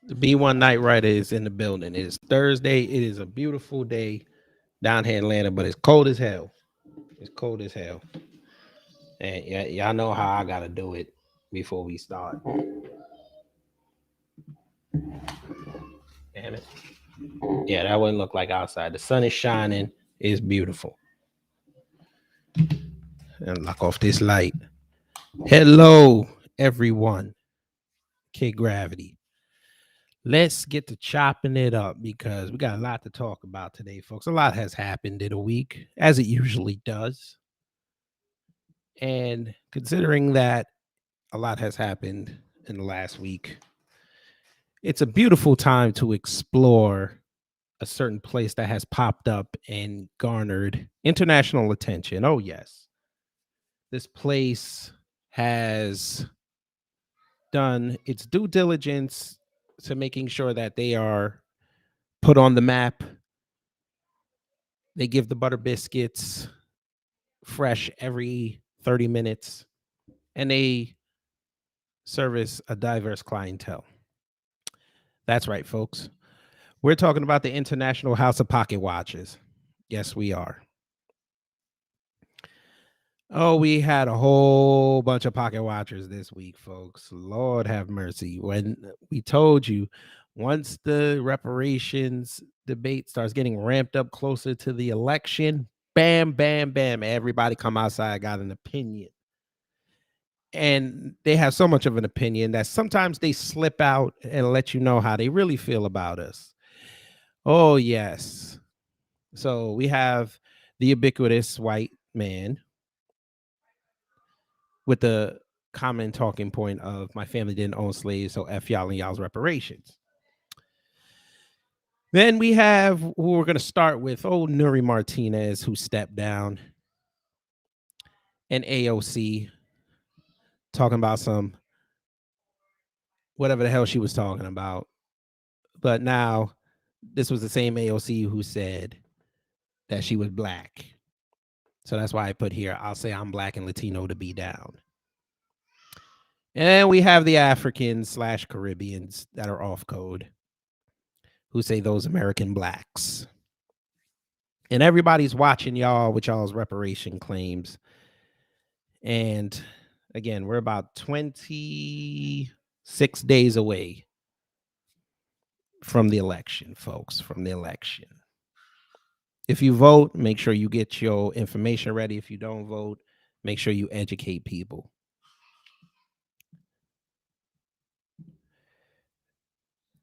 The B1 Night Rider is in the building. It is Thursday. It is a beautiful day down here in Atlanta, but it's cold as hell. It's cold as hell. And y'all know how I gotta do it before we start. Damn it. Yeah, that wouldn't look like outside. The sun is shining. It's beautiful. And lock off this light. Hello, everyone. Kid Gravity. Let's get to chopping it up because we got a lot to talk about today, folks. A lot has happened in a week, as it usually does. And considering that a lot has happened in the last week, it's a beautiful time to explore a certain place that has popped up and garnered international attention. Oh, yes. This place has done its due diligence to making sure that they are put on the map. They give the butter biscuits fresh every 30 minutes, and they service a diverse clientele. That's right, folks. We're talking about the International House of Pocket Watches. Yes, we are. Oh, we had a whole bunch of pocket watchers this week, folks. Lord have mercy. When we told you, once the reparations debate starts getting ramped up closer to the election, bam, bam, bam, everybody come outside, got an opinion. And they have so much of an opinion that sometimes they slip out and let you know how they really feel about us. Oh, yes. So we have the ubiquitous white man with the common talking point of my family didn't own slaves, so F y'all and y'all's reparations. Then we have who we're going to start with, old Nuri Martinez, who stepped down, and AOC talking about some whatever the hell she was talking about. But now this was the same AOC who said that she was black. So that's why I put here, I'll say I'm black and Latino to be down. And we have the Africans / Caribbeans that are off code who say those American blacks. And everybody's watching y'all with y'all's reparation claims. And again, we're about 26 days away from the election, folks, from the election. If you vote, make sure you get your information ready. If you don't vote, make sure you educate people.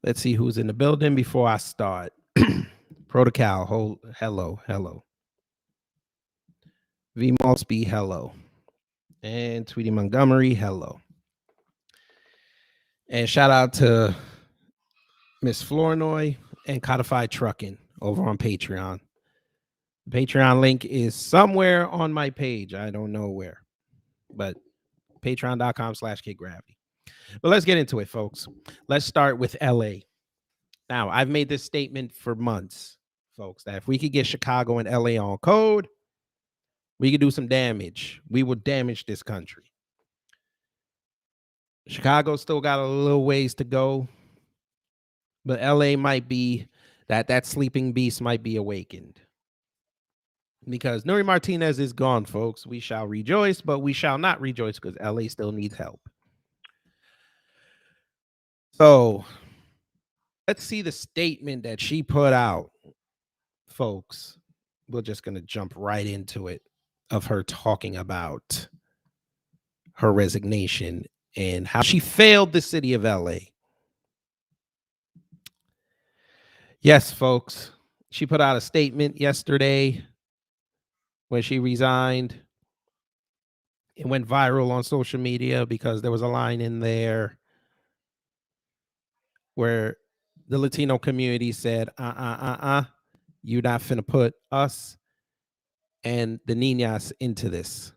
Let's see who's in the building before I start. Protocol, hello. V. Malsby, hello. And Tweety Montgomery, hello. And shout out to Miss Flournoy and Codified Trucking over on Patreon. The Patreon link is somewhere on my page. I don't know where, but Patreon.com/kickgravity. But let's get into it, folks. Let's start with LA. Now, I've made this statement for months, folks, that if we could get Chicago and LA on code, we could do some damage. We would damage this country. Chicago still got a little ways to go, but LA might be that sleeping beast might be awakened. Because Nuri Martinez is gone, folks. We shall rejoice, but we shall not rejoice because LA still needs help. So let's see the statement that she put out, folks. We're just going to jump right into it, of her talking about her resignation and how she failed the city of LA. Yes, folks. She put out a statement yesterday when she resigned. It went viral on social media because there was a line in there where the Latino community said, you're not finna put us and the niñas into this.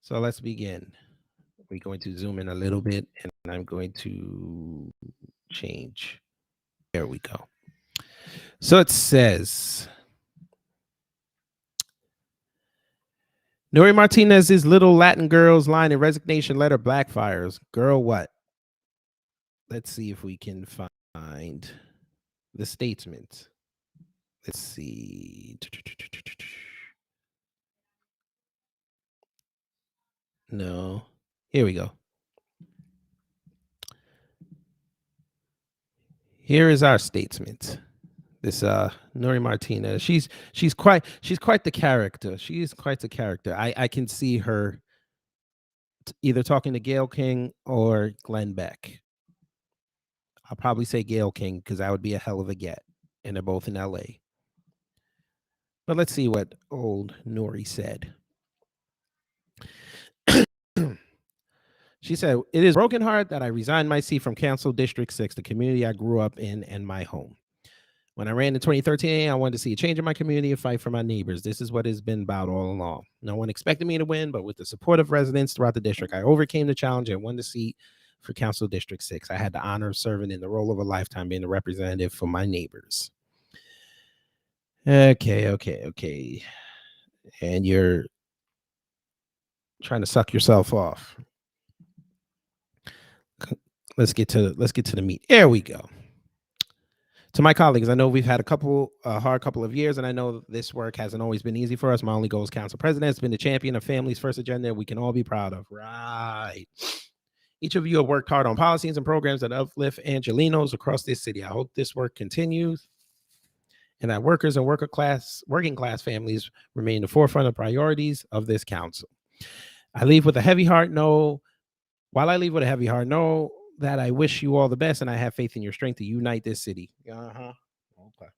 So let's begin. We're going to zoom in a little bit and I'm going to change. There we go. So it says, Nuri Martinez's little Latin girls line in resignation letter backfires. Girl, what? Let's see if we can find the statement. Let's see. No. Here we go. Here is our statement. This Nuri Martinez. She's quite the character. She's quite the character. I can see her either talking to Gayle King or Glenn Beck. I'll probably say Gayle King because that would be a hell of a get. And they're both in LA. But let's see what old Nuri said. She said, it is broken heart that I resigned my seat from Council District 6, the community I grew up in and my home. When I ran in 2013, I wanted to see a change in my community and fight for my neighbors. This is what it's been about all along. No one expected me to win, but with the support of residents throughout the district, I overcame the challenge and won the seat for Council District 6. I had the honor of serving in the role of a lifetime, being a representative for my neighbors. Okay. And you're trying to suck yourself off. Let's get to the meat. There we go. To my colleagues, I know we've had a hard couple of years, and I know this work hasn't always been easy for us. My only goal as council president has been the champion of families' first agenda we can all be proud of. Right. Each of you have worked hard on policies and programs that uplift Angelinos across this city. I hope this work continues and that workers and working class families remain the forefront of priorities of this council. While I leave with a heavy heart, know that I wish you all the best and I have faith in your strength to unite this city. Okay.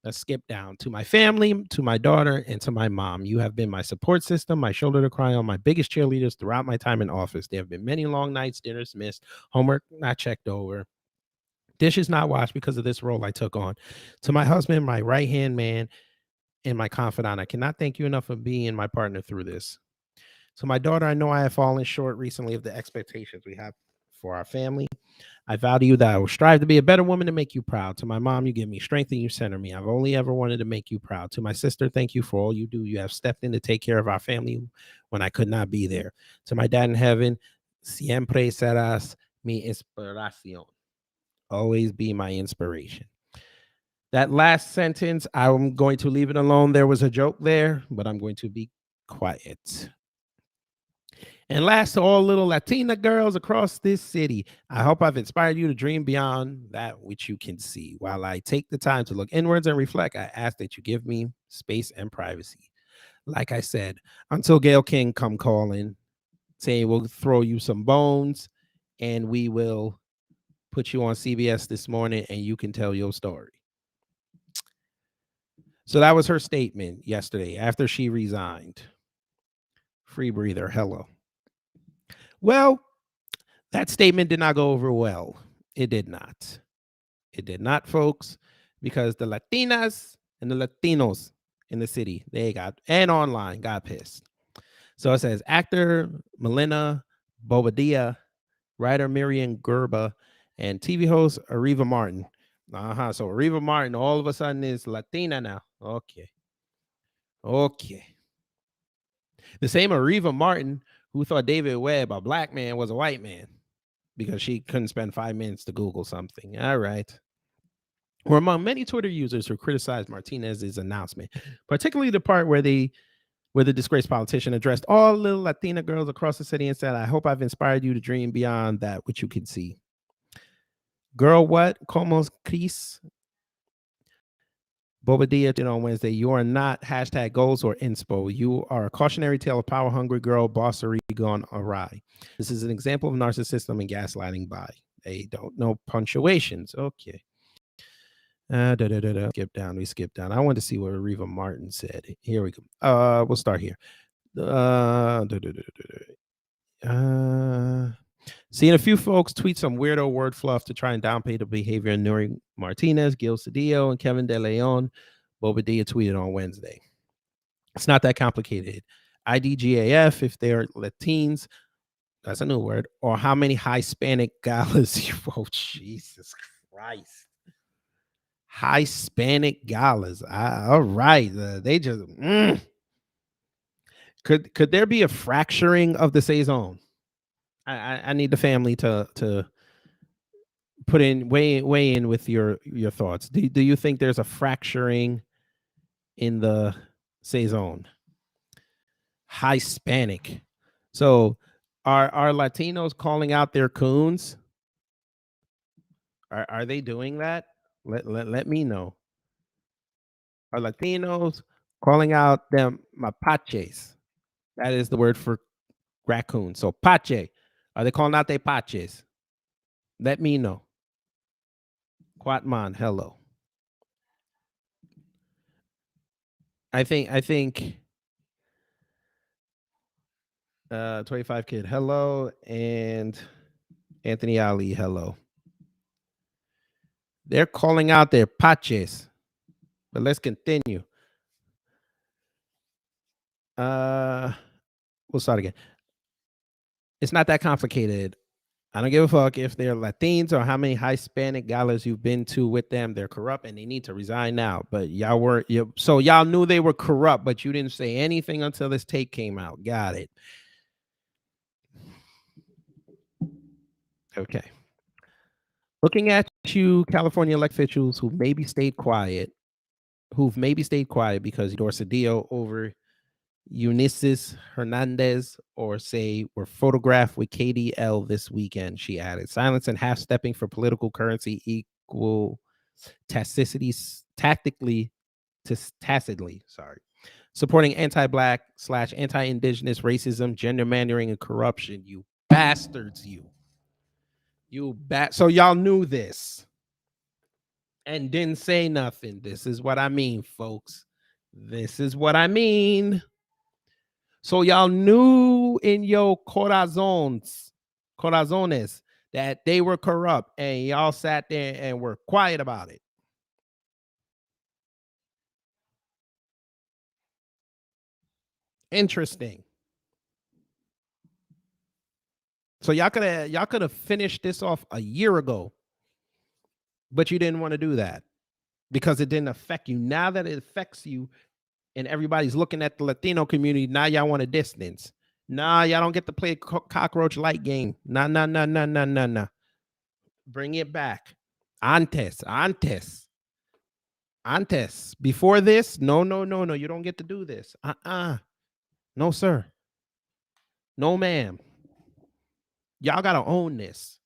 Let's skip down to my family, to my daughter, and to my mom. You have been my support system, my shoulder to cry on, my biggest cheerleaders throughout my time in office. There have been many long nights, dinners missed, homework not checked over, dishes not washed because of this role I took on. To my husband, my right-hand man, and my confidant, I cannot thank you enough for being my partner through this. To my daughter, I know I have fallen short recently of the expectations we have for our family. I vow to you that I will strive to be a better woman to make you proud. To my mom, you give me strength and you center me. I've only ever wanted to make you proud. To my sister, thank you for all you do. You have stepped in to take care of our family when I could not be there. To my dad in heaven, siempre serás mi inspiración. Always be my inspiration. That last sentence, I'm going to leave it alone. There was a joke there, but I'm going to be quiet. And last, to all little Latina girls across this city, I hope I've inspired you to dream beyond that which you can see. While I take the time to look inwards and reflect, I ask that you give me space and privacy. Like I said, until Gayle King come calling, saying we'll throw you some bones and we will put you on CBS this morning and you can tell your story. So that was her statement yesterday after she resigned. Free breather, hello. Well, that statement did not go over well. It did not. It did not, folks, because the Latinas and the Latinos in the city, and online got pissed. So it says, actor Melina Bobadilla, writer Miriam Gerba, and TV host Ariva Martin. So Ariva Martin all of a sudden is Latina now. Okay. The same Ariva Martin who thought David Webb, a black man, was a white man because she couldn't spend 5 minutes to Google something. All right. Were among many Twitter users who criticized Martinez's announcement, particularly the part where the disgraced politician addressed all little Latina girls across the city and said, "I hope I've inspired you to dream beyond that which you can see." Girl, what? Como Cris Bobadilla did on Wednesday. You are not hashtag goals or inspo. You are a cautionary tale of power hungry girl bossery gone awry. This is an example of narcissism and gaslighting by. They don't know punctuations. Okay. Skip down. We skip down. I want to see what Reva Martin said. Here we go. We'll start here. Seeing a few folks tweet some weirdo word fluff to try and downplay the behavior of Nuri Martinez, Gil Cedillo, and Kevin De Leon. Bobadilla tweeted on Wednesday. It's not that complicated. IDGAF, if they're Latins, that's a new word, or how many Hispanic galas. Oh, Jesus Christ. Hispanic galas. All right. They just. Could there be a fracturing of the saison? I need the family to put in weigh in with your thoughts. Do you think there's a fracturing in the saison? Hispanic. So are Latinos calling out their coons? Are they doing that? Let me know. Are Latinos calling out them mapaches? That is the word for raccoon. So pache. Are they calling out their paches? Let me know. Quatman, hello. I think 25 kid, hello, and Anthony Ali, hello. They're calling out their paches. But let's continue. We'll start again. It's not that complicated. I don't give a fuck if they're Latins or how many Hispanic galas you've been to with them. They're corrupt and they need to resign now. But y'all weren't. So y'all knew they were corrupt, but you didn't say anything until this tape came out. Got it. Okay. Looking at you, California elected officials who've maybe stayed quiet because Dorcedillo over Eunices Hernandez or say were photographed with KDL this weekend, she added. Silence and half stepping for political currency equal tacitly, sorry. Supporting anti-black / anti-indigenous racism, gendermandering, and corruption. You bastards, so y'all knew this and didn't say nothing. This is what I mean, folks. This is what I mean. So y'all knew in your corazones that they were corrupt and y'all sat there and were quiet about it. Interesting. So y'all could have finished this off a year ago, but you didn't want to do that because it didn't affect you. Now that it affects you and everybody's looking at the Latino community, now y'all want a distance. Nah, y'all don't get to play a cockroach light game. Nah. Bring it back. Antes. Before this, no. You don't get to do this. No, sir. No, ma'am. Y'all got to own this.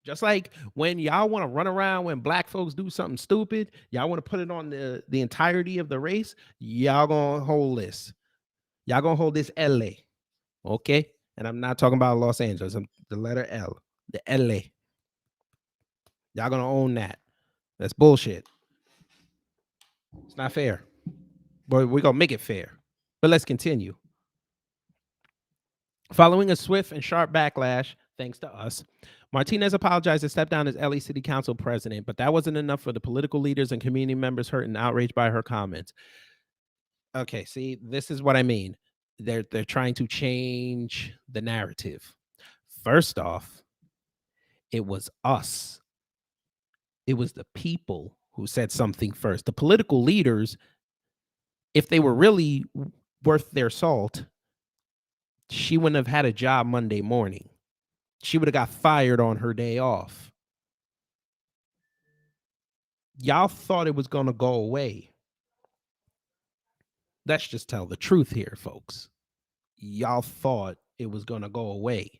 Just like when y'all want to run around when black folks do something stupid, y'all want to put it on the entirety of the race, y'all going to hold this. Y'all going to hold this LA. Okay? And I'm not talking about Los Angeles. I'm the letter L. The LA. Y'all going to own that. That's bullshit. It's not fair. But we're going to make it fair. But let's continue. Following a swift and sharp backlash, thanks to us, Martinez apologized and stepped down as LA City Council president, but that wasn't enough for the political leaders and community members hurt and outraged by her comments. Okay, see, this is what I mean. they're trying to change the narrative. First off, it was us. It was the people who said something first. The political leaders, if they were really worth their salt, she wouldn't have had a job Monday morning. She would have got fired on her day off. Y'all thought it was going to go away. Let's just tell the truth here, folks. Y'all thought it was going to go away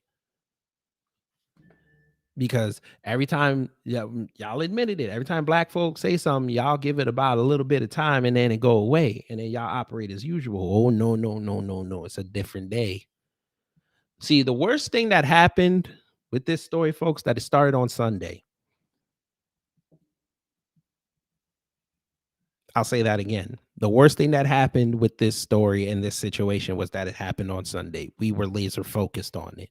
because every time, yeah, y'all admitted it, every time black folks say something, y'all give it about a little bit of time and then it go away, and then y'all operate as usual. Oh, no, no, no, no, no, it's a different day. See, the worst thing that happened with this story, folks, that it started on Sunday. I'll say that again. The worst thing that happened with this story and this situation was that it happened on Sunday. We were laser focused on it.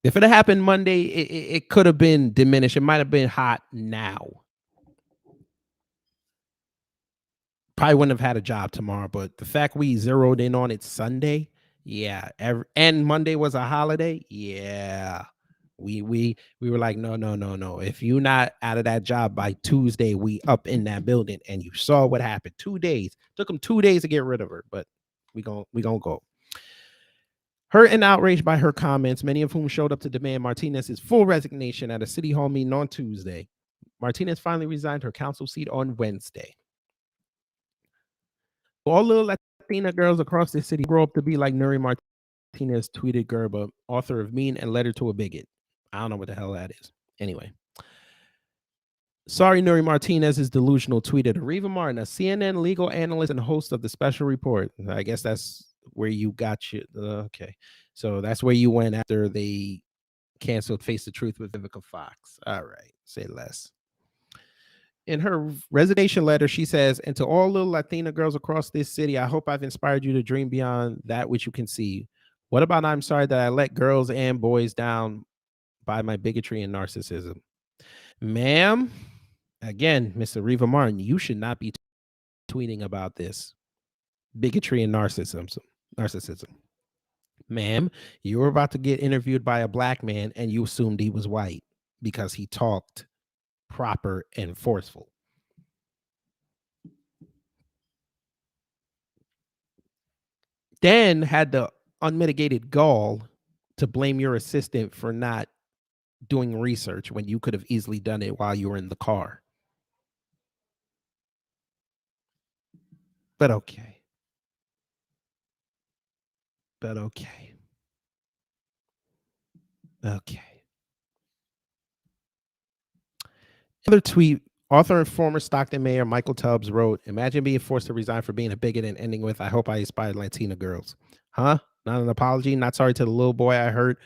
If it had happened Monday, it could have been diminished. It might have been hot now. Probably wouldn't have had a job tomorrow, but the fact we zeroed in on it Sunday, yeah, and Monday was a holiday, yeah. We were like, no, no, no, no. If you're not out of that job by Tuesday, we up in that building, and you saw what happened. 2 days. Took them 2 days to get rid of her, but we gonna go. Hurt and outraged by her comments, many of whom showed up to demand Martinez's full resignation at a city hall meeting on Tuesday. Martinez finally resigned her council seat on Wednesday. All little Latina girls across the city grow up to be like Nuri Martinez, tweeted Gerba, author of Mean and Letter to a Bigot. I don't know what the hell that is. Anyway. Sorry, Nuri Martinez is delusional, tweeted Ariva Martin, a CNN legal analyst and host of the special report. I guess that's where you got you. Okay. So that's where you went after they canceled Face the Truth with Vivica Fox. All right. Say less. In her resignation letter, she says, and to all little Latina girls across this city, I hope I've inspired you to dream beyond that which you can see. What about I'm sorry that I let girls and boys down by my bigotry and narcissism? Ma'am, again, Mr. Reva Martin, you should not be tweeting about this bigotry and narcissism. Ma'am, you were about to get interviewed by a black man and you assumed he was white because he talked proper and forceful. Then had the unmitigated gall to blame your assistant for not doing research when you could have easily done it while you were in the car. But okay. But okay. Okay. Another tweet, author and former Stockton mayor Michael Tubbs wrote, imagine being forced to resign for being a bigot and ending with, I hope I inspired Latina girls. Huh? Not an apology? Not sorry to the little boy I hurt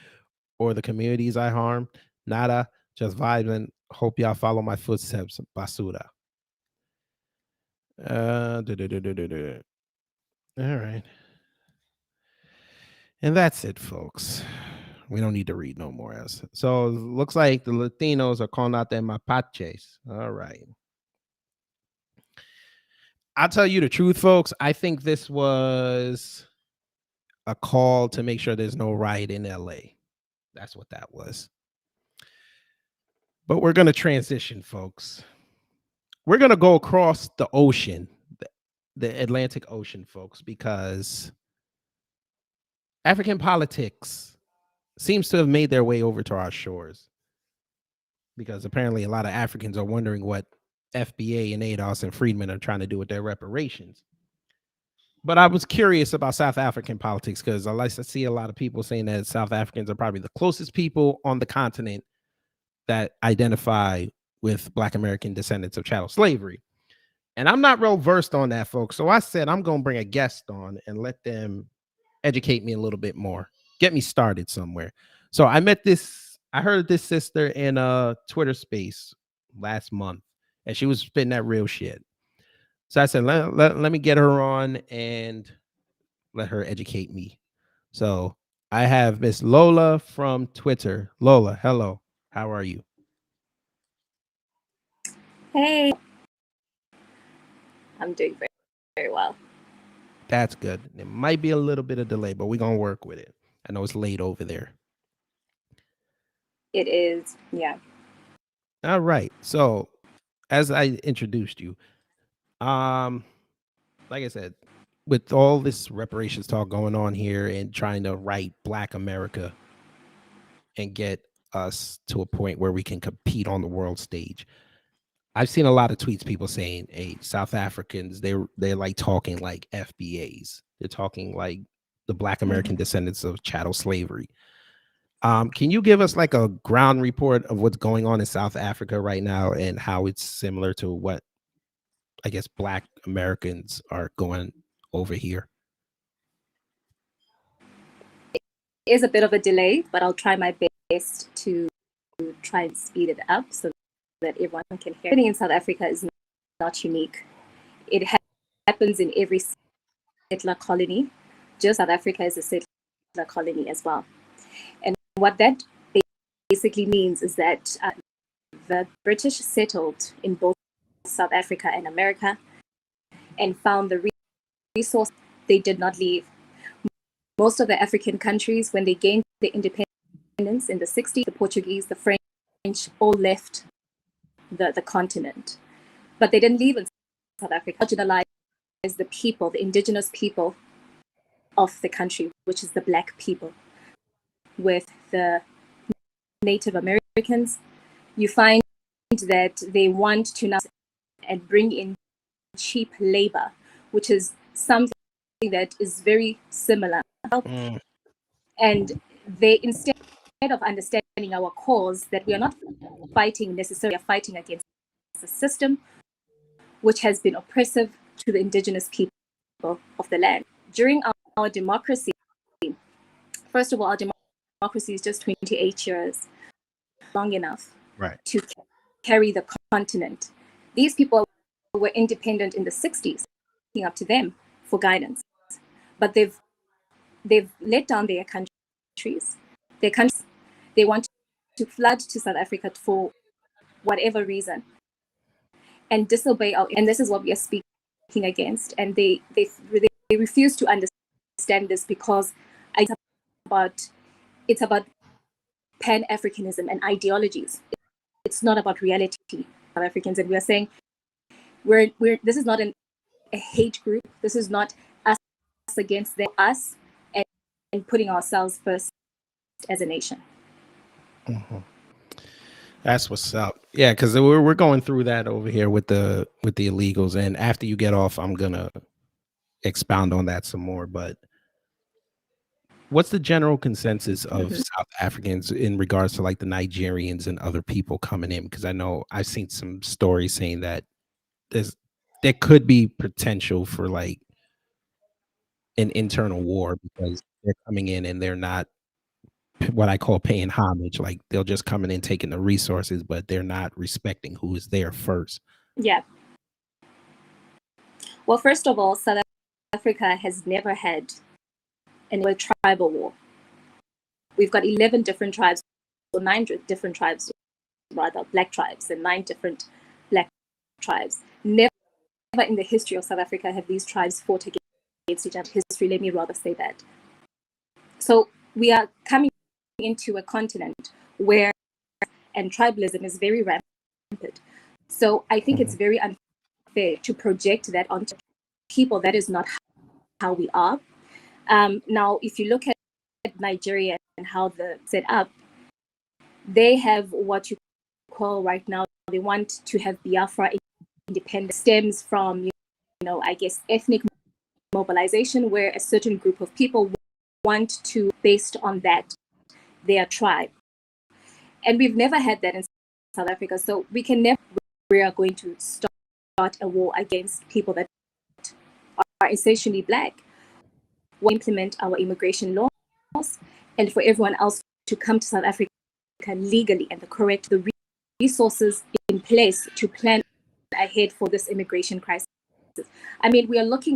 or the communities I harmed? Nada. Just vibes and hope y'all follow my footsteps. Basura. All right. And that's it, folks. We don't need to read no more else. So it looks like the Latinos are calling out their mapaches. All right. I'll tell you the truth, folks. I think this was a call to make sure there's no riot in LA. That's what that was. But we're going to transition, folks. We're going to go across the ocean, the Atlantic Ocean, folks, because African politics seems to have made their way over to our shores. Because apparently a lot of Africans are wondering what FBA and ADOS and Friedman are trying to do with their reparations. But I was curious about South African politics because I like to see a lot of people saying that South Africans are probably the closest people on the continent that identify with Black American descendants of chattel slavery. And I'm not real versed on that, folks. So I said I'm going to bring a guest on and let them educate me a little bit more, get me started somewhere. So I heard this sister in a Twitter space last month, and she was spitting that real shit. So I said, let me get her on and let her educate me. So I have Miss Lola from Twitter. Lola, hello. How are you? Hey, I'm doing very, very well. That's good. It might be a little bit of delay, but we're gonna work with it. I know it's late over there. It is, yeah. All right. So as I introduced you, um, like I said, with all this reparations talk going on here and trying to right Black America and get us to a point where we can compete on the world stage. I've seen a lot of tweets, people saying, "Hey, South Africans, they're like talking like FBAs. They're talking like the Black American descendants of chattel slavery." Can you give us like a ground report of what's going on in South Africa right now and how it's similar to what I guess Black Americans are going over here? Is a bit of a delay, but I'll try my best to try and speed it up so that everyone can hear. Happening in South Africa is not unique. It happens in every settler colony. Just South Africa is a settler colony as well. And what that basically means is that the British settled in both South Africa and America and found the resource. They did not leave. Most of the African countries, when they gained their independence in the 60s, the Portuguese, the French, all left the continent. But they didn't leave in South Africa. Marginalized the people, the indigenous people of the country, which is the Black people. With the Native Americans, you find that they want to now and bring in cheap labor, which is something that is very similar. And they, instead of understanding our cause, that we are not fighting necessarily, are fighting against a system which has been oppressive to the indigenous people of the land. During our democracy, first of all, our democracy is just 28 years, long enough to carry the continent. These people were independent in the 60s, looking up to them for guidance. But they've let down their countries. They want to flood to South Africa for whatever reason and disobey our. And this is what we are speaking against. And they refuse to understand this because it's about Pan-Africanism and ideologies. It's not about reality, South Africans. And we are saying this is not a hate group. This is not us against them, us and putting ourselves first as a nation. That's what's up. Yeah, because we're going through that over here with the illegals, and after you get off, I'm gonna expound on that some more. But what's the general consensus of South Africans in regards to like the Nigerians and other people coming in? Because I know I've seen some stories saying that there could be potential for like an internal war because they're coming in and they're not what I call paying homage. Like they'll just come in and taking the resources, but they're not respecting who is there first. Yeah. Well, first of all, South Africa has never had a tribal war. We've got 11 different tribes, or 9 different tribes, rather, Black tribes, and 9 different Black tribes. Never in the history of South Africa have these tribes fought against each other. History, let me rather say that. So we are coming into a continent where and tribalism is very rampant. So I think it's very unfair to project that onto people. That is not how we are. Now, if you look at Nigeria and how they're set up, they have what you call right now, they want to have Biafra independence. Stems from, I guess, ethnic mobilization, where a certain group of people want to, based on that, their tribe. And we've never had that in South Africa. So we are going to start a war against people that are essentially Black. We'll implement our immigration laws and for everyone else to come to South Africa legally and the resources in place to plan ahead for this immigration crisis. I mean, we are looking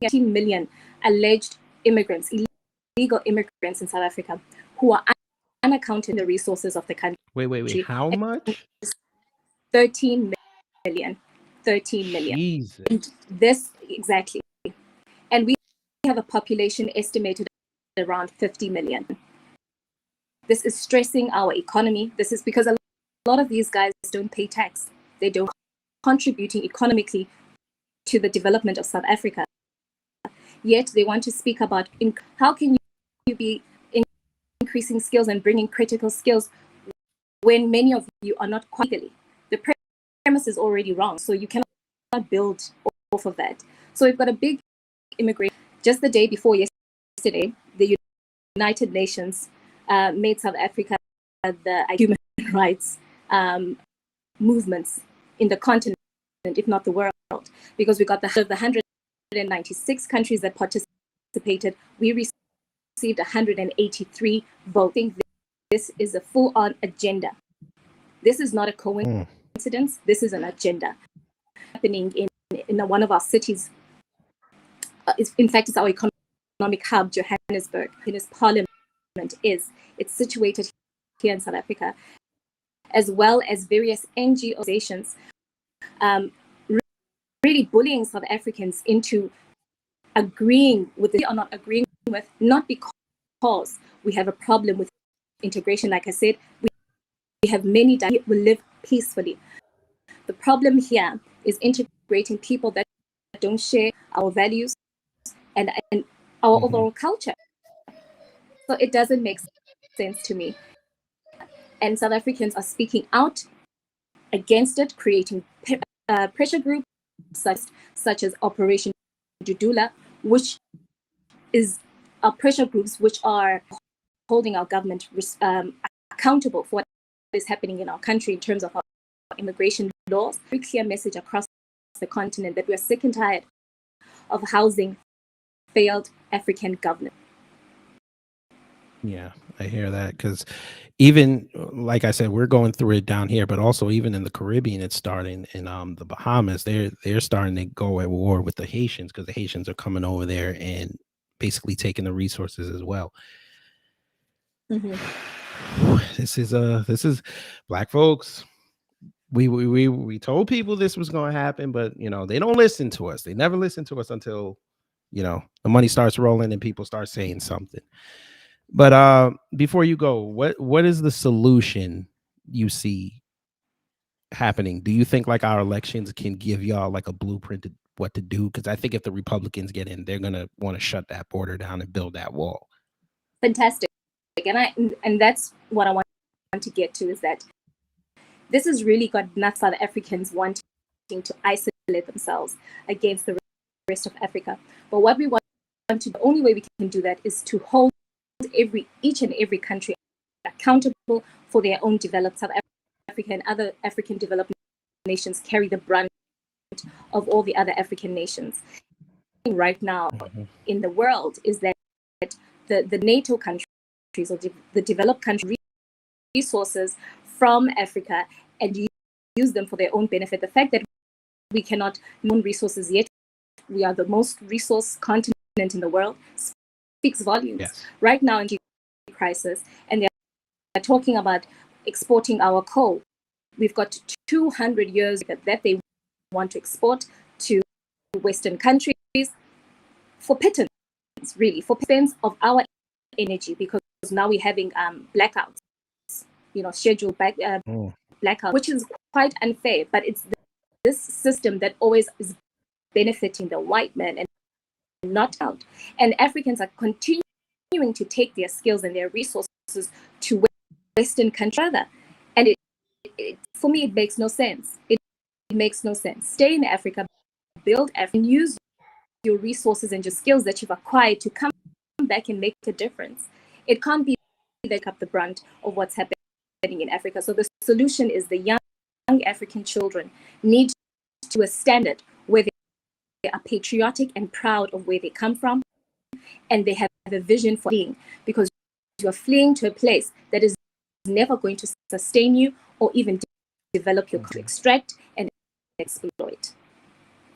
at 18 million alleged immigrants, illegal immigrants in South Africa who are unaccounted in the resources of the country. Wait. How much? 13 million. 13 million. Jesus. And this, exactly. And we have a population estimated around 50 million. This is stressing our economy. This is because a lot of these guys don't pay tax. They don't contributing economically to the development of South Africa. Yet they want to speak about how can you be increasing skills and bringing critical skills when many of you are not quite legally. The premise is already wrong, so you cannot build off of that. So we've got a big immigration. Just the day before yesterday, the United Nations made South Africa the human rights movements in the continent, if not the world, because we got the 196 countries that participated. We received 183 votes. I think this is a full-on agenda. This is not a coincidence. This is an agenda happening in one of our cities. In fact, it's our economic hub, Johannesburg. In its parliament it's situated here in South Africa, as well as various NGO organizations really bullying South Africans into agreeing with the, or not agreeing with, not because we have a problem with integration. Like I said, we have many that will live peacefully. The problem here is integrating people that don't share our values and our overall culture. So it doesn't make sense to me. And South Africans are speaking out against it, creating pressure groups such as Operation Dudula, which is pressure groups which are holding our government accountable for what is happening in our country in terms of our immigration laws. Very clear message across the continent that we are sick and tired of housing failed African government. Yeah, I hear that, because even like I said, we're going through it down here, but also even in the Caribbean, it's starting in the Bahamas. They're starting to go at war with the Haitians, because the Haitians are coming over there and basically taking the resources as well. This is Black folks. We told people this was going to happen, but they don't listen to us. They never listen to us until the money starts rolling and people start saying something. But before you go, what is the solution you see happening? Do you think like our elections can give y'all like a blueprint to what to do? Because I think if the Republicans get in, they're gonna want to shut that border down and build that wall. Fantastic. And that's what I want to get to, is that this has really got enough South Africans wanting to isolate themselves against the rest of Africa. But what we want to, the only way we can do that is to hold each and every country accountable for their own developed. South Africa and other African developed nations carry the brunt of all the other African nations. Right now in the world is that the NATO countries or the developed country resources from Africa and use them for their own benefit. The fact that we cannot own resources yet, we are the most resource continent in the world, speaks volumes. Yes. Right now in the crisis, and they're talking about exporting our coal. We've got 200 years that they want to export to Western countries for pittance, really, for pittance of our energy, because now we're having blackouts, scheduled blackout, which is quite unfair. But it's this system that always is benefiting the white man and not out. And Africans are continuing to take their skills and their resources to Western countries. And for me, it makes no sense. It makes no sense. Stay in Africa, build Africa, and use your resources and your skills that you've acquired to come back and make a difference. It can't be they up the brunt of what's happening in Africa. So the solution is the young African children need to a standard where they are patriotic and proud of where they come from, and they have a vision for fleeing, because you are fleeing to a place that is never going to sustain you or even develop your to extract and exploit.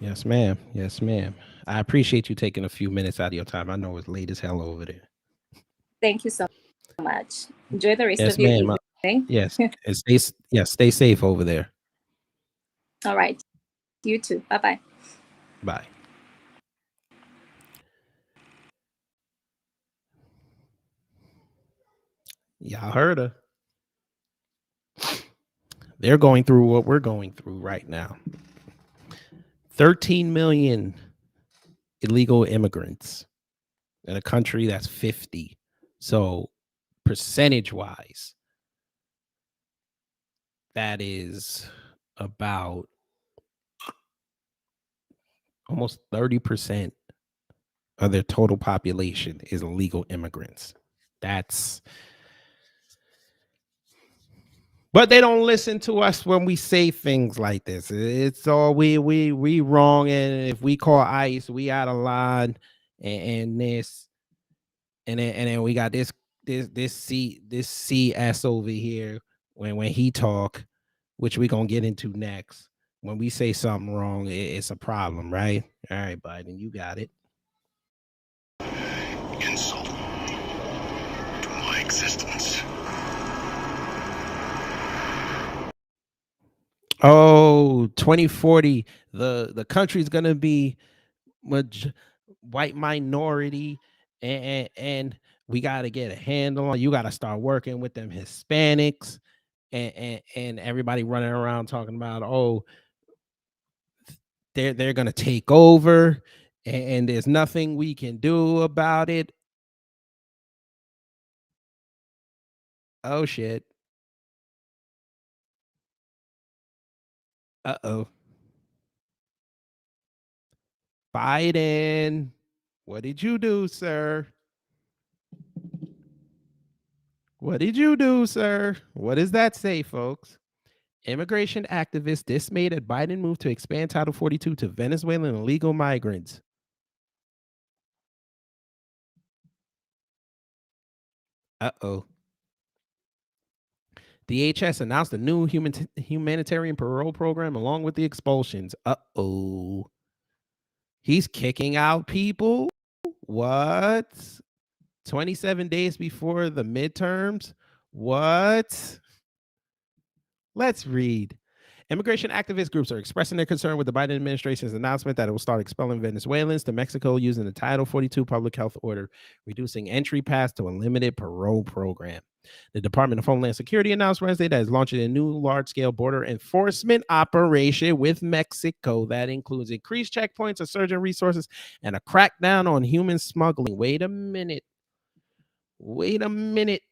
Yes, ma'am. Yes, ma'am. I appreciate you taking a few minutes out of your time. I know it's late as hell over there. Thank you so much. Enjoy the rest Yes, of your ma'am. evening. Yes, and stay safe over there. All right. You too. Bye-bye. Bye. Y'all heard her. They're going through what we're going through right now. 13 million illegal immigrants in a country that's 50. So percentage wise, that is about almost 30% of their total population is illegal immigrants. But they don't listen to us when we say things like this. It's all we wrong, and if we call ICE, we out of line, and this, and then we got this CS over here when he talk, which we gonna get into next. When we say something wrong, it's a problem, right? All right, Biden, you got it. Insult to my existence. Oh, 2040, the country's gonna be much white minority, and we got to get a handle on. You got to start working with them Hispanics, and everybody running around talking about, oh, they're gonna take over, and there's nothing we can do about it. Oh shit. Uh-oh. Biden, what did you do, sir? What did you do, sir? What does that say, folks? Immigration activists dismayed at Biden move to expand Title 42 to Venezuelan illegal migrants. Uh-oh. DHS announced a new humanitarian parole program along with the expulsions. Uh-oh. He's kicking out people? What? 27 days before the midterms? What? Let's read. Immigration activist groups are expressing their concern with the Biden administration's announcement that it will start expelling Venezuelans to Mexico using the Title 42 public health order, reducing entry pass to a limited parole program. The Department of Homeland Security announced Wednesday that it's launching a new large-scale border enforcement operation with Mexico that includes increased checkpoints, a surge in resources, and a crackdown on human smuggling. Wait a minute. Wait a minute.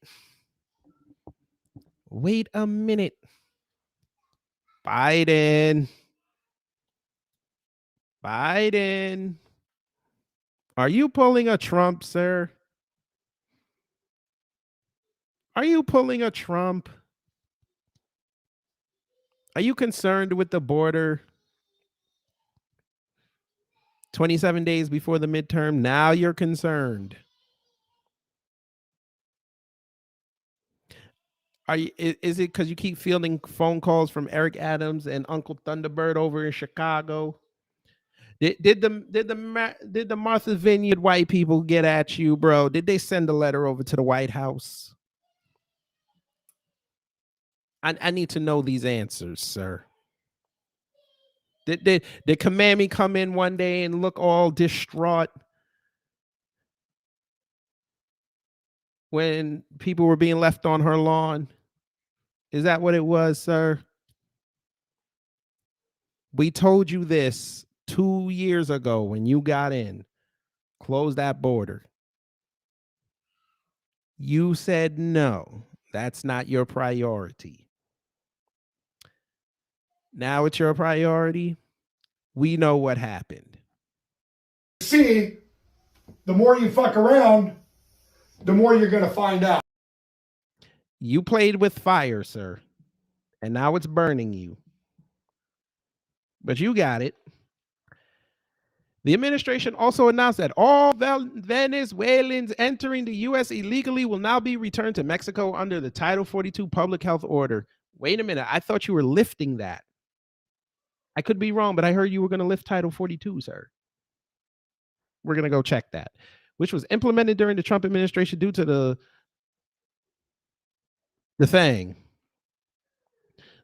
Wait a minute. Biden. Biden. Are you pulling a Trump, sir? Are you pulling a Trump? Are you concerned with the border? 27 days before the midterm, now you're concerned. Are you? Is it because you keep fielding phone calls from Eric Adams and Uncle Thunderbird over in Chicago? Did the Martha's Vineyard white people get at you, bro? Did they send a letter over to the White House? I need to know these answers, sir. Did Kamami come in one day and look all distraught when people were being left on her lawn? Is that what it was, sir? We told you this 2 years ago when you got in. Close that border. You said no. That's not your priority. Now it's your priority. We know what happened. See, the more you fuck around, the more you're going to find out. You played with fire, sir, and now it's burning you. But you got it. The administration also announced that all Venezuelans entering the U.S. illegally will now be returned to Mexico under the Title 42 public health order. Wait a minute. I thought you were lifting that. I could be wrong, but I heard you were going to lift Title 42, sir. We're going to go check that, which was implemented during the Trump administration due to the thing.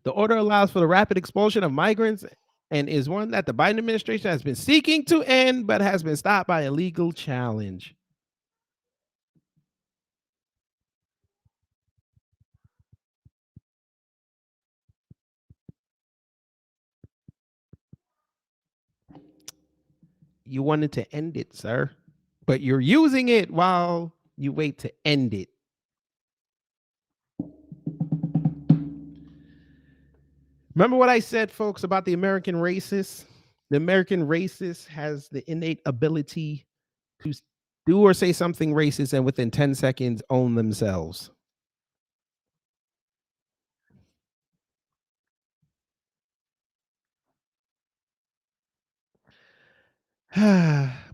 The order allows for the rapid expulsion of migrants and is one that the Biden administration has been seeking to end, but has been stopped by a legal challenge. Did Kamami come in one day and look all distraught when people were being left on her lawn? Is that what it was, sir? We told you this 2 years ago when you got in. Close that border. You said no. That's not your priority. You wanted to end it, sir, but you're using it while you wait to end it. Remember what I said, folks, about the American racist? The American racist has the innate ability to do or say something racist and within 10 seconds own themselves.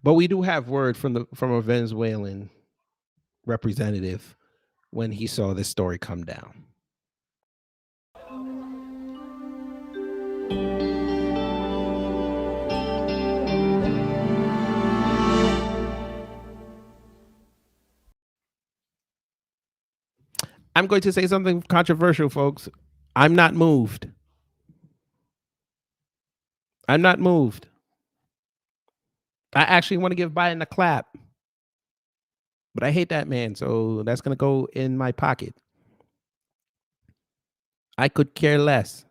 But we do have word from a Venezuelan representative when he saw this story come down. I'm going to say something controversial, folks. I'm not moved. I'm not moved. I actually want to give Biden a clap, but I hate that man, so that's going to go in my pocket. I could care less.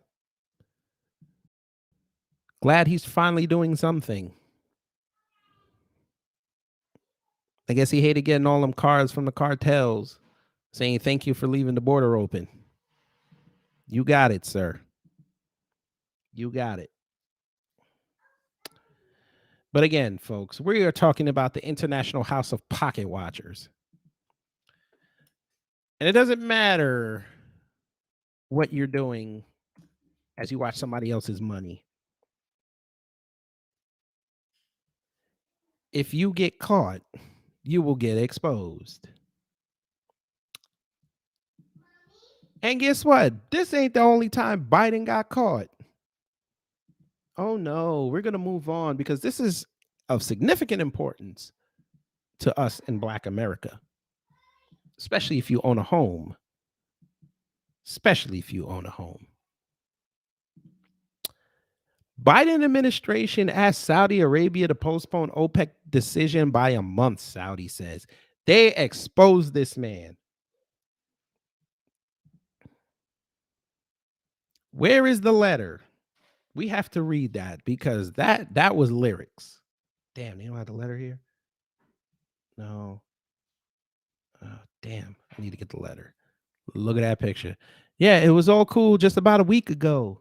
Glad he's finally doing something. I guess he hated getting all them cards from the cartels saying thank you for leaving the border open. You got it, sir. You got it. But again, folks, we are talking about the International House of Pocket Watchers. And it doesn't matter what you're doing as you watch somebody else's money. If you get caught, you will get exposed. And guess what? This ain't the only time Biden got caught. Oh no, we're going to move on because this is of significant importance to us in Black America, especially if you own a home. Especially if you own a home. Biden administration asked Saudi Arabia to postpone OPEC decision by a month, Saudi says. They exposed this man. Where is the letter? We have to read that because that was lyrics. Damn, you don't have the letter here? No. Oh, damn, I need to get the letter. Look at that picture. Yeah, it was all cool just about a week ago.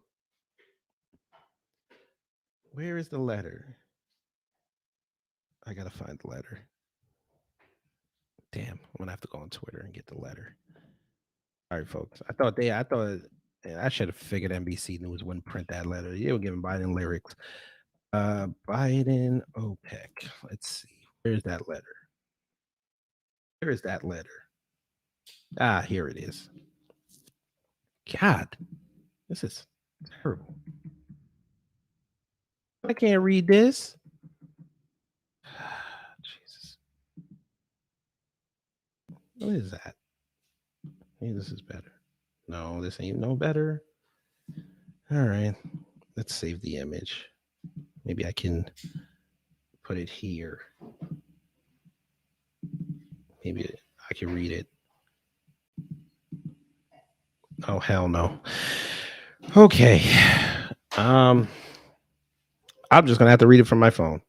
Where is the letter? I gotta find the letter. Damn, I'm gonna have to go on Twitter and get the letter. All right, folks. I thought I should have figured NBC News wouldn't print that letter. They were giving Biden lyrics. Biden OPEC. Let's see. Where's that letter? Where is that letter? Ah, here it is. God, this is terrible. I can't read this. Jesus. What is that? Maybe this is better. No, this ain't no better. All right. Let's save the image. Maybe I can put it here. Maybe I can read it. Oh, hell no. Okay. I'm just going to have to read it from my phone.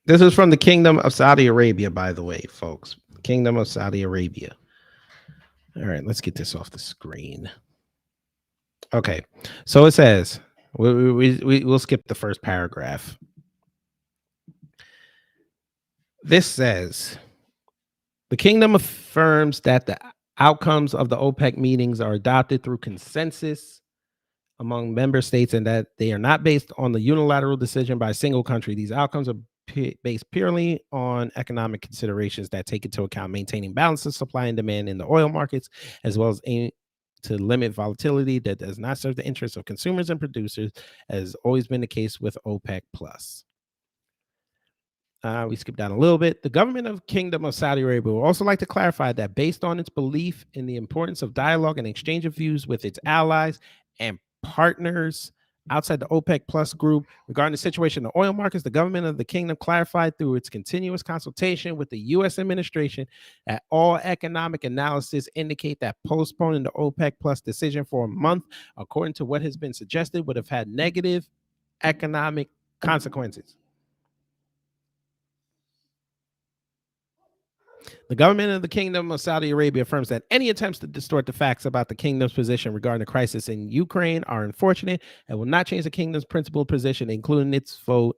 This is from the Kingdom of Saudi Arabia, by the way, folks. Kingdom of Saudi Arabia. All right, let's get this off the screen. Okay, so it says, we'll skip the first paragraph. This says, the kingdom affirms that the outcomes of the OPEC meetings are adopted through consensus among member states and that they are not based on the unilateral decision by a single country. These outcomes are based purely on economic considerations that take into account maintaining balance of supply and demand in the oil markets, as well as aim to limit volatility that does not serve the interests of consumers and producers, as always been the case with OPEC plus. We skipped down a little bit. The government of Kingdom of Saudi Arabia would also like to clarify that based on its belief in the importance of dialogue and exchange of views with its allies and partners outside the OPEC Plus group. Regarding the situation in the oil markets, the government of the kingdom clarified through its continuous consultation with the U.S. administration that all economic analysis indicate that postponing the OPEC Plus decision for a month, according to what has been suggested, would have had negative economic consequences. The government of the Kingdom of Saudi Arabia affirms that any attempts to distort the facts about the kingdom's position regarding the crisis in Ukraine are unfortunate and will not change the kingdom's principled position, including its vote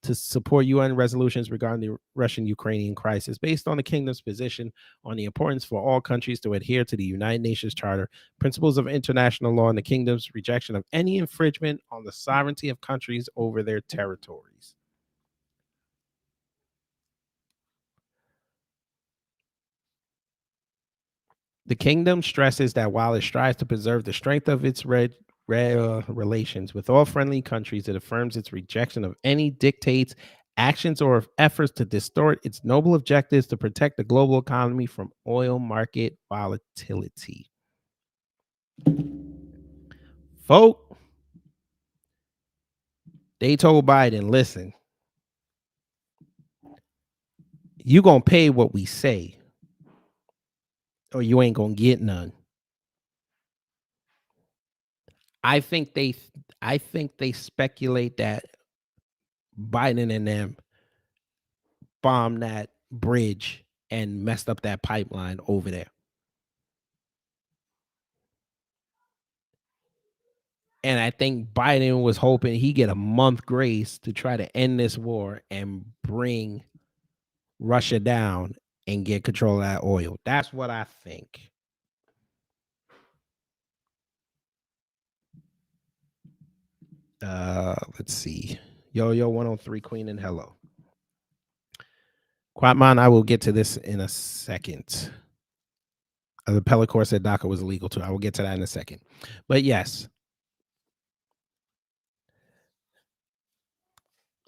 to support UN resolutions regarding the Russian-Ukrainian crisis. Based on the kingdom's position on the importance for all countries to adhere to the United Nations Charter, principles of international law, and the kingdom's rejection of any infringement on the sovereignty of countries over their territories. The kingdom stresses that while it strives to preserve the strength of its relations with all friendly countries, it affirms its rejection of any dictates, actions, or efforts to distort its noble objectives to protect the global economy from oil market volatility. Folk, they told Biden, listen, you gonna pay what we say, or you ain't gonna get none. I think they speculate that Biden and them bombed that bridge and messed up that pipeline over there. And I think Biden was hoping he get a month grace to try to end this war and bring Russia down and get control of that oil. That's what I think. Let's see. Yo 103 Queen and hello. Quatman, I will get to this in a second. The appellate court said DACA was illegal too. I will get to that in a second. But yes,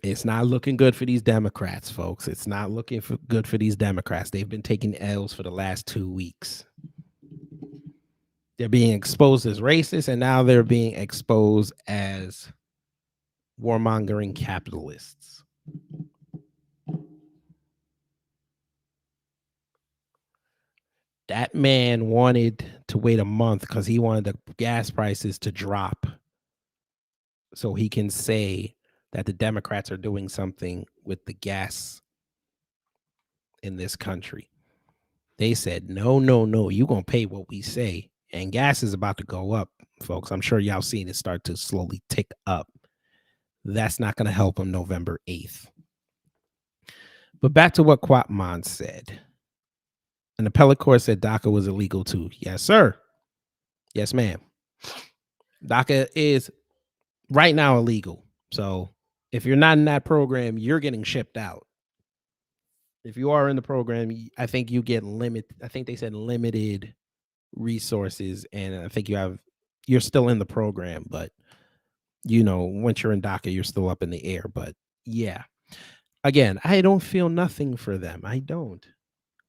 it's not looking good for these Democrats, folks. It's not looking good for these Democrats. They've been taking L's for the last 2 weeks. They're being exposed as racist, and now they're being exposed as warmongering capitalists. That man wanted to wait a month because he wanted the gas prices to drop so he can say that the Democrats are doing something with the gas in this country. They said, no, you're going to pay what we say. And gas is about to go up, folks. I'm sure y'all seen it start to slowly tick up. That's not going to help them November 8th. But back to what Quatman said. An appellate court said DACA was illegal too. Yes, sir. Yes, ma'am. DACA is right now illegal. So if you're not in that program, you're getting shipped out. If you are in the program, I think you get I think they said limited resources, and I think you're still in the program, but once you're in DACA, you're still up in the air. But yeah, again, I don't feel nothing for them. I don't.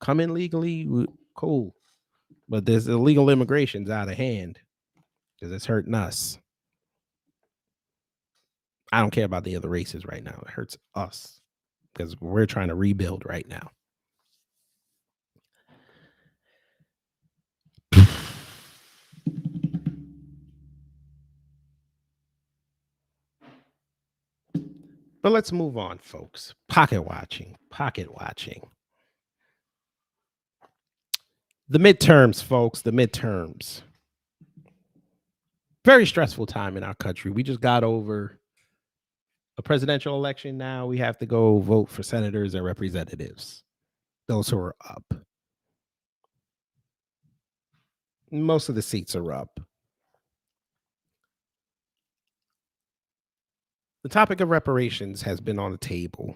Come in legally, cool. But this illegal immigration's out of hand because it's hurting us. I don't care about the other races right now. It hurts us because we're trying to rebuild right now. But let's move on, folks. Pocket watching. The midterms, folks, the midterms. Very stressful time in our country. We just got over a presidential election. Now we have to go vote for senators and representatives, those who are up. Most of the seats are up. The topic of reparations has been on the table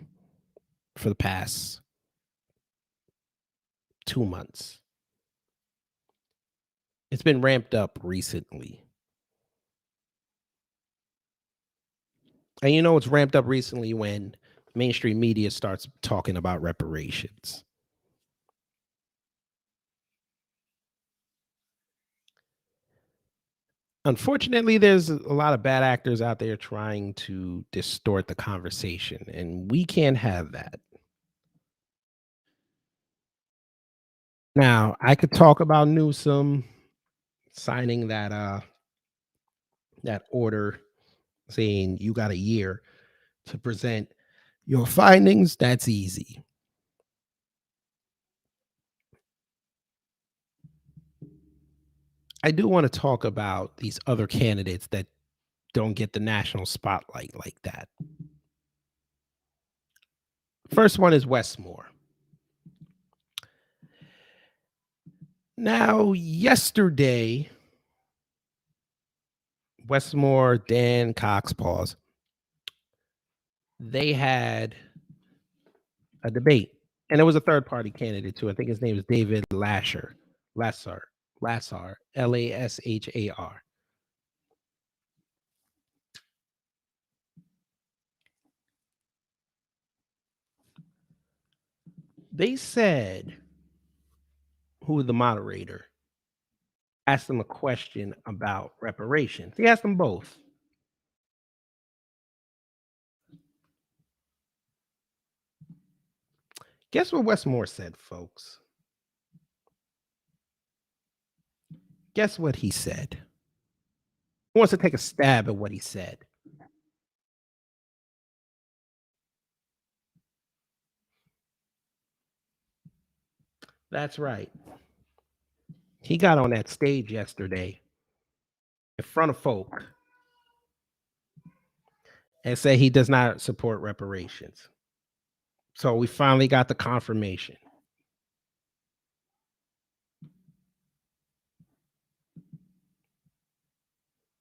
for the past 2 months. It's been ramped up recently. And it's ramped up recently when mainstream media starts talking about reparations. Unfortunately, there's a lot of bad actors out there trying to distort the conversation, and we can't have that. Now, I could talk about Newsom signing that order saying you got a year to present your findings. That's easy. I do want to talk about these other candidates that don't get the national spotlight like that. First one is Westmore. Now, yesterday, Westmore, Dan Cox, pause. They had a debate, and there was a third party candidate too. I think his name is David Lasher, Lassar, Lashar. They said, who was the moderator, asked them a question about reparations. He asked them both. Guess what Westmore said, folks? Guess what he said? Who wants to take a stab at what he said? That's right. He got on that stage yesterday in front of folk and said he does not support reparations. So we finally got the confirmation.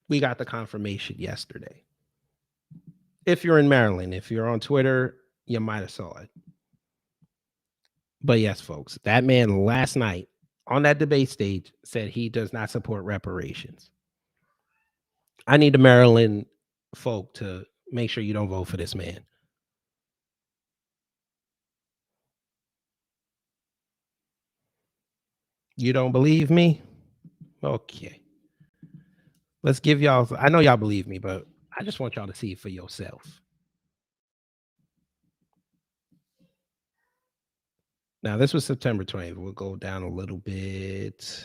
We got the confirmation yesterday. If you're in Maryland, if you're on Twitter, you might have saw it. But yes, folks, that man last night on that debate stage said he does not support reparations. I need the Maryland folk to make sure you don't vote for this man. You don't believe me? Okay. Let's give y'all, I know y'all believe me, but I just want y'all to see it for yourself. Now, this was September 20th. We'll go down a little bit.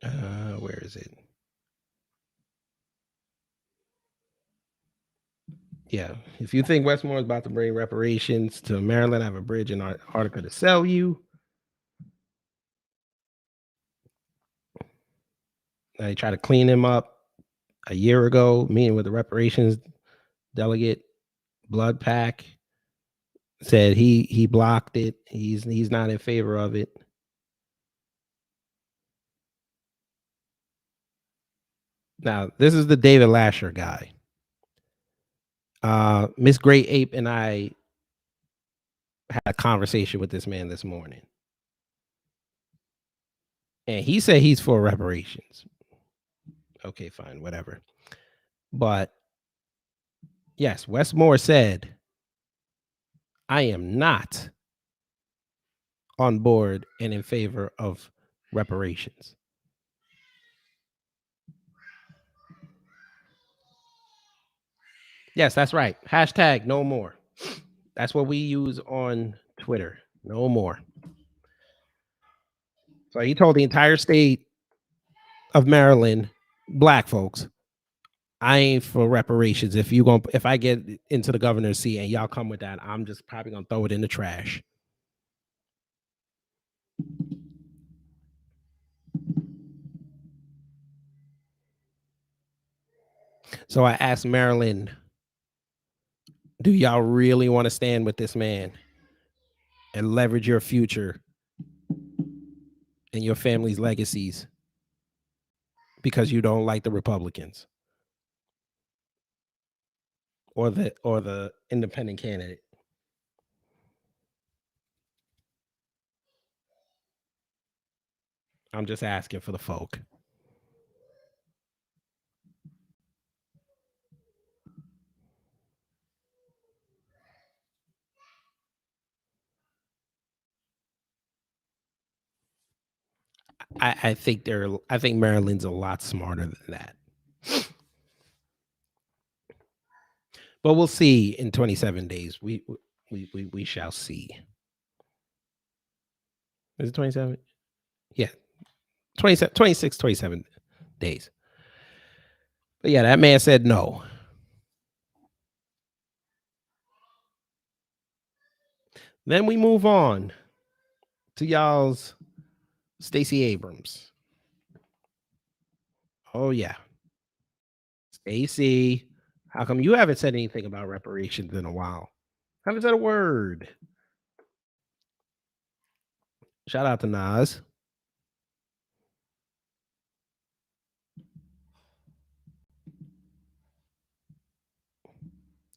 Where is it? Yeah. If you think Westmore is about to bring reparations to Maryland, I have a bridge in Antarctica to sell you. They tried to clean him up a year ago, meeting with the reparations delegate, Blood Pack. Said he blocked it. He's not in favor of it. Now, this is the David Lasher guy. Miss Great Ape and I had a conversation with this man this morning. And he said he's for reparations. Okay, fine, whatever. But yes, Westmore said, I am not on board and in favor of reparations. Yes, that's right. Hashtag no more. That's what we use on Twitter. No more. So he told the entire state of Maryland, black folks, I ain't for reparations. If I get into the governor's seat and y'all come with that, I'm just probably gonna throw it in the trash. So I asked Maryland, do y'all really want to stand with this man and leverage your future and your family's legacies because you don't like the Republicans or the independent candidate? I'm just asking for the folk. I think Maryland's a lot smarter than that. But we'll see in 27 days. We shall see. Is it 27? Yeah. 27, 26, 27 days. But yeah, that man said no. Then we move on to y'all's Stacey Abrams. Oh yeah. Stacey, how come you haven't said anything about reparations in a while? Haven't said a word. Shout out to Nas.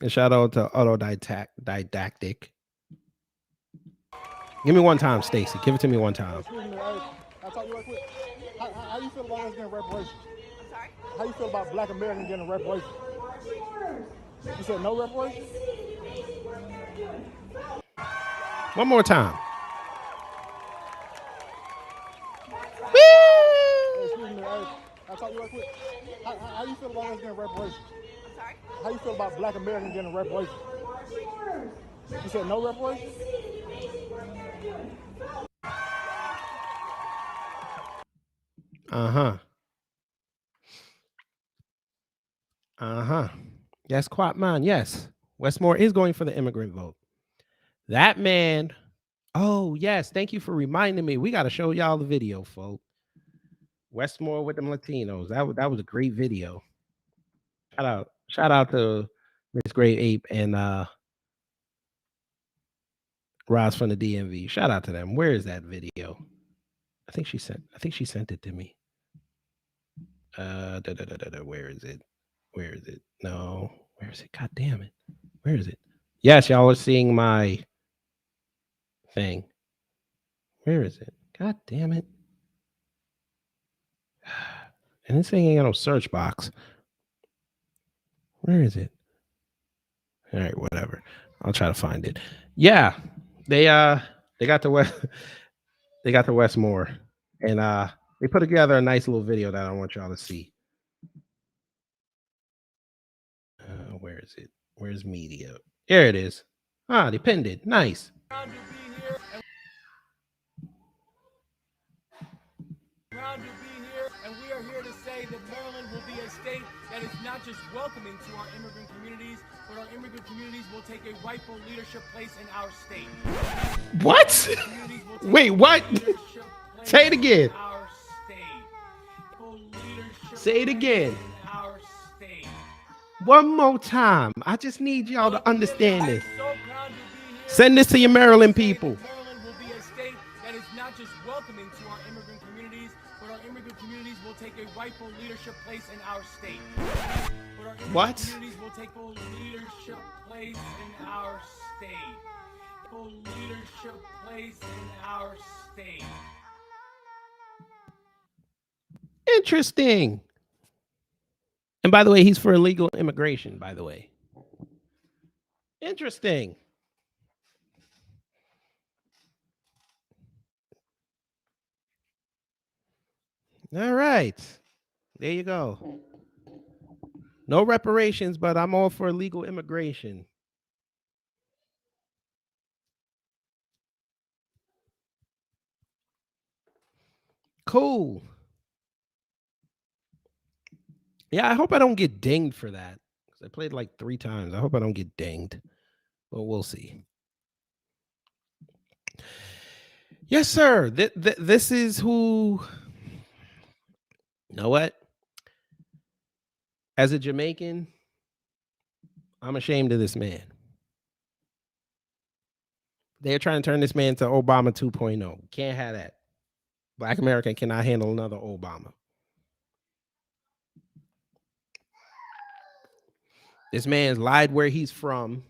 And shout out to Autodidactic. Give me one time, Stacey. Give it to me one time. Excuse me, I'll talk to you right quick. How you feel about us getting reparations? I'm sorry? How you feel about Black Americans getting reparations? You said no reparations? One more time. Excuse me, I'll talk to you right quick. How you feel about us getting reparations? I'm sorry? How you feel about Black Americans getting reparations? You said no reparations? Yes, Quatman. Yes. Westmore is going for the immigrant vote. That man. Oh, yes. Thank you for reminding me. We got to show y'all the video, folks. Westmore with them Latinos. That was a great video. Shout out to Miss Great Ape and Roz from the DMV. Shout out to them. Where is that video? I think she sent it to me. Where is it? Where is it? No. Where is it? God damn it. Where is it? Yes, y'all are seeing my thing. Where is it? God damn it. And this thing ain't got no search box. Where is it? All right, whatever. I'll try to find it. Yeah. They got the Westmore. And they put together a nice little video that I want y'all to see. Where is it? Where's media? There it is. Ah, they pinned it. Nice. Proud to be here, and we are here to say that Maryland will be a state that is not just welcoming to our immigrant communities, but our immigrant communities will take a rightful leadership place in our state. What? Wait, what? Say it again. Say it again. One more time. I just need y'all to understand this. Send this to your Maryland people. Maryland will be a state that is not just welcoming to our immigrant communities, but our immigrant communities will take a rightful leadership place in our state. But our immigrant communities will take a leadership place in our state. Leadership place in our state. Interesting. And by the way, he's for illegal immigration, by the way. Interesting. All right. There you go. No reparations, but I'm all for illegal immigration. Cool. Yeah, I hope I don't get dinged for that. Because I played like 3 times. I hope I don't get dinged. But we'll see. Yes, sir. This is who... You know what? As a Jamaican, I'm ashamed of this man. They're trying to turn this man to Obama 2.0. Can't have that. Black America cannot handle another Obama. This man's lied where he's from.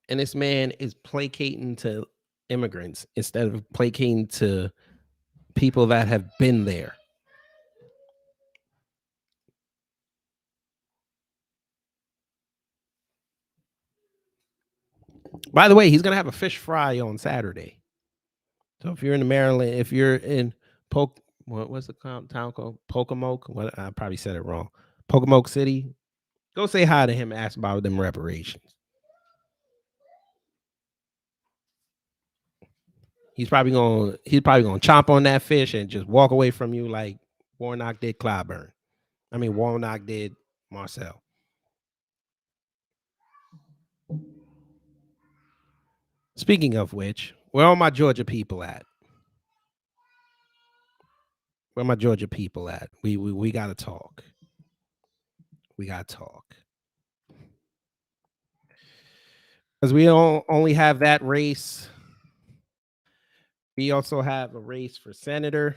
And this man is placating to immigrants instead of placating to people that have been there. By the way, he's going to have a fish fry on Saturday. So if you're in Maryland, if you're in what's the town called? Pocomoke? What, I probably said it wrong. Pocomoke City. Go say hi to him. Ask about them reparations. He's probably gonna chomp on that fish and just walk away from you like Warnock did Clyburn. I mean, Warnock did Marcel. Speaking of which, where are my Georgia people at? Where my Georgia people at? We gotta talk. We gotta talk. Because we don't only have that race. We also have a race for senator,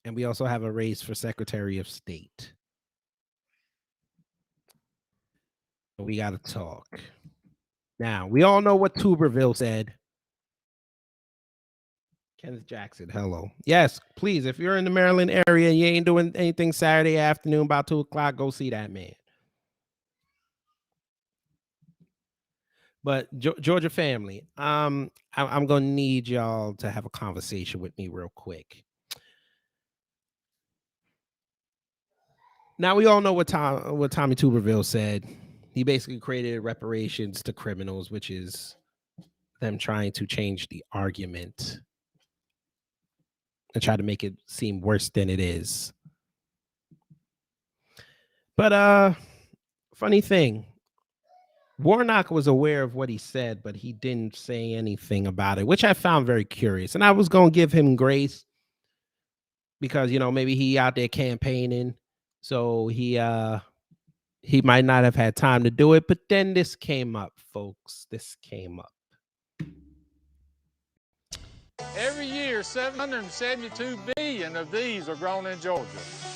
and we also have a race for Secretary of State. We gotta talk. Now, we all know what Tuberville said. Kenneth Jackson, hello. Yes, please, if you're in the Maryland area and you ain't doing anything Saturday afternoon about 2 o'clock, go see that man. But Georgia family, I'm gonna need y'all to have a conversation with me real quick. Now we all know what Tommy Tuberville said. He basically created reparations to criminals, which is them trying to change the argument and try to make it seem worse than it is. But funny thing, Warnock was aware of what he said, but he didn't say anything about it, which I found very curious. And I was going to give him grace because, maybe he out there campaigning. So he might not have had time to do it. But then this came up, folks. This came up. Every year, 772 billion of these are grown in Georgia.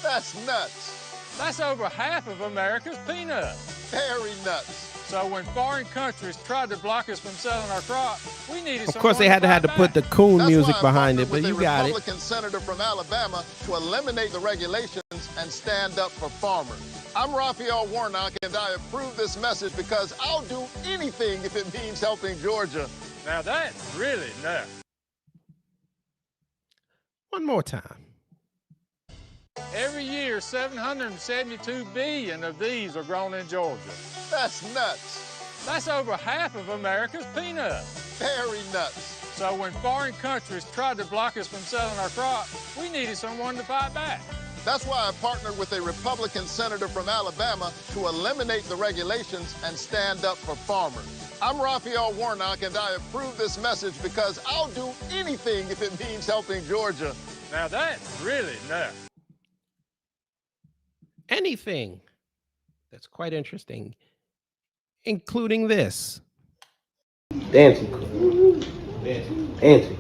That's nuts. That's over half of America's peanuts. Very nuts. So when foreign countries tried to block us from selling our crop, we needed. Of course, they had to put the coon music behind it, but you got it. Republican senator from Alabama to eliminate the regulations and stand up for farmers. I'm Raphael Warnock, and I approve this message because I'll do anything if it means helping Georgia. Now that's really nuts. One more time. Every year, 772 billion of these are grown in Georgia. That's nuts. That's over half of America's peanuts. Very nuts. So when foreign countries tried to block us from selling our crop, we needed someone to fight back. That's why I partnered with a Republican senator from Alabama to eliminate the regulations and stand up for farmers. I'm Raphael Warnock, and I approve this message because I'll do anything if it means helping Georgia. Now that's really nuts. Anything. That's quite interesting, including this. Dancing queen. Dancing.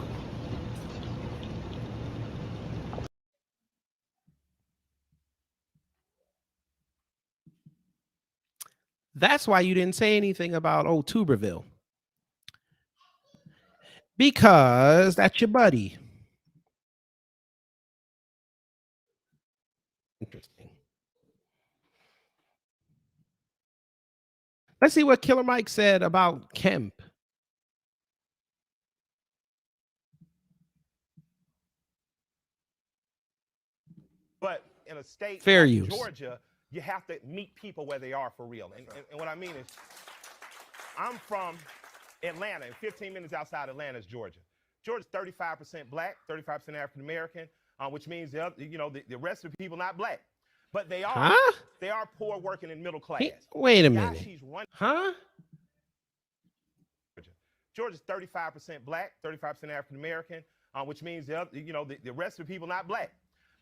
That's why you didn't say anything about old Tuberville. Because that's your buddy. Interesting. Let's see what Killer Mike said about Kemp. But in a state Fair like use. Georgia, you have to meet people where they are for real. And what I mean is, I'm from Atlanta, and 15 minutes outside Atlanta is Georgia. Georgia's 35% black, 35% African American, which means the rest of the people not black. But they are they are poor, working, and middle class. Wait a minute. Georgia's 35% black, 35% African American, which means the rest of the people not black.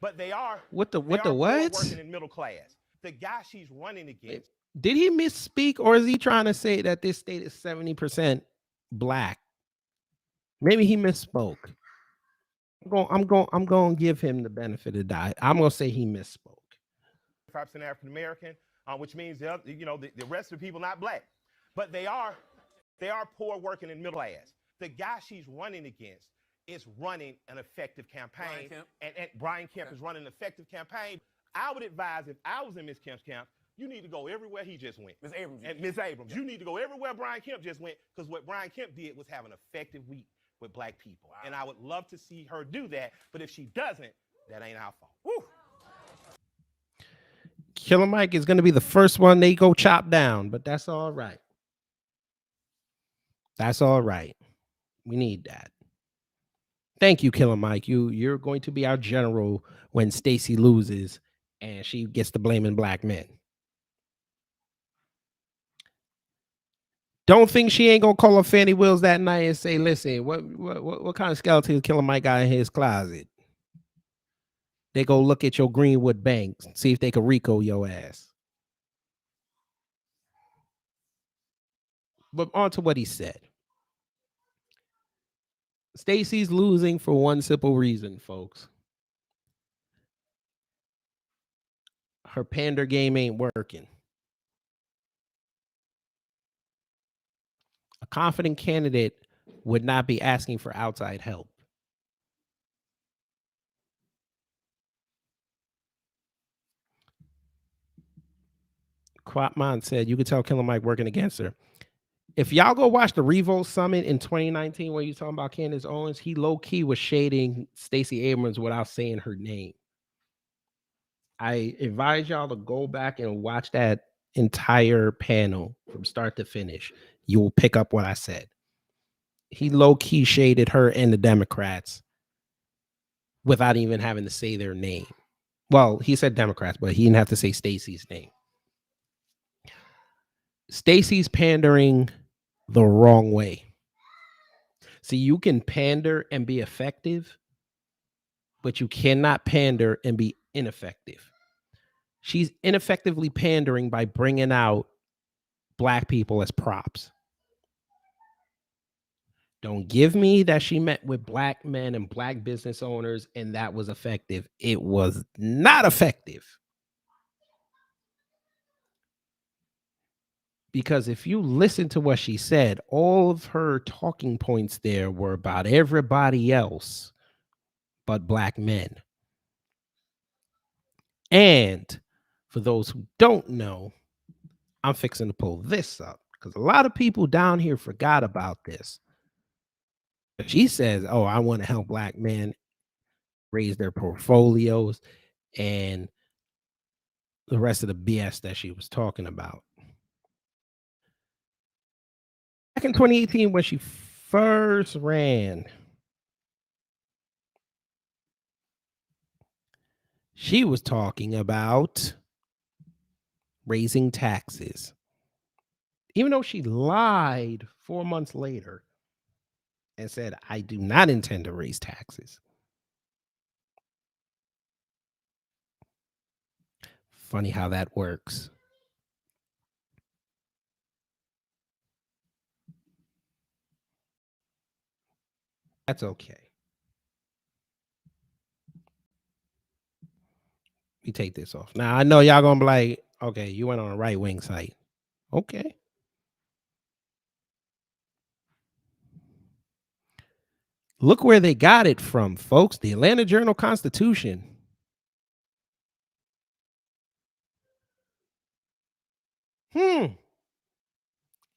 But they are what? Poor, working, and middle class. The guy she's running against. Did he misspeak, or is he trying to say that this state is 70% black? Maybe he misspoke. I'm going to give him the benefit of the doubt. I'm going to say he misspoke. 5% African American, which means the rest of the people not black. But they are poor, working, and middle class. The guy she's running against is running an effective campaign, and Brian Kemp is running an effective campaign. I would advise, if I was in Ms. Kemp's camp, you need to go everywhere he just went. Ms. Abrams, you need to go everywhere Brian Kemp just went, because what Brian Kemp did was have an effective with black people. And I would love to see her do that. But if she doesn't, that ain't our fault. Woo. Killer Mike is going to be the first one they go chop down, but that's all right. That's all right. We need that. Thank you, Killer Mike. You're going to be our general when Stacey loses and she gets to blaming black men. Don't think she ain't gonna call up Fannie Wills that night and say, "Listen, what kind of skeleton Killer Mike got in his closet?" They go look at your Greenwood bank, see if they can RICO your ass. But on to what he said. Stacey's losing for one simple reason, folks. Her pander game ain't working. A confident candidate would not be asking for outside help. Quatman said, you could tell Killer Mike working against her. If y'all go watch the Revolt Summit in 2019, where you talking about Candace Owens, he low-key was shading Stacey Abrams without saying her name. I advise y'all to go back and watch that entire panel from start to finish. You will pick up what I said. He low-key shaded her and the Democrats without even having to say their name. Well, he said Democrats, but he didn't have to say Stacey's name. Stacey's pandering the wrong way. See, you can pander and be effective, but you cannot pander and be ineffective. She's ineffectively pandering by bringing out black people as props. Don't give me that she met with black men and black business owners and that was effective. It was not effective. Because if you listen to what she said, all of her talking points there were about everybody else but black men. And for those who don't know, I'm fixing to pull this up because a lot of people down here forgot about this. She says, oh, I want to help black men raise their portfolios and the rest of the BS that she was talking about. Back in 2018, when she first ran, she was talking about raising taxes. Even though she lied 4 months later and said, I do not intend to raise taxes. Funny how that works. That's okay. We take this off. Now, I know y'all going to be like, okay, you went on a right-wing site. Okay. Look where they got it from, folks. The Atlanta Journal-Constitution.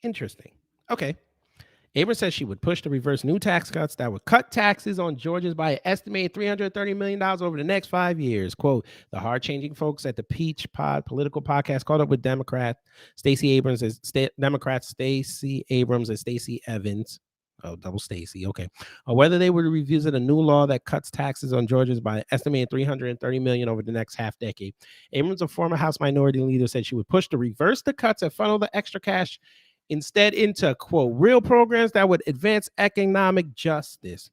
Interesting. Okay. Abrams says she would push to reverse new tax cuts that would cut taxes on Georgians by an estimated $330 million over the next 5 years. Quote, the hard-changing folks at the Peach Pod political podcast caught up with Democrat Stacey Abrams and Democrats Stacey Abrams and Stacey Evans. Oh, double Stacey. Okay. Whether they would revisit a new law that cuts taxes on Georgians by an estimated $330 million over the next half decade. Abrams, a former House Minority Leader, said she would push to reverse the cuts and funnel the extra cash instead into, quote, real programs that would advance economic justice.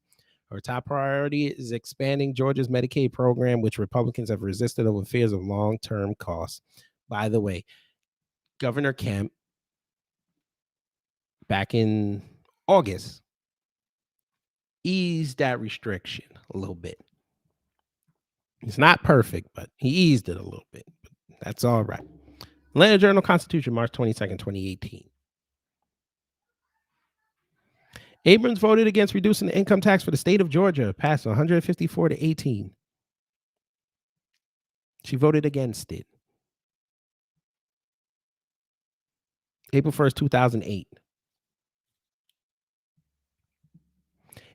Her top priority is expanding Georgia's Medicaid program, which Republicans have resisted over fears of long-term costs. By the way, Governor Kemp, back in August, eased that restriction a little bit. It's not perfect, but he eased it a little bit. That's all right. Atlanta Journal-Constitution, March 22nd, 2018. Abrams voted against reducing the income tax for the state of Georgia, passed 154 to 18. She voted against it. April 1st, 2008.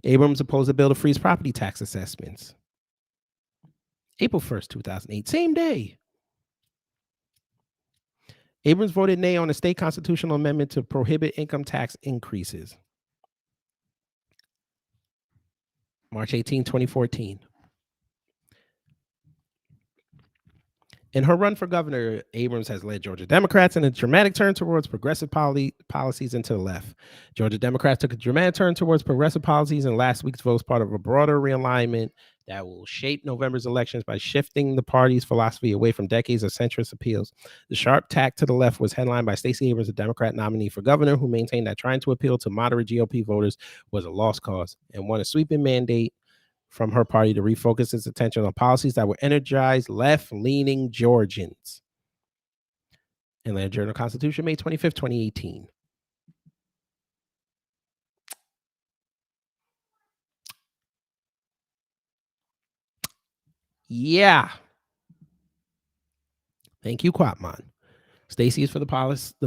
Abrams opposed a bill to freeze property tax assessments. April 1st, 2008, same day. Abrams voted nay on a state constitutional amendment to prohibit income tax increases. March 18, 2014. In her run for governor, Abrams has led Georgia Democrats in a dramatic turn towards progressive policies and to the left. Georgia Democrats took a dramatic turn towards progressive policies in last week's vote as part of a broader realignment that will shape November's elections by shifting the party's philosophy away from decades of centrist appeals. The sharp tack to the left was headlined by Stacey Abrams, a Democrat nominee for governor, who maintained that trying to appeal to moderate GOP voters was a lost cause and won a sweeping mandate from her party to refocus its attention on policies that would energize left-leaning Georgians. Atlanta Journal-Constitution, May 25th, 2018. Yeah. Thank you, Quatman. Stacey is for the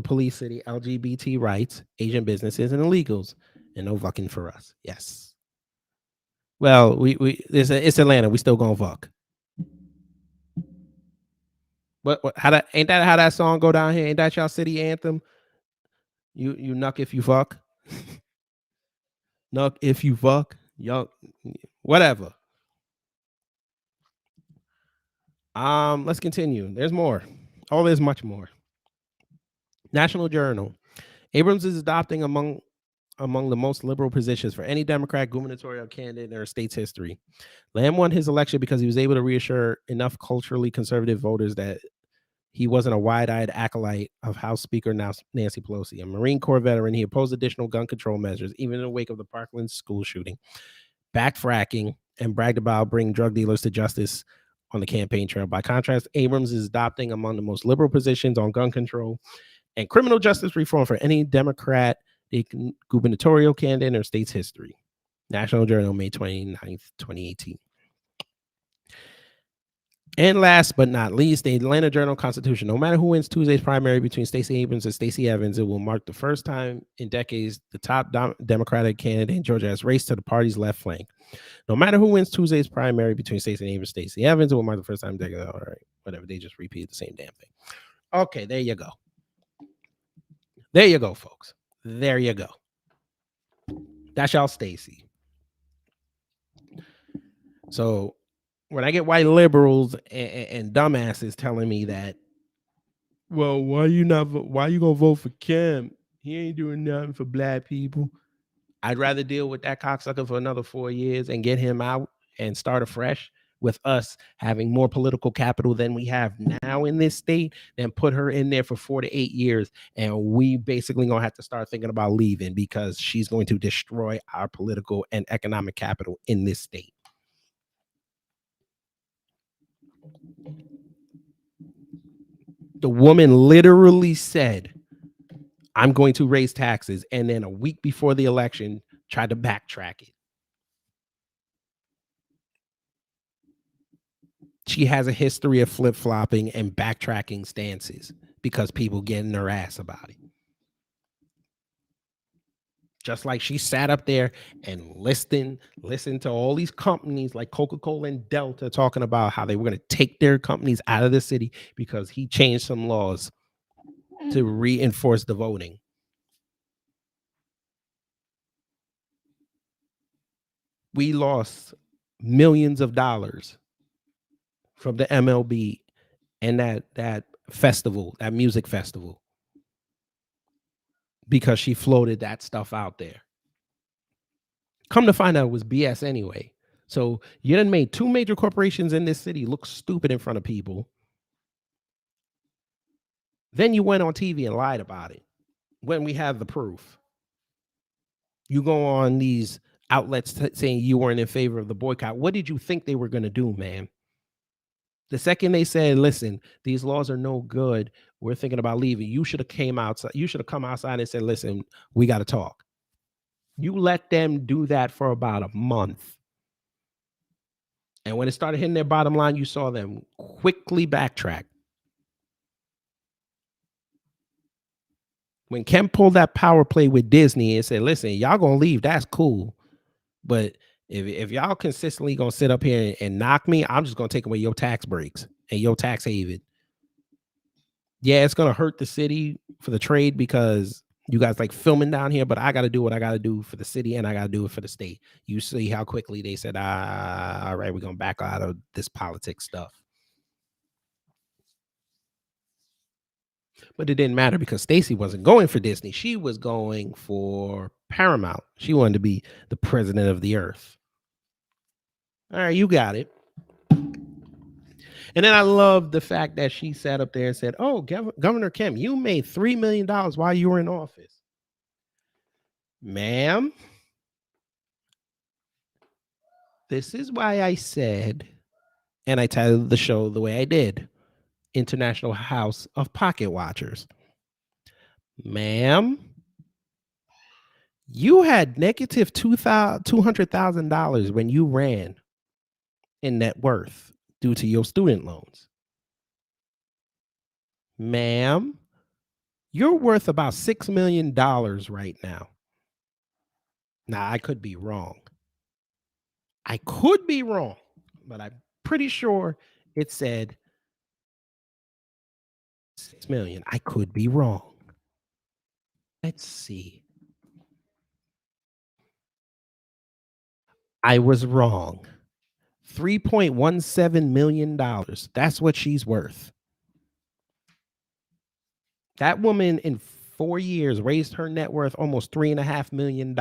police city, LGBT rights, Asian businesses, and illegals, and no fucking for us. Yes. Well, it's Atlanta. We still gonna fuck. What ain't that how that song go down here? Ain't that y'all city anthem? You nuck if you fuck. Nuck if you fuck. Y'all, whatever. Let's continue. There's more. Oh, there's much more. National Journal. Abrams is adopting among the most liberal positions for any Democrat gubernatorial candidate in our state's history. Lamb won his election because he was able to reassure enough culturally conservative voters that he wasn't a wide-eyed acolyte of House Speaker Nancy Pelosi. A Marine Corps veteran, he opposed additional gun control measures, even in the wake of the Parkland school shooting, backed fracking, and bragged about bringing drug dealers to justice on the campaign trail. By contrast, Abrams is adopting among the most liberal positions on gun control and criminal justice reform for any Democrat gubernatorial candidate in our state's history. National Journal, May 29th, 2018. And last but not least, the Atlanta Journal-Constitution. No matter who wins Tuesday's primary between Stacey Abrams and Stacey Evans, it will mark the first time in decades the top Democratic candidate in Georgia has raced to the party's left flank. No matter who wins Tuesday's primary between Stacey Abrams and Stacey Evans, it will mark the first time in decades. All right, whatever. They just repeated the same damn thing. Okay, there you go. There you go, folks. There you go. That's y'all Stacey. So when I get white liberals and dumbasses telling me that, well, why you gonna vote for Kim? He ain't doing nothing for black people. I'd rather deal with that cocksucker for another 4 years and get him out and start afresh with us having more political capital than we have now in this state than put her in there for 4 to 8 years. And we basically gonna have to start thinking about leaving because she's going to destroy our political and economic capital in this state. The woman literally said, I'm going to raise taxes. And then a week before the election, tried to backtrack it. She has a history of flip-flopping and backtracking stances because people get in her ass about it. Just like she sat up there and listened to all these companies like Coca-Cola and Delta talking about how they were going to take their companies out of the city because he changed some laws to reinforce the voting. We lost millions of dollars from the MLB and that festival, that music festival, because she floated that stuff out there. Come to find out it was BS anyway. So you done made two major corporations in this city look stupid in front of people. Then you went on TV and lied about it when we have the proof. You go on these outlets saying you weren't in favor of the boycott. What did you think they were going to do, man? The second they said, listen, these laws are no good, we're thinking about leaving, you should have came outside. You should have come outside and said, listen, we got to talk. You let them do that for about a month. And when it started hitting their bottom line, you saw them quickly backtrack. When Ken pulled that power play with Disney and said, listen, y'all going to leave, that's cool. But if y'all consistently gonna sit up here and knock me, I'm just gonna take away your tax breaks and your tax haven. Yeah, it's gonna hurt the city for the trade because you guys like filming down here, but I gotta do what I gotta do for the city and I gotta do it for the state. You see how quickly they said, all right, we're gonna back out of this politics stuff. But it didn't matter because Stacey wasn't going for Disney. She was going for Paramount. She wanted to be the president of the earth. All right, you got it. And then I love the fact that she sat up there and said, oh, Governor Kim, you made $3 million while you were in office. Ma'am, this is why I said, and I titled the show the way I did, International House of Pocket Watchers. Ma'am, you had negative $200,000 when you ran in net worth due to your student loans. Ma'am, you're worth about $6 million right now. Now, I could be wrong. I could be wrong, but I'm pretty sure it said 6 million. I could be wrong. Let's see. I was wrong. $3.17 million. That's what she's worth. That woman in 4 years raised her net worth almost $3.5 million.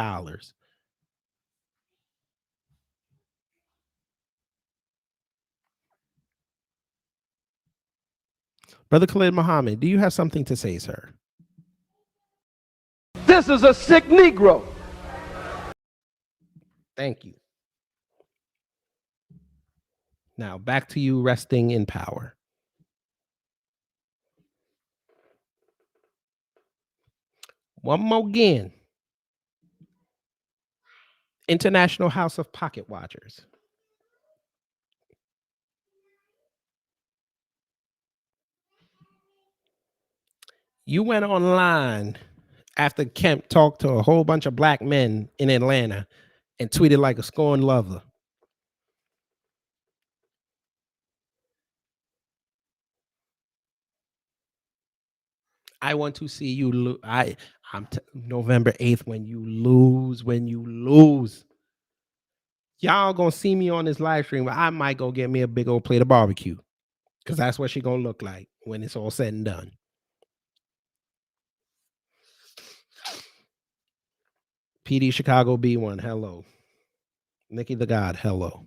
Brother Khalid Muhammad, do you have something to say, sir? This is a sick Negro. Thank you. Now, back to you resting in power. One more again. International House of Pocket Watchers. You went online after Kemp talked to a whole bunch of black men in Atlanta and tweeted like a scorned lover. I want to see you lose. I'm November 8th when you lose. Y'all gonna see me on this live stream. I might go get me a big old plate of barbecue because that's what she gonna look like when it's all said and done. PD Chicago B1, hello. Nikki the God, hello.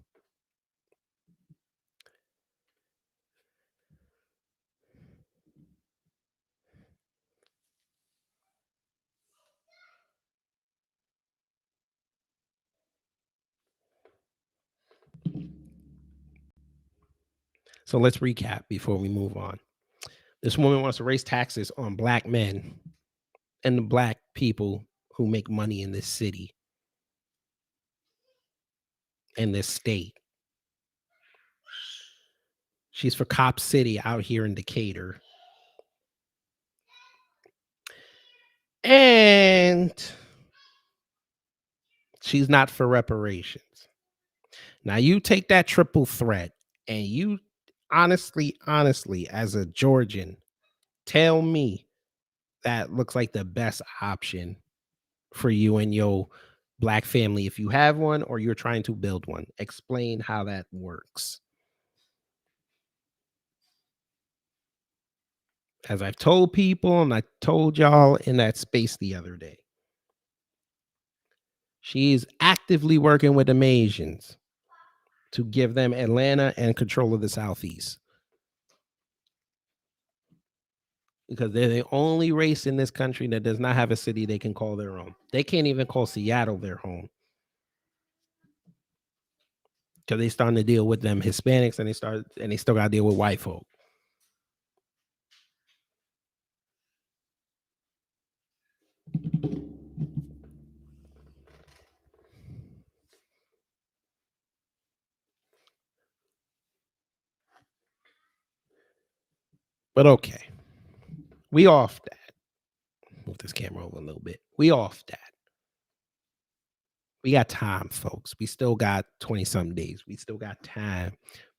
So let's recap before we move on. This woman wants to raise taxes on black men and the black people who make money in this city, in this state. She's for Cop City out here in Decatur. And she's not for reparations. Now you take that triple threat and you honestly, as a Georgian, tell me that looks like the best option for you and your black family if you have one or you're trying to build one. Explain how that works. As I've told people and I told y'all in that space the other day, she's actively working with the Asians to give them Atlanta and control of the Southeast. Because they're the only race in this country that does not have a city they can call their own. They can't even call Seattle their home. Because they starting to deal with them Hispanics and they still got to deal with white folk. But okay. We off that. Move this camera over a little bit. We off that. We got time, folks. We still got 20-something days. We still got time.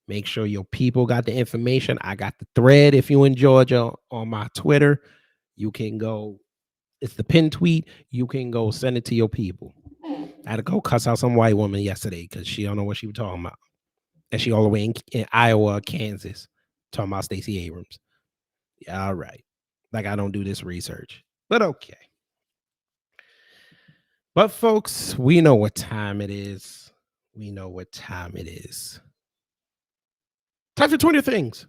Make sure your people got the information. I got the thread. If you in Georgia on my Twitter, you can go. It's the pin tweet. You can go send it to your people. I had to go cuss out some white woman yesterday because she don't know what she was talking about. And she all the way in Iowa, Kansas, talking about Stacey Abrams. Yeah, all right. Like I don't do this research. But okay. But folks, we know what time it is. We know what time it is. Time for 20 things.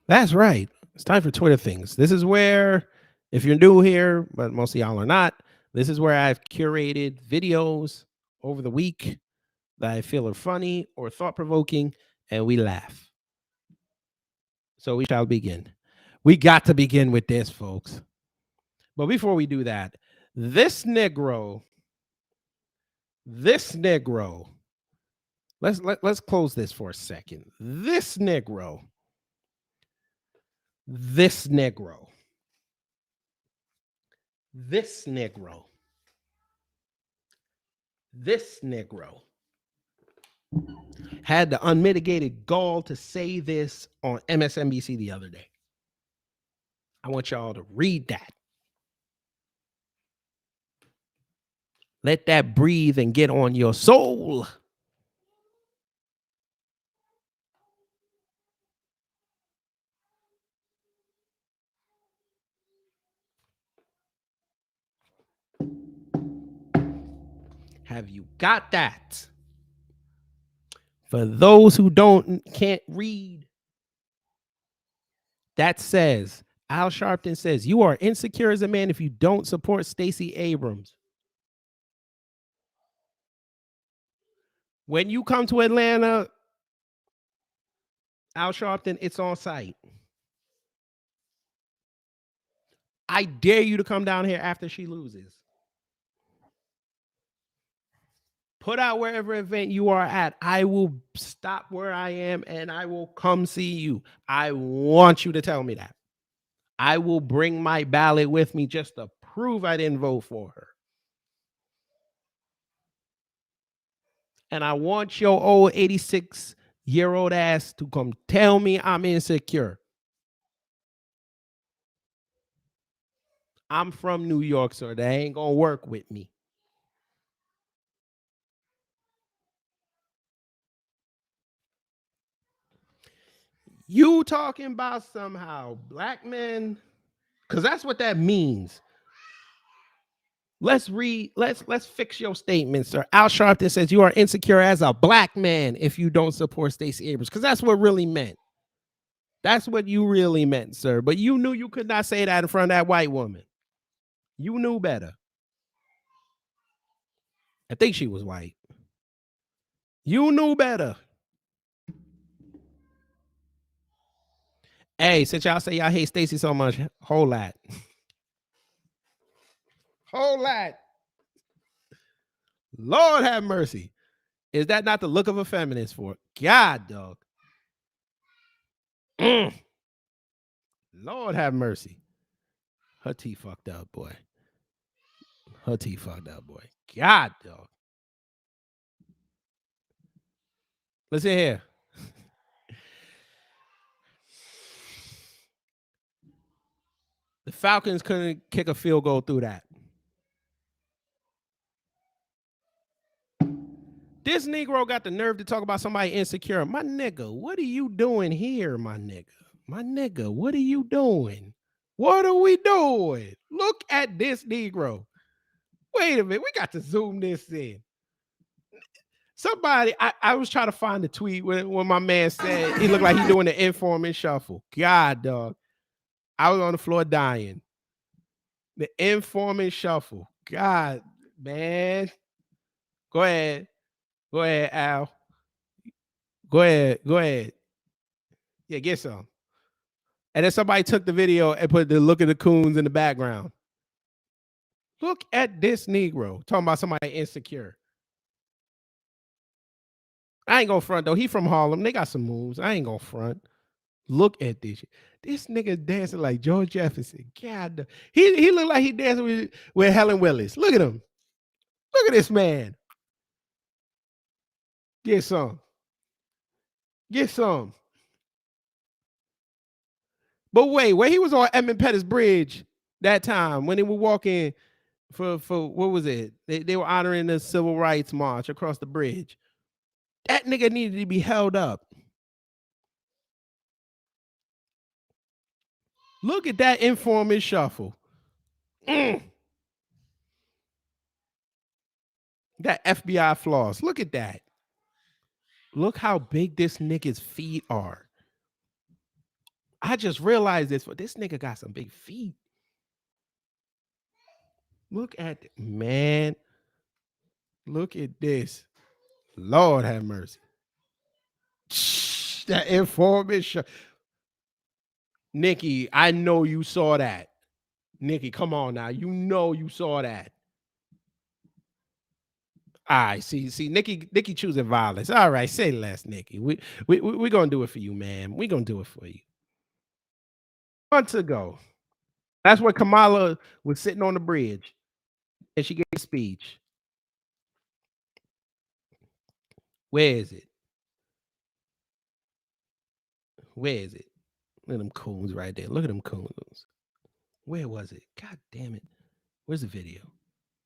That's right. It's time for Twitter things. This is where, if you're new here, but most of y'all are not, this is where I've curated videos over the week that I feel are funny or thought-provoking, and we laugh. So we shall begin. We got to begin with this, folks. But before we do that, this Negro, let's close this for a second. This Negro had the unmitigated gall to say this on MSNBC the other day. I want y'all to read that. Let that breathe and get on your soul. Have you got that? For those who can't read, that says, Al Sharpton says, you are insecure as a man if you don't support Stacey Abrams. When you come to Atlanta, Al Sharpton, it's on site. I dare you to come down here after she loses. Put out wherever event you are at. I will stop where I am and I will come see you. I want you to tell me that. I will bring my ballot with me just to prove I didn't vote for her. And I want your old 86-year-old ass to come tell me I'm insecure. I'm from New York, so that ain't gonna work with me. You talking about somehow black men, because that's what that means. Let's fix your statement, sir. Al Sharpton says you are insecure as a black man if you don't support Stacey Abrams, because that's what really meant. That's what you really meant, sir. But you knew you could not say that in front of that white woman. You knew better. I think she was white. You knew better. Hey, since y'all say y'all hate Stacey so much, whole lot. Whole lot. Lord have mercy. Is that not the look of a feminist for it? God, dog. Lord have mercy. Her teeth fucked up, boy. Her teeth fucked up, boy. God, dog. Listen here. The Falcons couldn't kick a field goal through that. This Negro got the nerve to talk about somebody insecure. My nigga, what are you doing here, my nigga? My nigga, what are you doing? What are we doing? Look at this Negro. Wait a minute. We got to zoom this in. Somebody, I was trying to find the tweet when my man said he looked like he doing the informant shuffle. God, dog. I was on the floor dying. The informant shuffle. God, man. Go ahead. Go ahead, Al. Go ahead. Go ahead. Yeah, get some. And then somebody took the video and put the look of the coons in the background. Look at this Negro talking about somebody insecure. I ain't gonna front though. He from Harlem. They got some moves. I ain't gonna front. Look at this shit. This nigga dancing like George Jefferson. God, he look like he dancing with Helen Willis. Look at him. Look at this man. Get some. Get some. But wait, when he was on Edmund Pettus Bridge that time, when they were walking for what was it? They were honoring the Civil Rights March across the bridge. That nigga needed to be held up. Look at that informant shuffle. That FBI floss. Look at that. Look how big this nigga's feet are. I just realized this. This nigga got some big feet. Look at, man. Look at this. Lord have mercy. That informant Nikki, I know you saw that. Nikki, come on now. You know you saw that. All right, see, Nikki choosing violence. All right, say less, Nikki. We're gonna do it for you, man. We're gonna do it for you. Months ago, that's where Kamala was sitting on the bridge and she gave a speech. Where is it? Where is it? Look at them coons right there. Look at them coons. Where was it? God damn it. Where's the video?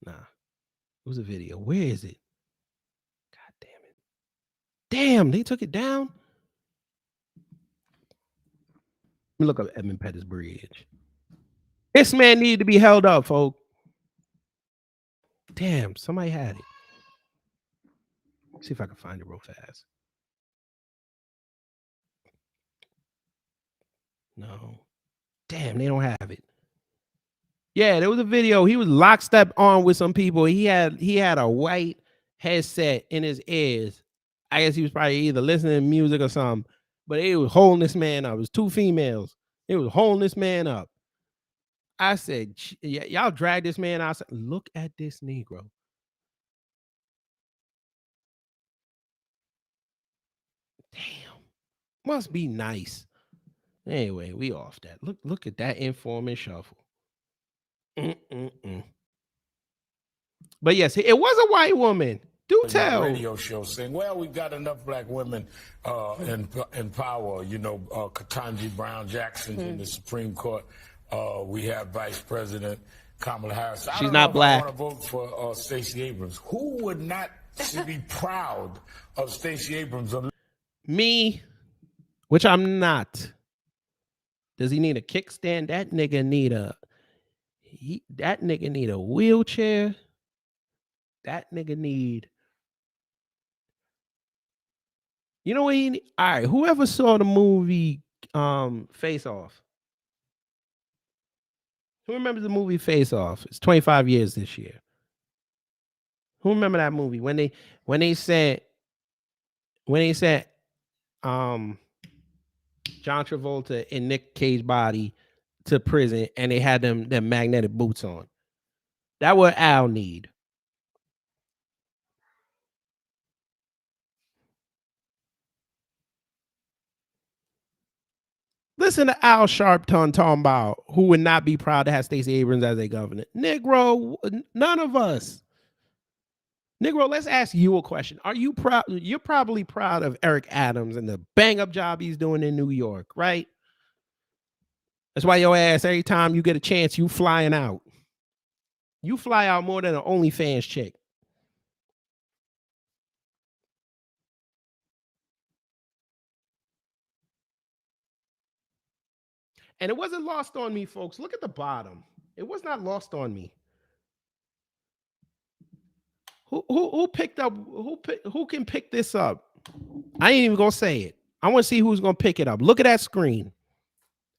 Nah. It was a video. Where is it? God damn it. Damn, they took it down. Let me look up Edmund Pettus Bridge. This man needed to be held up, folks. Damn, somebody had it. Let's see if I can find it real fast. No. Damn, they don't have it. Yeah, there was a video. He was lockstep on with some people. He had a white headset in his ears. I guess he was probably either listening to music or something. But it was holding this man up. It was two females. It was holding this man up. I said, y'all drag this man out. Look at this Negro. Damn. Must be nice. Anyway, we off that. Look at that informant shuffle. But yes, it was a white woman. Do tell. Radio show saying, well, we've got enough black women in power. You know, Ketanji Brown Jackson's in the Supreme Court. We have Vice President Kamala Harris. She's not black. I want to vote for Stacey Abrams. Who would not be proud of Stacey Abrams? Me, which I'm not. Does he need a kickstand? That nigga need a wheelchair. That nigga need. You know what he need? All right, whoever saw the movie Face Off? Who remembers the movie Face Off? It's 25 years this year. Who remember that movie when they sent John Travolta and Nick Cage body to prison and they had them magnetic boots on? That what Al need. Listen to Al Sharpton talking about who would not be proud to have Stacey Abrams as a governor. Negro, none of us. Negro, let's ask you a question. Are you proud? You're probably proud of Eric Adams and the bang up job he's doing in New York, right? That's why your ass, every time you get a chance, you flying out. You fly out more than an OnlyFans chick. And it wasn't lost on me, folks. Look at the bottom. It was not lost on me. Who picked up? Who can pick this up? I ain't even gonna say it. I want to see who's gonna pick it up. Look at that screen,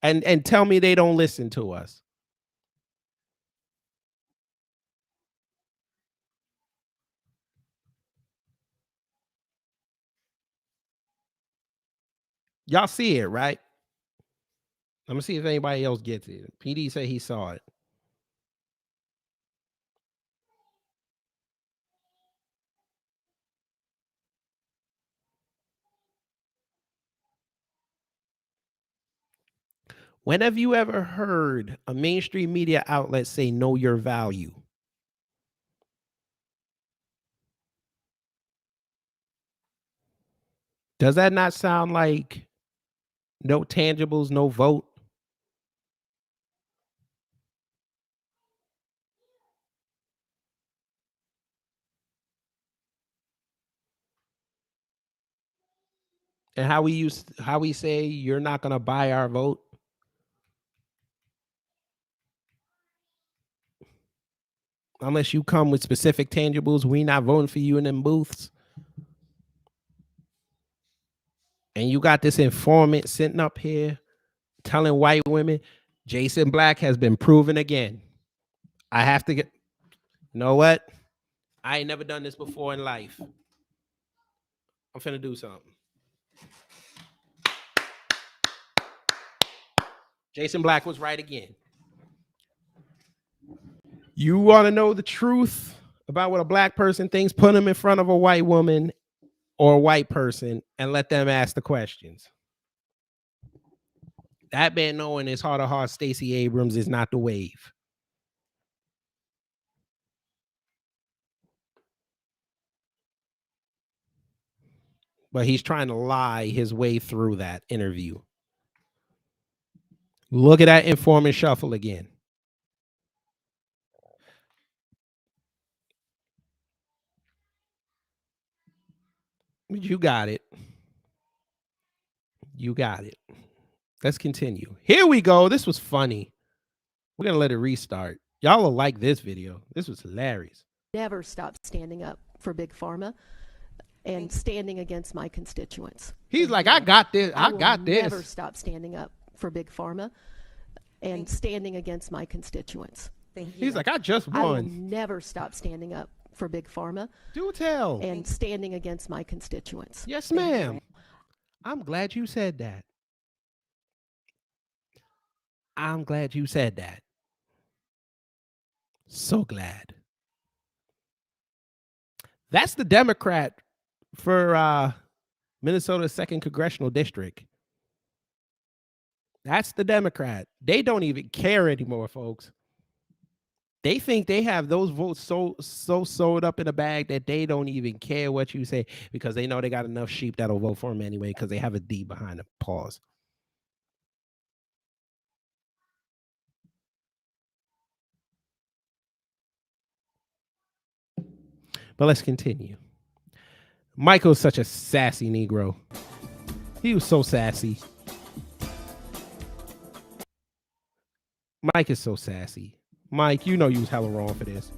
and tell me they don't listen to us. Y'all see it, right? I'm gonna see if anybody else gets it. PD said he saw it. When have you ever heard a mainstream media outlet say know your value? Does that not sound like no tangibles, no vote? And how we say you're not going to buy our vote? Unless you come with specific tangibles, we not voting for you in them booths. And you got this informant sitting up here telling white women, Jason Black has been proven again. I have to get, you know what? I ain't never done this before in life. I'm finna do something. Jason Black was right again. You want to know the truth about what a black person thinks? Put them in front of a white woman or a white person and let them ask the questions. That man knowing his heart of heart, Stacey Abrams is not the wave. But he's trying to lie his way through that interview. Look at that informant shuffle again. You got it. You got it. Let's continue. Here we go. This was funny. We're going to let it restart. Y'all will like this video. This was hilarious. Never stop standing up for Big Pharma and standing against my constituents. He's like, I got this. I got this. Never stop standing up for Big Pharma and standing against my constituents. He's like, I just won. I will never stop standing up for Big Pharma. Do tell. And standing against my constituents. Yes, ma'am. I'm glad you said that. I'm glad you said that. So glad. That's the Democrat for Minnesota's 2nd Congressional District. That's the Democrat. They don't even care anymore, folks. They think they have those votes so sewed up in a bag that they don't even care what you say because they know they got enough sheep that'll vote for them anyway because they have a D behind the pause. But let's continue. Michael's such a sassy Negro. He was so sassy. Mike is so sassy. Mike, you know you was hella wrong for this.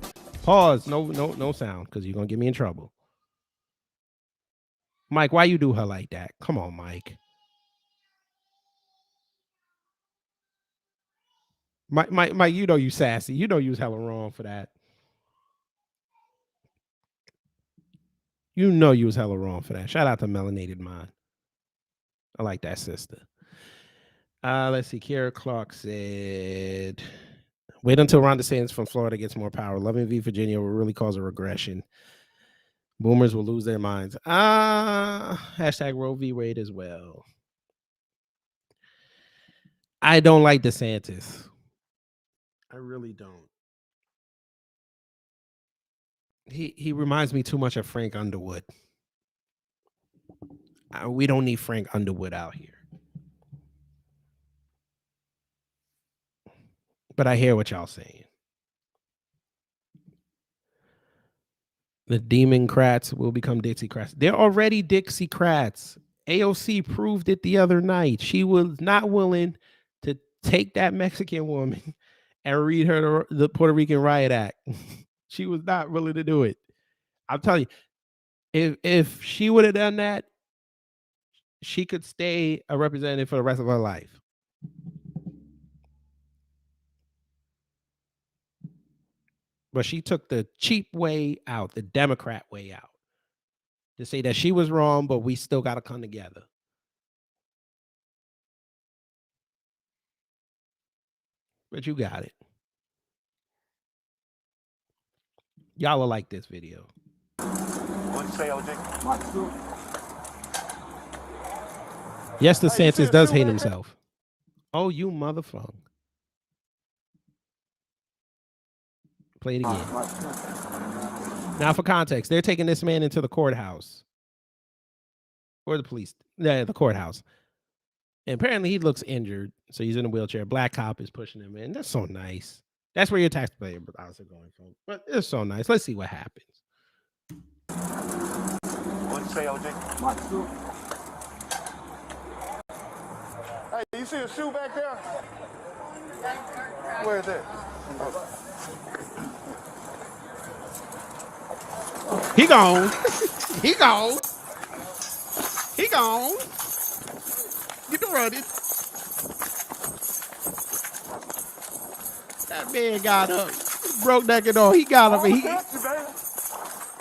Pause. No sound, because you're gonna get me in trouble. Mike, why you do her like that? Come on, Mike. Mike, you know you sassy. You know you was hella wrong for that. You know you was hella wrong for that. Shout out to Melanated Mind. I like that sister. Let's see. Kiera Clark said, wait until Ron DeSantis from Florida gets more power. Loving v. Virginia will really cause a regression. Boomers will lose their minds. Hashtag Roe v. Wade as well. I don't like DeSantis. I really don't. He reminds me too much of Frank Underwood. We don't need Frank Underwood out here. But I hear what y'all saying. The Democrats will become Dixiecrats. They're already Dixiecrats. AOC proved it the other night. She was not willing to take that Mexican woman and read her the Puerto Rican Riot Act. She was not willing to do it. I'm telling you, if she would have done that, she could stay a representative for the rest of her life. But she took the cheap way out, the Democrat way out, to say that she was wrong, but we still got to come together. But you got it. Y'all will like this video. What'd you say, OJ? Yes, DeSantis does hate himself. Oh, you motherfucker. Play it again. Now, for context, they're taking this man into the courthouse. Or the police. Yeah, the courthouse. And apparently he looks injured. So he's in a wheelchair. Black cop is pushing him in. That's so nice. That's where your taxpayer dollars are going from. But it's so nice. Let's see what happens. What'd you say, OJ? My shoe. Hey, you see a shoe back there? Where is it? He gone. He gone. He gone. Get the running. That man got up. Broke naked on. He got up.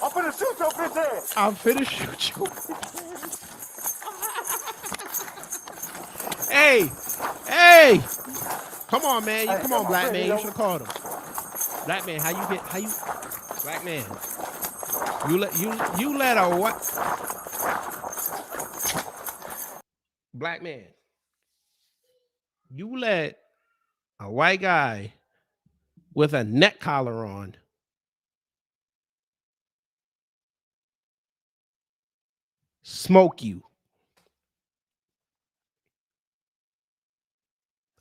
I'm finna shoot your bitch ass. I'm finna shoot you. Hey. Hey. Come on, man. Come on, black man. You should have called him. Black man, how you black man. You let a what? Black man. You let a white guy with a neck collar on smoke you.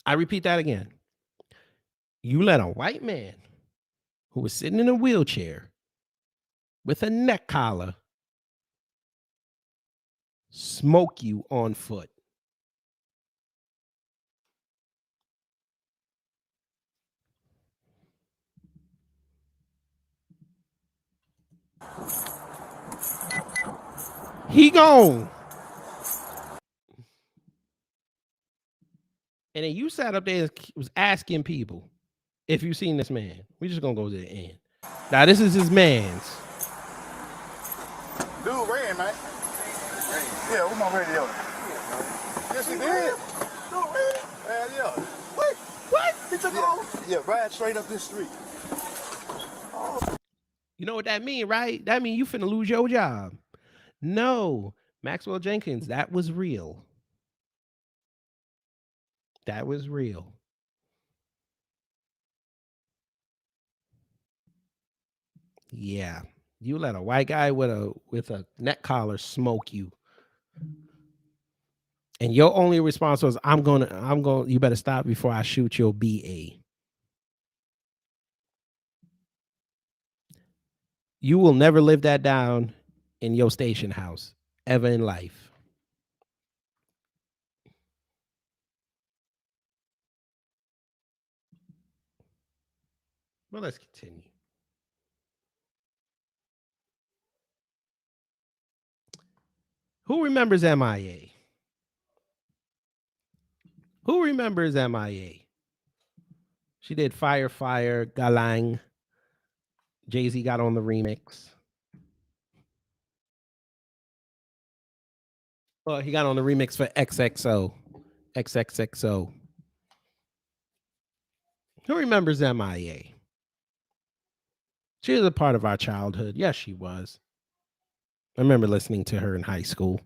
I repeat that again. You let a white man who was sitting in a wheelchair with a neck collar smoke you on foot. He gone. And then you sat up there and was asking people if you seen this man. We just gonna go to the end. Now this is his man's. Dude ran, man. Yeah, where my radio? Yes, he did. Dude ran? Yeah. What? He took off? Yeah, right straight up this street. You know what that mean, right? That mean you finna lose your job. No, Maxwell Jenkins, that was real. That was real. Yeah. You let a white guy with a neck collar smoke you. And your only response was, I'm gonna, you better stop before I shoot your BA. You will never live that down in your station house ever in life. Well, let's continue. Who remembers MIA? Who remembers MIA? She did Fire, Fire, Galang. Jay-Z got on the remix. Well, he got on the remix for XXO. XXXO. Who remembers MIA? She was a part of our childhood. Yes, she was. I remember listening to her in high school.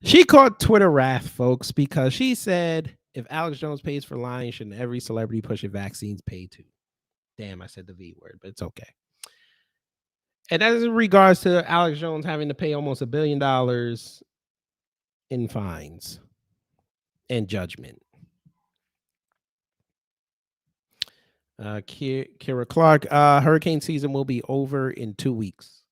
She caught Twitter wrath, folks, because she said, if Alex Jones pays for lying, shouldn't every celebrity pushing vaccines pay too? Damn, I said the V word, but it's okay. And that is in regards to Alex Jones having to pay almost $1 billion in fines and judgment. Kira Clark, hurricane season will be over in 2 weeks.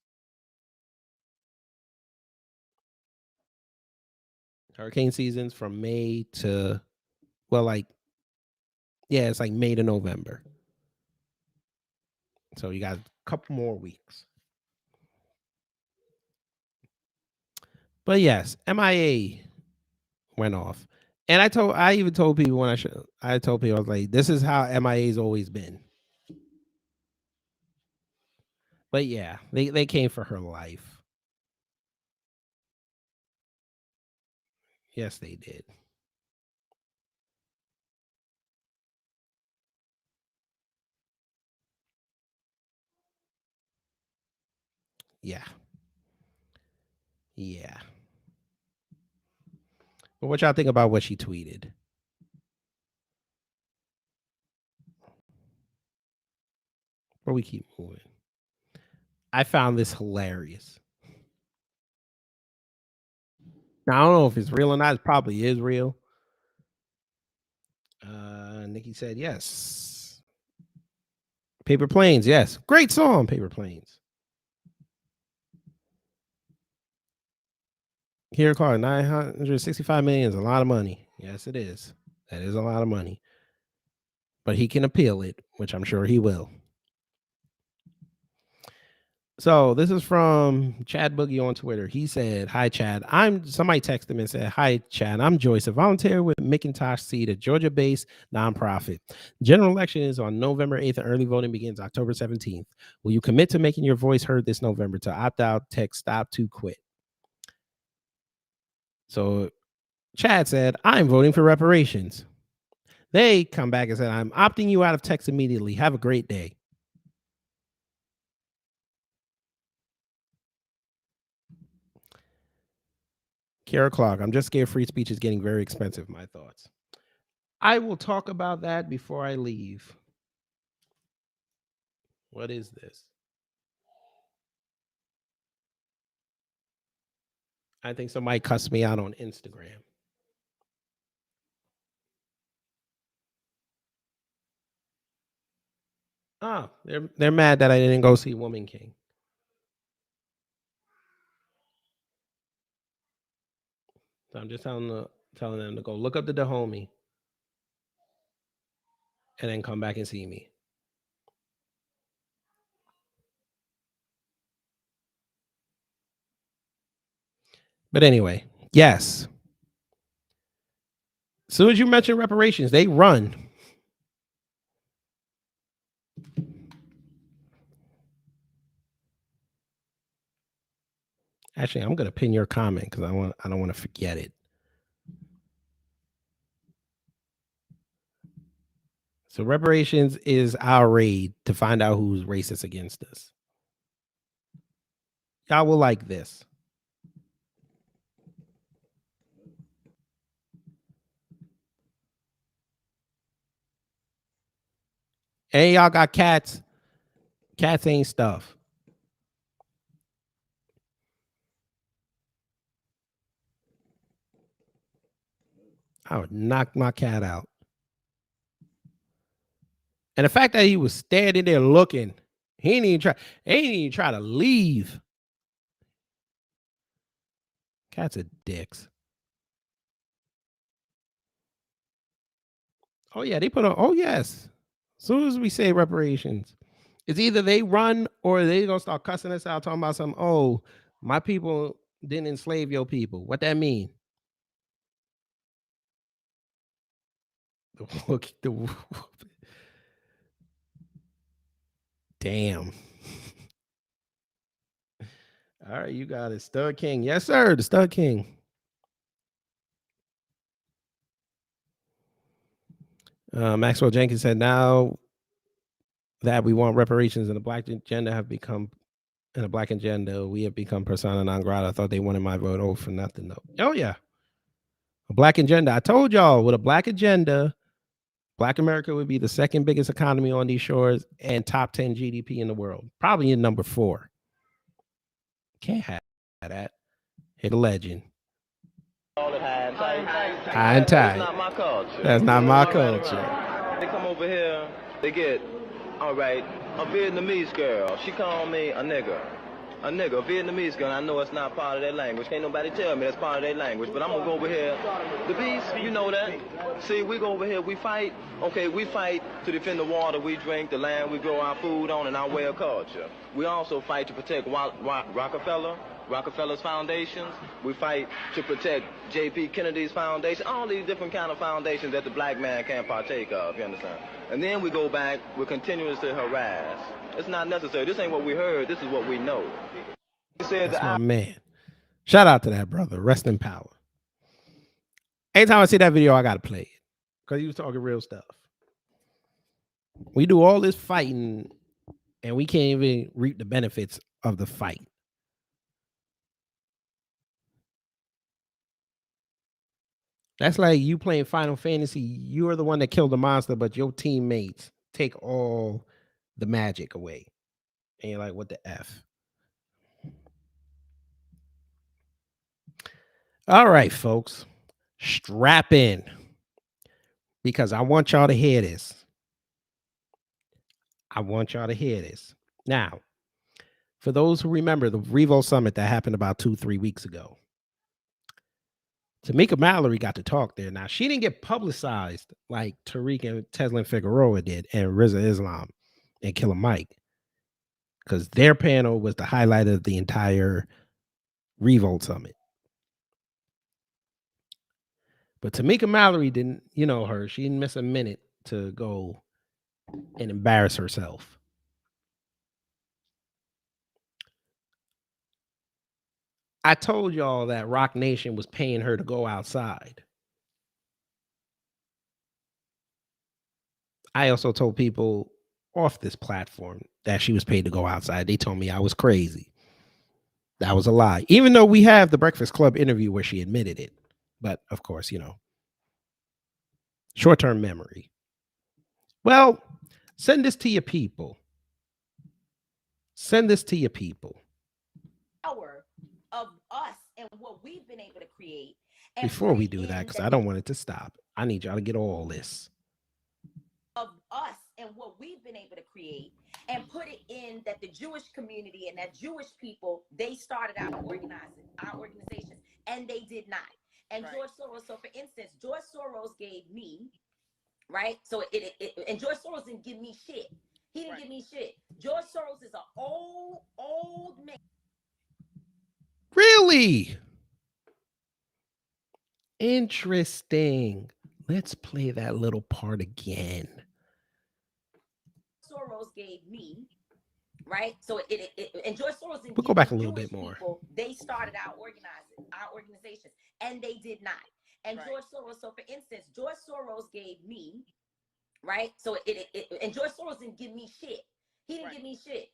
Hurricane season's from May to, well, it's like May to November. So you got a couple more weeks. But yes, MIA went off. And I even told people I was like, this is how MIA's always been. But yeah, they came for her life. Yes, they did. Yeah. Yeah. But what y'all think about what she tweeted? But we keep moving. I found this hilarious. Now, I don't know if it's real or not. It probably is real. Nikki said yes. Paper Planes, yes. Great song, Paper Planes. Here, Clark, 965 million is a lot of money. Yes, it is. That is a lot of money. But he can appeal it, which I'm sure he will. So this is from Chad Boogie on Twitter. He said, "Hi Chad, somebody texted him and said, hi Chad, I'm Joyce, a volunteer with McIntosh Seed, a Georgia-based nonprofit. General election is on November 8th and early voting begins October 17th. Will you commit to making your voice heard this November? To opt out, text stop to quit." So Chad said, "I'm voting for reparations." They come back and said, "I'm opting you out of text immediately. Have a great day." Kara Clark, I'm just scared free speech is getting very expensive. My thoughts. I will talk about that before I leave. What is this? I think somebody cussed me out on Instagram. Oh, they're mad that I didn't go see Woman King. So I'm just telling them to go look up the Dahomey and then come back and see me. But anyway, yes. As soon as you mention reparations, they run. Actually, I'm going to pin your comment because I don't want to forget it. So reparations is our raid to find out who's racist against us. Y'all will like this. And y'all got cats. Cats ain't stuff. I would knock my cat out. And the fact that he was standing there looking, he ain't even try to leave. Cats are dicks. Oh yeah, they put on. Oh yes. As soon as we say reparations, it's either they run or they gonna start cussing us out, talking about some. Oh, my people didn't enslave your people. What that mean? Damn. All right, you got it. Stud King. Yes, sir. The Stud King. Maxwell Jenkins said, now that we want reparations and the black agenda have become, and the black agenda, we have become persona non grata. I thought they wanted my vote. Oh, for nothing though. Oh yeah. A black agenda. I told y'all with a black agenda, Black America would be the second biggest economy on these shores and top 10 GDP in the world. Probably in number 4. Can't have that. Hit a legend. High and tight. That's not my culture. That's not my culture. They come over here, they get, all right, a Vietnamese girl. She called me a nigger. A nigger, a Vietnamese girl. I know it's not part of their language. Can't nobody tell me that's part of their language. But I'm going to go over here. The beast, you know that. See, we go over here, we fight. Okay, we fight to defend the water we drink, the land we grow our food on, and our way of culture. We also fight to protect Rockefeller's foundations. We fight to protect J.P. Kennedy's foundation, all these different kind of foundations that the black man can't partake of, you understand? And then we go back, we're continuously harass. It's not necessary. This ain't what we heard, this is what we know. He said that's my man. Shout out to that brother. Rest in power. Anytime I see that video, I got to play it because he was talking real stuff. We do all this fighting and we can't even reap the benefits of the fight. That's like you playing Final Fantasy. You're the one that killed the monster, but your teammates take all the magic away. And you're like, what the F? All right, folks. Strap in. Because I want y'all to hear this. I want y'all to hear this. Now, for those who remember the Revo Summit that happened about 2-3 weeks ago, Tamika Mallory got to talk there. Now, she didn't get publicized like Tariq and Teslin Figueroa did and Rizza Islam and Killer Mike, because their panel was the highlight of the entire Revolt Summit. But Tamika Mallory didn't, you know her, she didn't miss a minute to go and embarrass herself. I told y'all that Rock Nation was paying her to go outside. I also told people off this platform that she was paid to go outside. They told me I was crazy. That was a lie. Even though we have the Breakfast Club interview where she admitted it. But of course, you know, short-term memory. Well, send this to your people. Send this to your people. Power of us and what we've been able to create. Before we do that, because I don't want it to stop. I need y'all to get all this. Of us and what we've been able to create, and put it in that the Jewish community and that Jewish people, they started out organizing our organizations, and they did not. And George Soros, so for instance, George Soros gave me, right? So and George Soros didn't give me shit. He didn't give me shit. George Soros is an old man. Really? Interesting. Let's play that little part again. Soros gave me, right? So and George Soros didn't We'll go back a little bit more. People, they started out organizing our organizations, and they did not. And George Soros, so for instance, George Soros gave me, right? So and George Soros didn't give me shit. He didn't give me shit.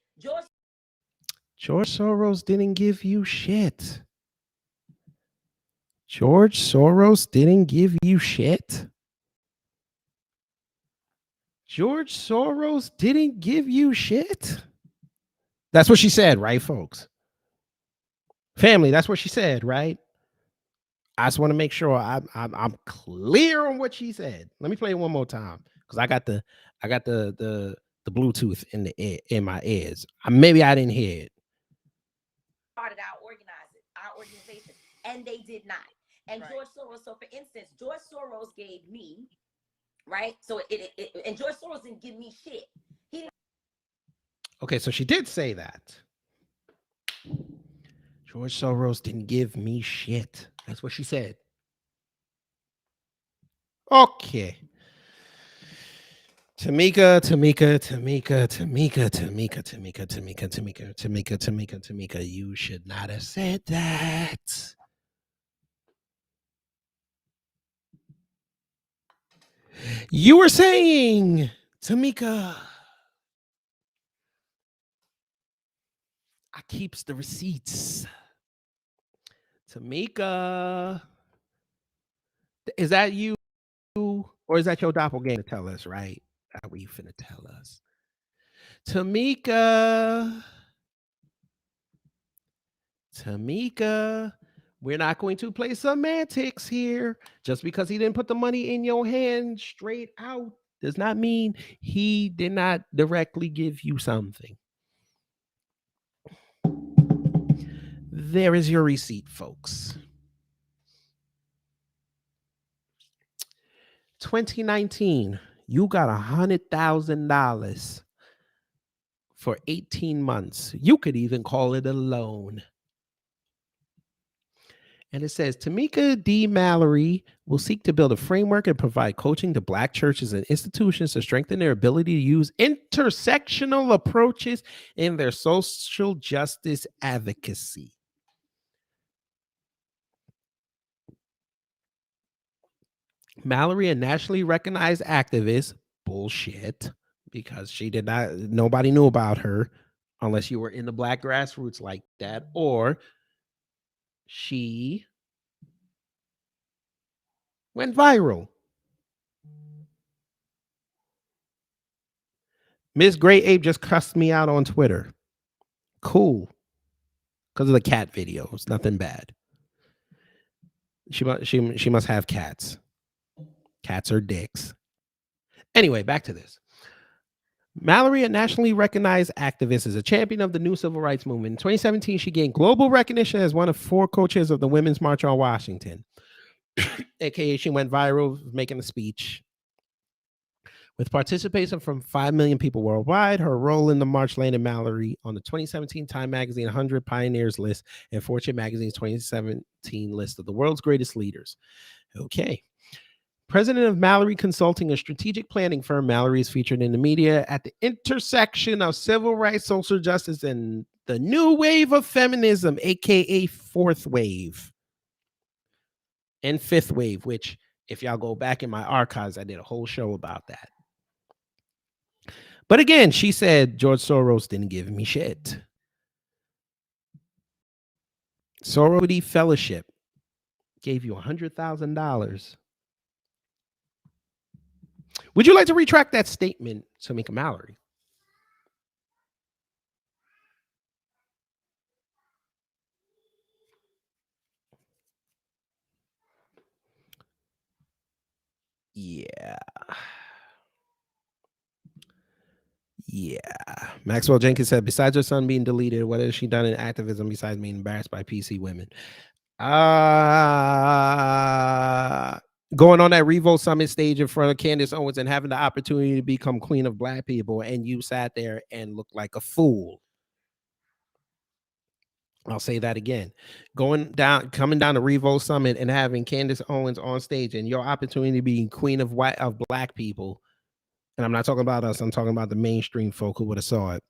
George Soros didn't give you shit. George Soros didn't give you shit. George Soros didn't give you shit. That's what she said, right, folks? Family, that's what she said, right? I just want to make sure I'm clear on what she said. Let me play it one more time because I got the Bluetooth in my ears. Maybe I didn't hear it. Started out organizing our organization, and they did not. And George Soros, so for instance, George Soros gave me, right? So and George Soros didn't give me shit. He didn't. Okay, so she did say that. George Soros didn't give me shit. That's what she said. Okay. Tamika, you should not have said that. You were saying, Tamika, I keeps the receipts. Tamika, is that you or is that your doppelganger? Tell us, right? How you finna tell us? Tamika, we're not going to play semantics here. Just because he didn't put the money in your hand straight out does not mean he did not directly give you something. There is your receipt, folks. 2019, you got $100,000 for 18 months. You could even call it a loan. And it says, Tamika D. Mallory will seek to build a framework and provide coaching to Black churches and institutions to strengthen their ability to use intersectional approaches in their social justice advocacy. Mallory, a nationally recognized activist, bullshit, because she did not, nobody knew about her unless you were in the Black grassroots like that, or she Went viral. Miss Gray Ape just cussed me out on Twitter. Cool. Because of the cat videos. Nothing bad. She must have cats. Cats are dicks. Anyway, back to this. Mallory, a nationally recognized activist, is a champion of the new civil rights movement. In 2017, she gained global recognition as one of 4 co-chairs of the Women's March on Washington. AKA, she went viral making a speech. With participation from 5 million people worldwide, her role in the march landed Mallory on the 2017 Time Magazine 100 Pioneers list and Fortune Magazine's 2017 list of the world's greatest leaders. Okay. President of Mallory Consulting, a strategic planning firm, Mallory is featured in the media at the intersection of civil rights, social justice, and the new wave of feminism, aka fourth wave and fifth wave, which if y'all go back in my archives, I did a whole show about that. But again, she said George Soros didn't give me shit. Sorority Fellowship gave you $100,000. Would you like to retract that statement, Tamika Mallory? Yeah. Maxwell Jenkins said, besides her son being deleted, what has she done in activism besides being embarrassed by PC women? Going on that Revolt Summit stage in front of Candace Owens and having the opportunity to become queen of black people, and you sat there and looked like a fool. I'll say that again. Coming down to Revolt Summit and having Candace Owens on stage and your opportunity to be queen of black people. And I'm not talking about us. I'm talking about the mainstream folk who would have saw it.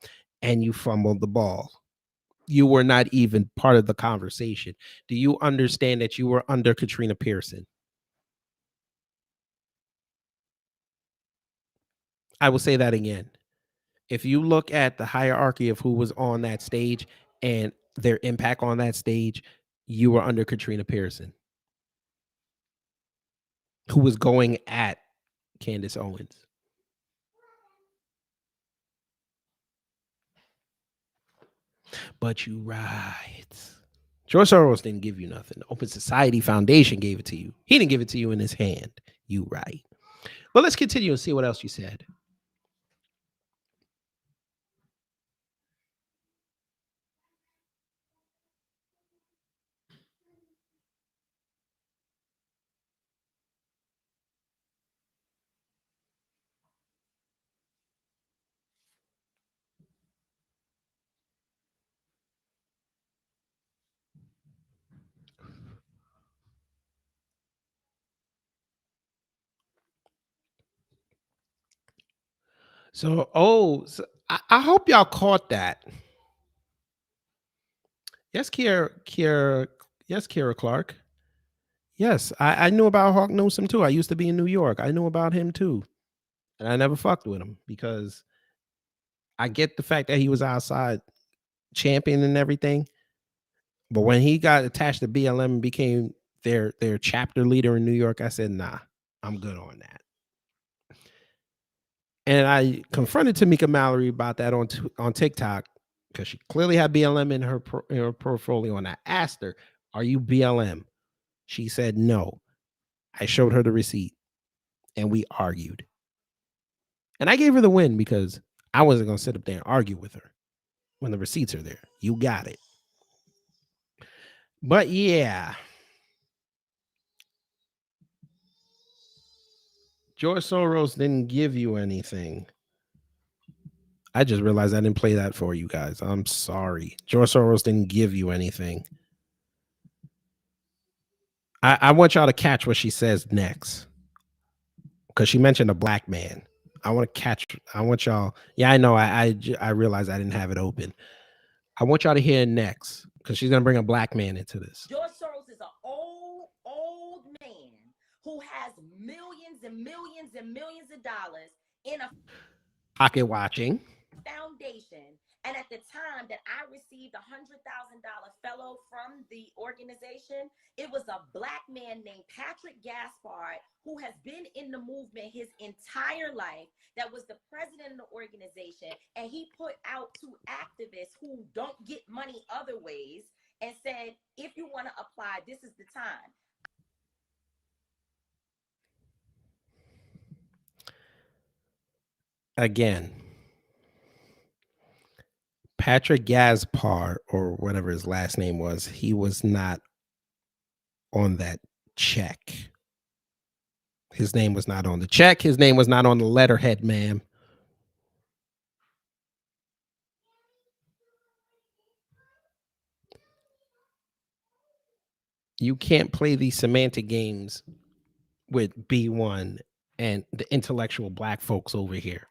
And you fumbled the ball. You were not even part of the conversation. Do you understand that you were under Katrina Pearson? I will say that again. If you look at the hierarchy of who was on that stage and their impact on that stage, you were under Katrina Pearson, who was going at Candace Owens. But you right. George Soros didn't give you nothing. The Open Society Foundation gave it to you. He didn't give it to you in his hand. You right. Well, let's continue and see what else you said. So, I hope y'all caught that. Yes, Kiera Clark. Yes, I knew about Hawk Newsom too. I used to be in New York. I knew about him too. And I never fucked with him because I get the fact that he was outside champion and everything. But when he got attached to BLM and became their chapter leader in New York, I said, nah, I'm good on that. And I confronted Tamika Mallory about that on TikTok because she clearly had BLM in her portfolio. And I asked her, are you BLM? She said no. I showed her the receipt and we argued. And I gave her the win because I wasn't going to sit up there and argue with her when the receipts are there. You got it. But yeah. George Soros didn't give you anything. I just realized I didn't play that for you guys. I'm sorry. George Soros didn't give you anything. I want y'all to catch what she says next. Because she mentioned a black man. I want y'all. Yeah, I know. I realized I didn't have it open. I want y'all to hear next. Because she's going to bring a black man into this. George Soros is an old man who has millions and millions and millions of dollars in a Pocketwatching foundation, And at the time that I received a $100,000 fellow from the organization, it was a black man named Patrick Gaspard, who has been in the movement his entire life, that was the president of the organization. And he put out to activists who don't get money other ways and said, if you want to apply, this is the time. Again, Patrick Gaspard, or whatever his last name was, he was not on that check. His name was not on the check. His name was not on the letterhead, ma'am. You can't play these semantic games with B1 and the intellectual black folks over here.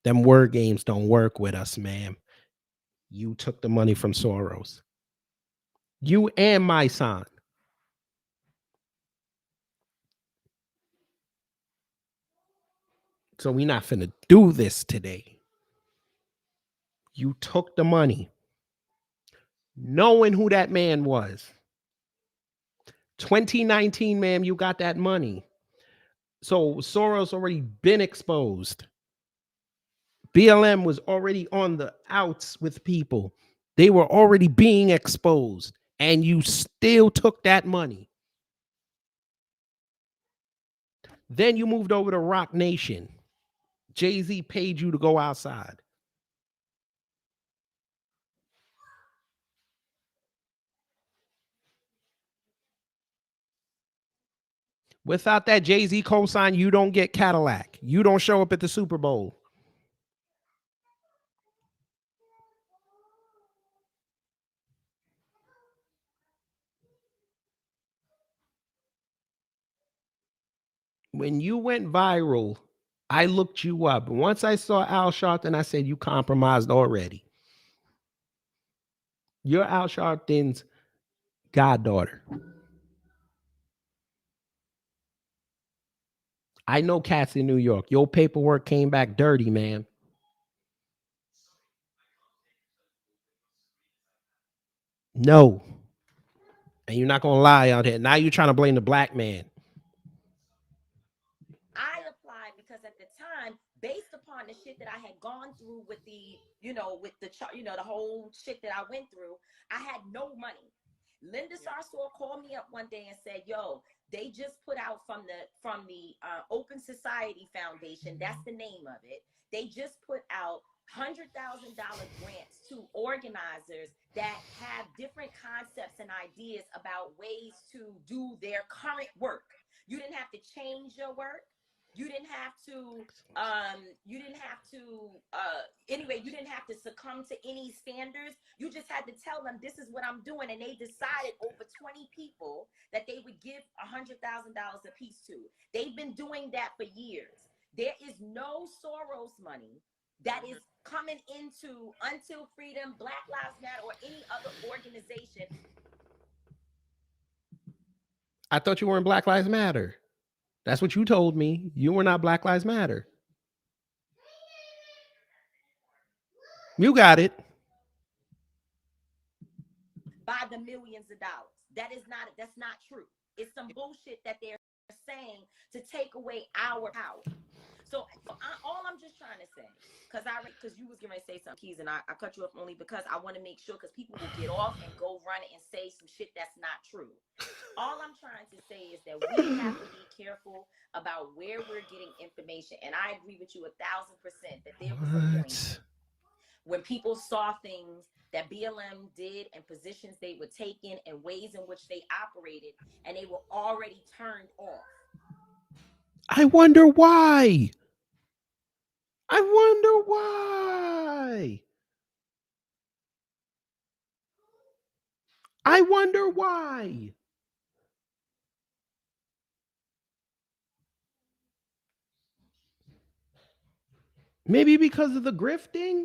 Them word games don't work with us, ma'am. You took the money from Soros. You and my son. So we're not finna do this today. You took the money, knowing who that man was. 2019, ma'am, you got that money. So Soros already been exposed. BLM was already on the outs with people. They were already being exposed, and you still took that money. Then you moved over to Rock Nation. Jay-Z paid you to go outside. Without that Jay-Z cosign, you don't get Cadillac. You don't show up at the Super Bowl. When you went viral, I looked you up. Once I saw Al Sharpton, I said, you compromised already. You're Al Sharpton's goddaughter. I know cats in New York. Your paperwork came back dirty, man. No. And you're not going to lie out here. Now you're trying to blame the black man. I applied because at the time, based upon the shit that I had gone through with the, with the, the whole shit that I went through, I had no money. Linda Sarsour called me up one day and said, yo, they just put out from the Open Society Foundation, that's the name of it. They just put out $100,000 grants to organizers that have different concepts and ideas about ways to do their current work. You didn't have to change your work. You didn't have to, you didn't have to succumb to any standards. You just had to tell them, this is what I'm doing. And they decided over 20 people that they would give $100,000 a piece to. They've been doing that for years. There is no Soros money that is coming into Until Freedom, Black Lives Matter, or any other organization. I thought you were in Black Lives Matter. That's what you told me. You were not Black Lives Matter. You got it. By the millions of dollars. That's not true. It's some bullshit that they're saying to take away our power. So all I'm just trying to say, because you was going to say something, Keys, and I cut you off only because I want to make sure, because people will get off and go run and say some shit that's not true. All I'm trying to say is that we have to be careful about where we're getting information. And I agree with you 1,000% that there was a point when people saw things that BLM did and positions they were taking and ways in which they operated, and they were already turned off. I wonder why. I wonder why. I wonder why. Maybe because of the grifting?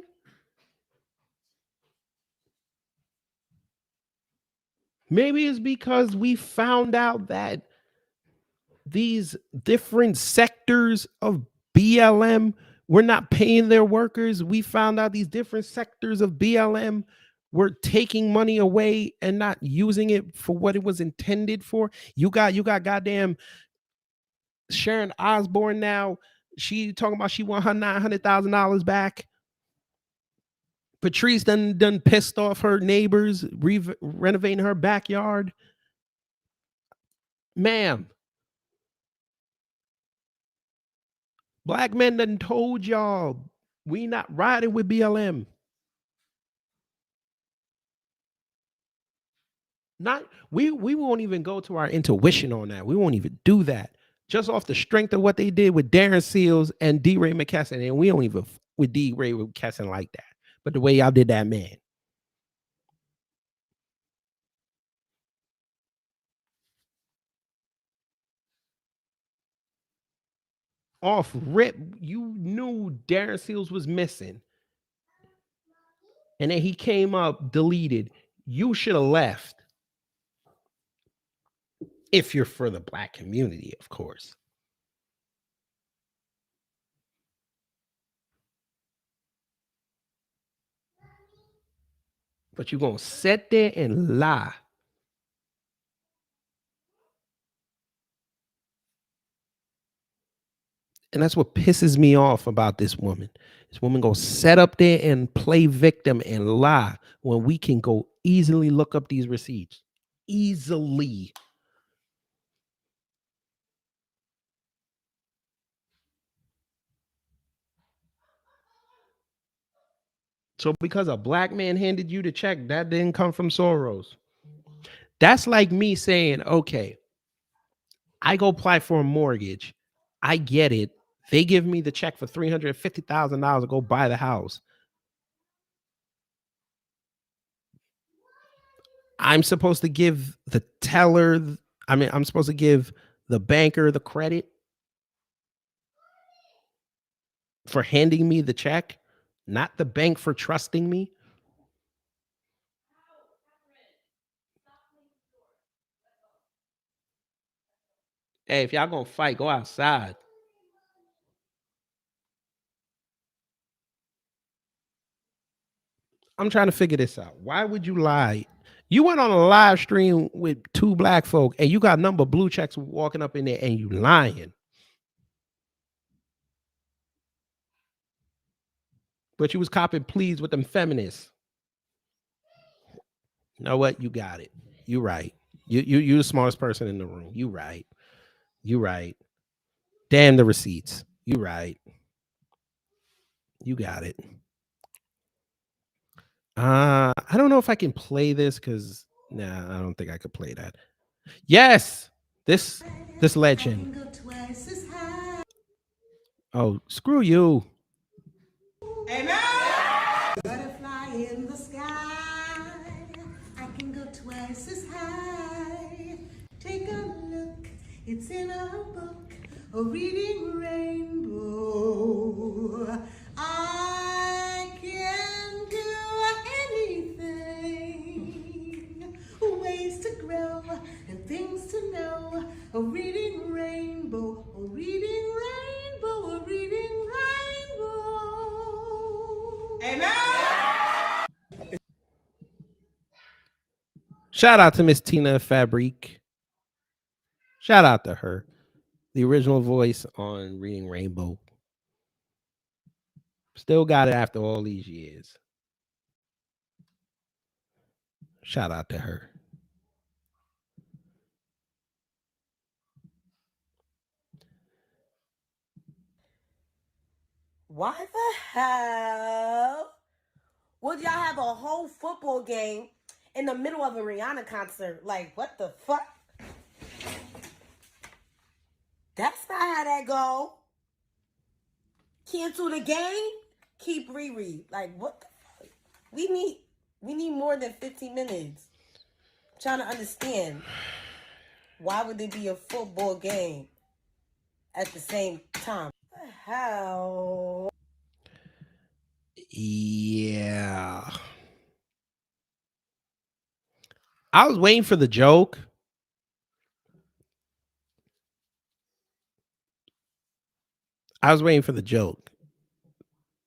Maybe it's because we found out that these different sectors of BLM We're not paying their workers. We found out these different sectors of BLM were taking money away and not using it for what it was intended for. You got goddamn Sharon Osbourne now. She talking about she want her $900,000 back. Patrice done pissed off her neighbors, renovating her backyard. Ma'am, black men done told y'all we not riding with BLM. We won't even go to our intuition on that. We won't even do that. Just off the strength of what they did with Darren Seals and D. Ray McKesson, and we don't even with D. Ray McKesson like that. But the way y'all did that, man. Off rip, you knew Darren Seals was missing. And then he came up deleted. You should have left. If you're for the black community, of course. But you're going to sit there and lie. And that's what pisses me off about this woman. This woman go set up there and play victim and lie when we can go easily look up these receipts. Easily. So because a black man handed you the check, that didn't come from Soros. That's like me saying, okay, I go apply for a mortgage. I get it. They give me the check for $350,000 to go buy the house. I'm supposed to give the teller, I'm supposed to give the banker the credit for handing me the check, not the bank for trusting me. Hey, if y'all gonna fight, go outside. I'm trying to figure this out. Why would you lie? You went on a live stream with two black folk and you got number blue checks walking up in there and you lying. But you was copping pleas with them feminists. You know what? You got it. You right. You the smartest person in the room. You right. You right. Damn the receipts. You right. You got it. I don't know if I can play this because I don't think I could play that. Yes, this legend. Oh, screw you. Amen. Butterfly in the sky. I can go twice as high. Take a look. It's in a book. A reading rainbow. I can do anything. Ways to grow and things to know. A reading rainbow. A reading rainbow. A reading rainbow. Amen. Shout out to Miss Tina Fabrique. Shout out to her. The original voice on Reading Rainbow. Still got it after all these years. Shout out to her. Why the hell would y'all have a whole football game in the middle of a Rihanna concert? Like, what the fuck? That's not how that go. Cancel the game, keep Riri. Like, what the fuck? We need more than 15 minutes. I'm trying to understand. Why would there be a football game at the same time? What the hell? Yeah. I was waiting for the joke.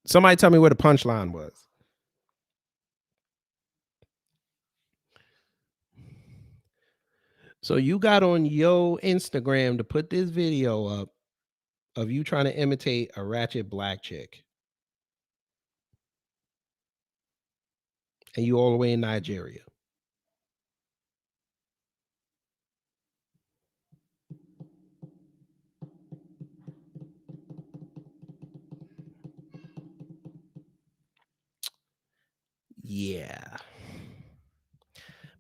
Somebody tell me where the punchline was. So you got on your Instagram to put this video up of you trying to imitate a ratchet black chick. And you all the way in Nigeria. Yeah.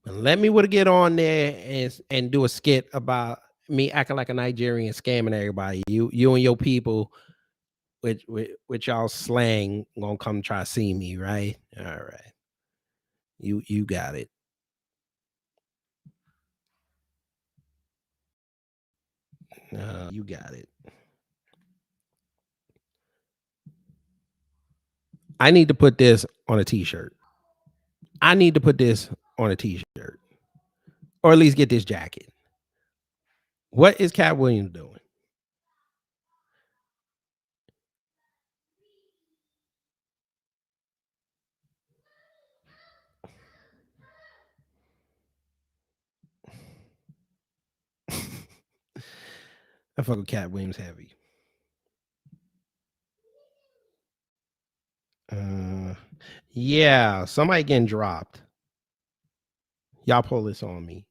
Let me would have get on there and do a skit about me acting like a Nigerian scamming everybody. You and your people with y'all slang gonna come try to see me, right? All right. You got it. You got it. I need to put this on a t-shirt. I need to put this on a t-shirt. Or at least get this jacket. What is Cat Williams doing? I fuck with Cat Williams heavy. Yeah, somebody getting dropped. Y'all pull this on me.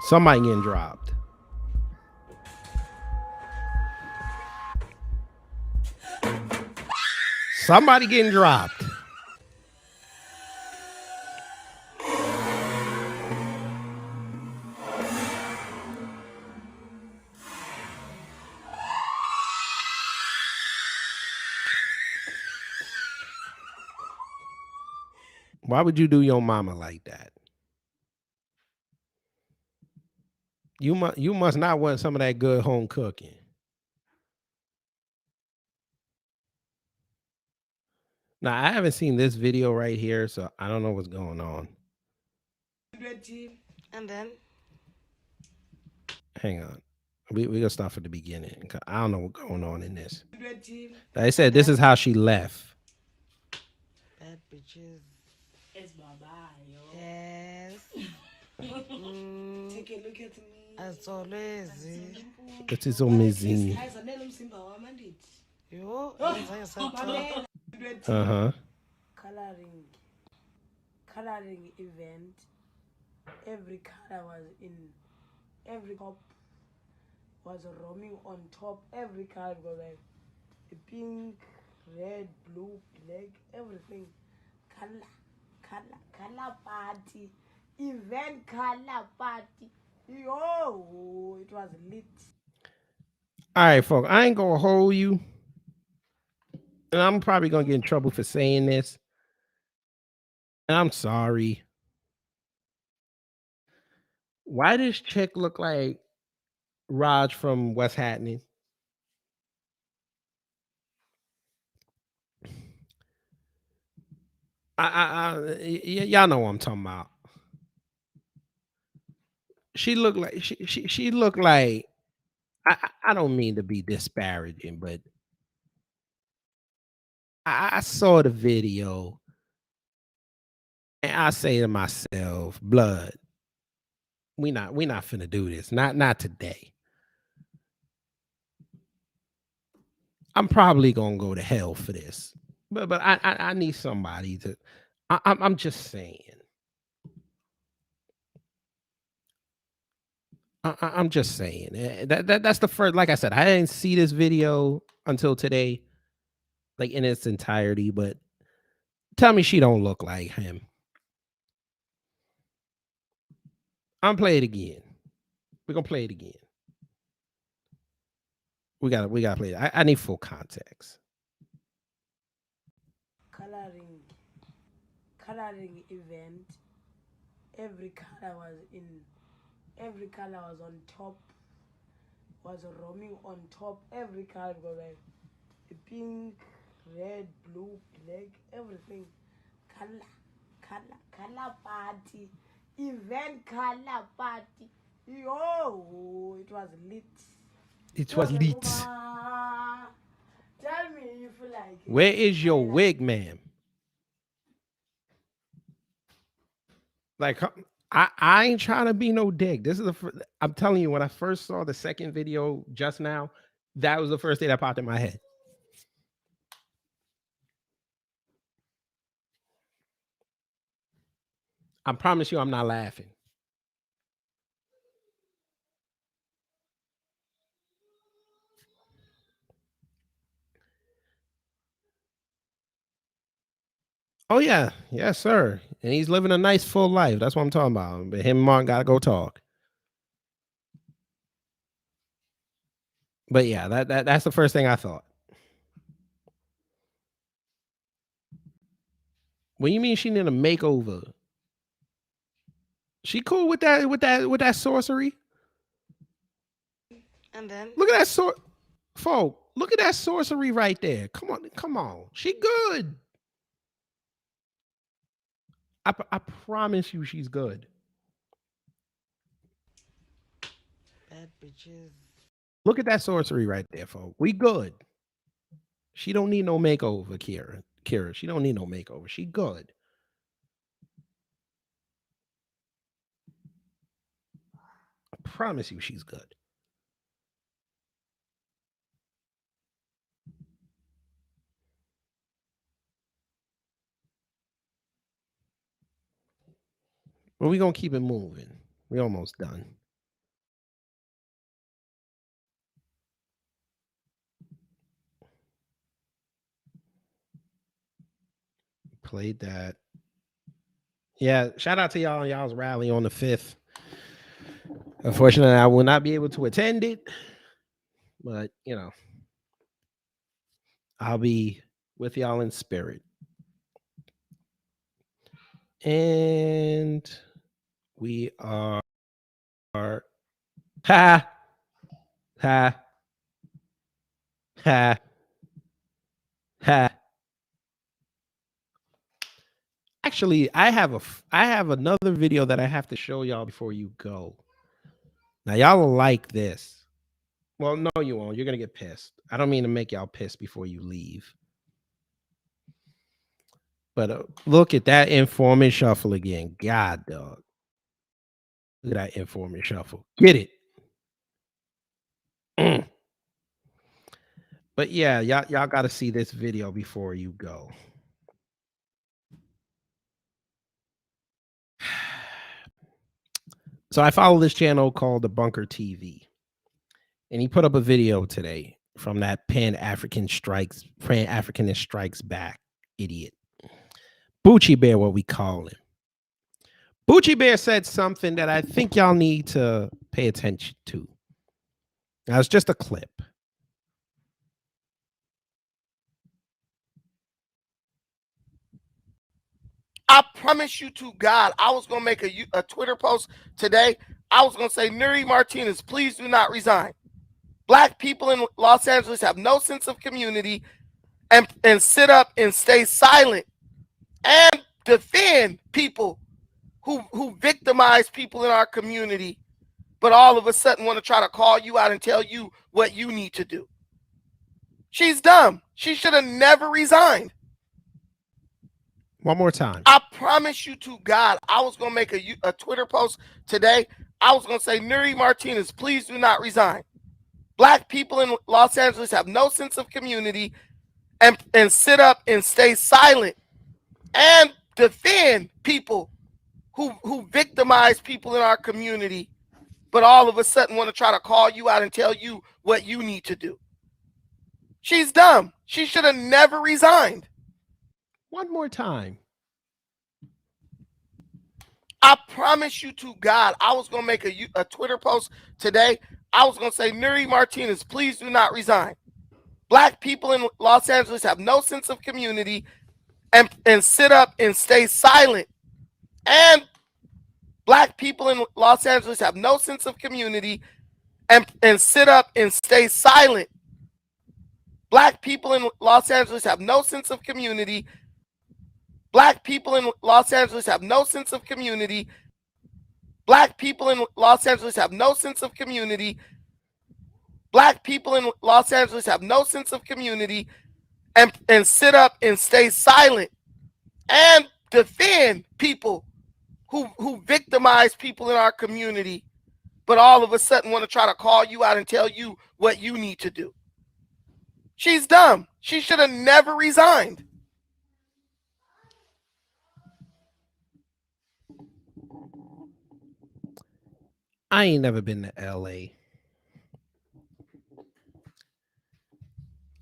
Somebody getting dropped. Somebody getting dropped. Why would you do your mama like that? You must not want some of that good home cooking. Now, I haven't seen this video right here, so I don't know what's going on. And then? Hang on. We gonna start from the beginning. I don't know what's going on in this. They said this is how she left. Bad bitches. It's bye-bye, yo. Yes. Take a look at me. As always. It is amazing. Yo. Uh-huh. Coloring event. Every color was in every top was roaming on top. Every color was like pink, red, blue, black, everything. Color party. Event color party. Yo, it was lit. All right, folks. I ain't gonna hold you. And I'm probably gonna get in trouble for saying this. And I'm sorry. Why does chick look like Raj from What's Happening? Y'all know what I'm talking about. She looked like she looked like I don't mean to be disparaging, but I saw the video and I say to myself, blood, we not finna do this. Not today. I'm probably gonna go to hell for this. But I need somebody to I'm just saying. I'm just saying that's the first. Like I said, I didn't see this video until today, like in its entirety. But tell me she don't look like him. I'm play it again. We're gonna play it again. We gotta play it. I need full context. Coloring event. Every color was on top. Was roaming on top. Every color was like pink, red, blue, black, everything. Color party. Event color party. Yo, it was lit. It was lit. Tell me if you like it. Where is your wig, ma'am? Like, I ain't trying to be no dick. This is I'm telling you, when I first saw the second video just now, that was the first thing that popped in my head. I promise you I'm not laughing. Oh yeah, yes, sir. And he's living a nice full life. That's what I'm talking about. But him and Martin gotta go talk. But yeah, that's the first thing I thought. What do you mean she need a makeover? She cool with that sorcery? And then Look at that folk. Look at that sorcery right there. Come on. She good. I promise you she's good. bad bitches. Look at that sorcery right there, folk. We good. She don't need no makeover, Kira. She don't need no makeover. She good. I promise you she's good. But we're gonna keep it moving. We almost done. Played that. Yeah, shout out to y'all on y'all's rally on the 5th. Unfortunately, I will not be able to attend it, but you know, I'll be with y'all in spirit. And we are ha ha ha ha. Actually, I have another video that I have to show y'all before you go. Now y'all will like this. Well, no, you won't. You're gonna get pissed. I don't mean to make y'all pissed before you leave. But look at that informant shuffle again. God, dog. Look at that informant shuffle. Get it. But yeah, y'all got to see this video before you go. So I follow this channel called The Bunker TV. And he put up a video today from that Pan-Africanist Strikes Back idiot. Bucci Bear, what we call him. Bucci Bear said something that I think y'all need to pay attention to. Now, it's just a clip. I promise you to God, I was going to make a Twitter post today. I was going to say, Nuri Martinez, please do not resign. Black people in Los Angeles have no sense of community and sit up and stay silent and defend people who victimize people in our community, but all of a sudden want to try to call you out and tell you what you need to do. She's dumb. She should have never resigned. One more time. I promise you to God, I was going to make a Twitter post today. I was going to say, Nuri Martinez, please do not resign. Black people in Los Angeles have no sense of community and sit up and stay silent and defend people who victimize people in our community, but all of a sudden want to try to call you out and tell you what you need to do. She's dumb. She should have never resigned. One more time. I promise you to God, I was going to make a Twitter post today. I was going to say, Nuri Martinez, please do not resign. Black people in Los Angeles have no sense of community and sit up and stay silent. And Black people in Los Angeles have no sense of community and sit up and stay silent. Black people in Los Angeles have no sense of community. Black people in Los Angeles have no sense of community. Black people in Los Angeles have no sense of community. Black people in Los Angeles have no sense of community and sit up and stay silent and defend people who victimize people in our community, but all of a sudden want to try to call you out and tell you what you need to do. She's dumb. She should have never resigned. I ain't never been to LA.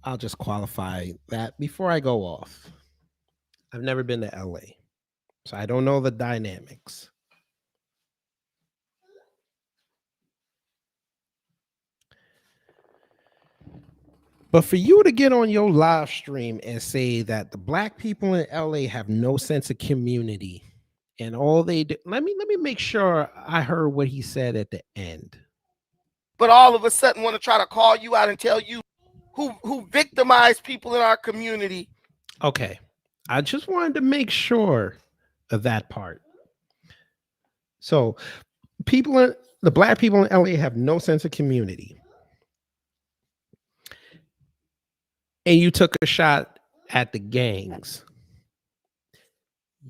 I'll just qualify that before I go off. I've never been to LA, so I don't know the dynamics. But for you to get on your live stream and say that the black people in LA have no sense of community and all they do, let me make sure I heard what he said at the end. But all of a sudden want to try to call you out and tell you who victimize people in our community. Okay. I just wanted to make sure of that part. So the black people in LA have no sense of community. And you took a shot at the gangs.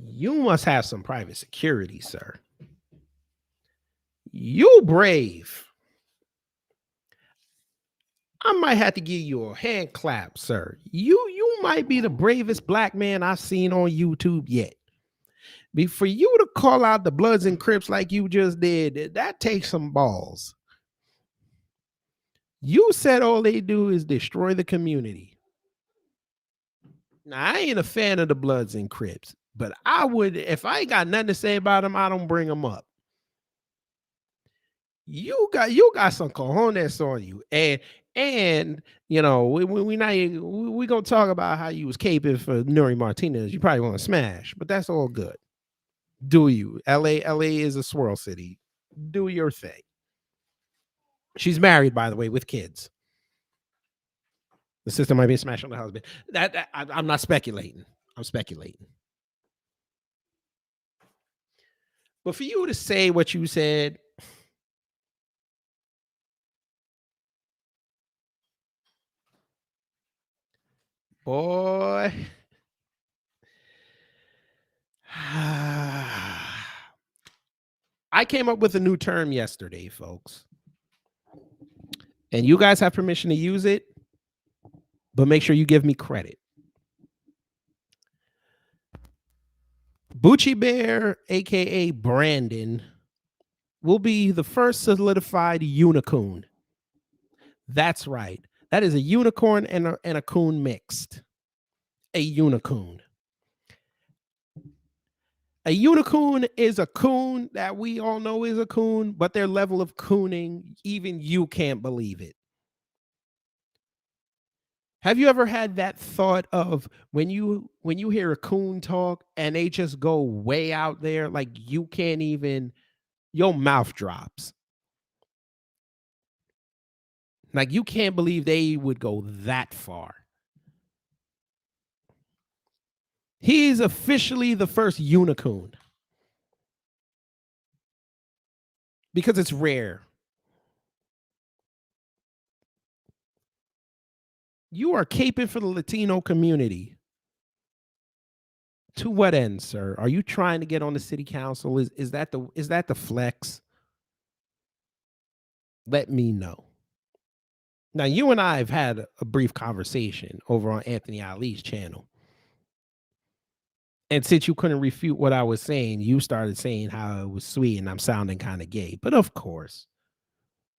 You must have some private security, sir. You brave. I might have to give you a hand clap, sir. You might be the bravest black man I've seen on YouTube yet. For you to call out the Bloods and Crips like you just did, that takes some balls. You said all they do is destroy the community. Now, I ain't a fan of the Bloods and Crips, but I would, if I ain't got nothing to say about them, I don't bring them up. You got some cojones on you, and you know we gonna talk about how you was caping for Nuri Martinez. You probably want to smash, but that's all good. Do you? LA is a swirl city. Do your thing. She's married, by the way, with kids. The sister might be smashing the husband. I'm not speculating. I'm speculating. But for you to say what you said, boy, I came up with a new term yesterday, folks. And you guys have permission to use it, but make sure you give me credit. Bucci Bear, aka Brandon, will be the first solidified unicorn. That's right. That is a unicorn and a coon mixed. A unicorn. A unicorn is a coon that we all know is a coon, but their level of cooning, even you can't believe it. Have you ever had that thought of when you hear a coon talk and they just go way out there, like you can't even, your mouth drops. Like you can't believe they would go that far. He is officially the first unicorn. Because it's rare. You are caping for the Latino community. To what end, sir? Are you trying to get on the city council? Is that the flex? Let me know. Now, you and I have had a brief conversation over on Anthony Ali's channel. And since you couldn't refute what I was saying, you started saying how it was sweet and I'm sounding kind of gay. But of course,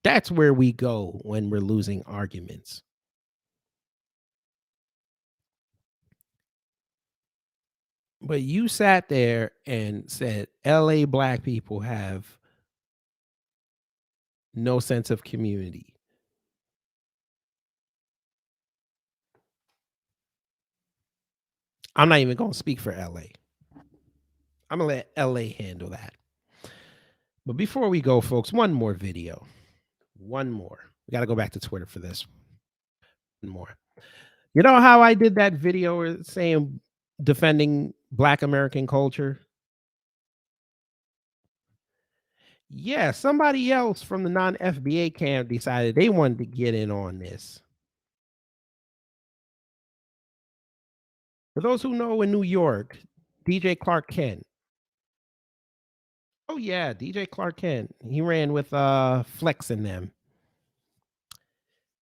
that's where we go when we're losing arguments. But you sat there and said LA black people have no sense of community. I'm not even going to speak for LA. I'm going to let LA handle that. But before we go, folks, one more video. One more. We got to go back to Twitter for this. One more. You know how I did that video saying defending Black American culture? Yeah, somebody else from the non-FBA camp decided they wanted to get in on this. For those who know, in New York, DJ Clark Kent. Oh yeah, DJ Clark Kent. He ran with Flex and them.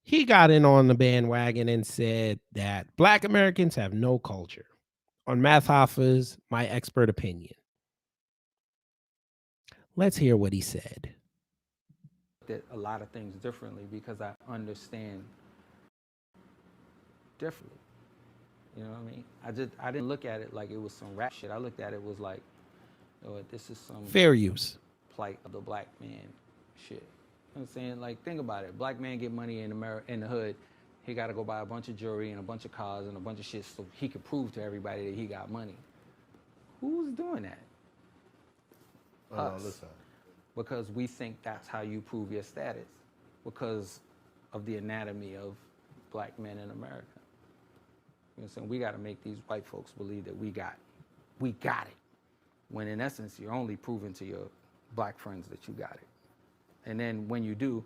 He got in on the bandwagon and said that Black Americans have no culture. On Math Hoffa's My Expert Opinion. Let's hear what he said. That a lot of things differently because I understand differently. You know what I mean? I didn't look at it like it was some rap shit. I looked at it was like, oh, this is some fair use plight of the black man shit. You know what I'm saying? Like, think about it. Black man get money in America, in the hood. He got to go buy a bunch of jewelry and a bunch of cars and a bunch of shit so he could prove to everybody that he got money. Who's doing that? Us. Listen. Because we think that's how you prove your status because of the anatomy of black men in America. You know what I'm saying? We got to make these white folks believe that we got it. When in essence, you're only proving to your black friends that you got it. And then when you do,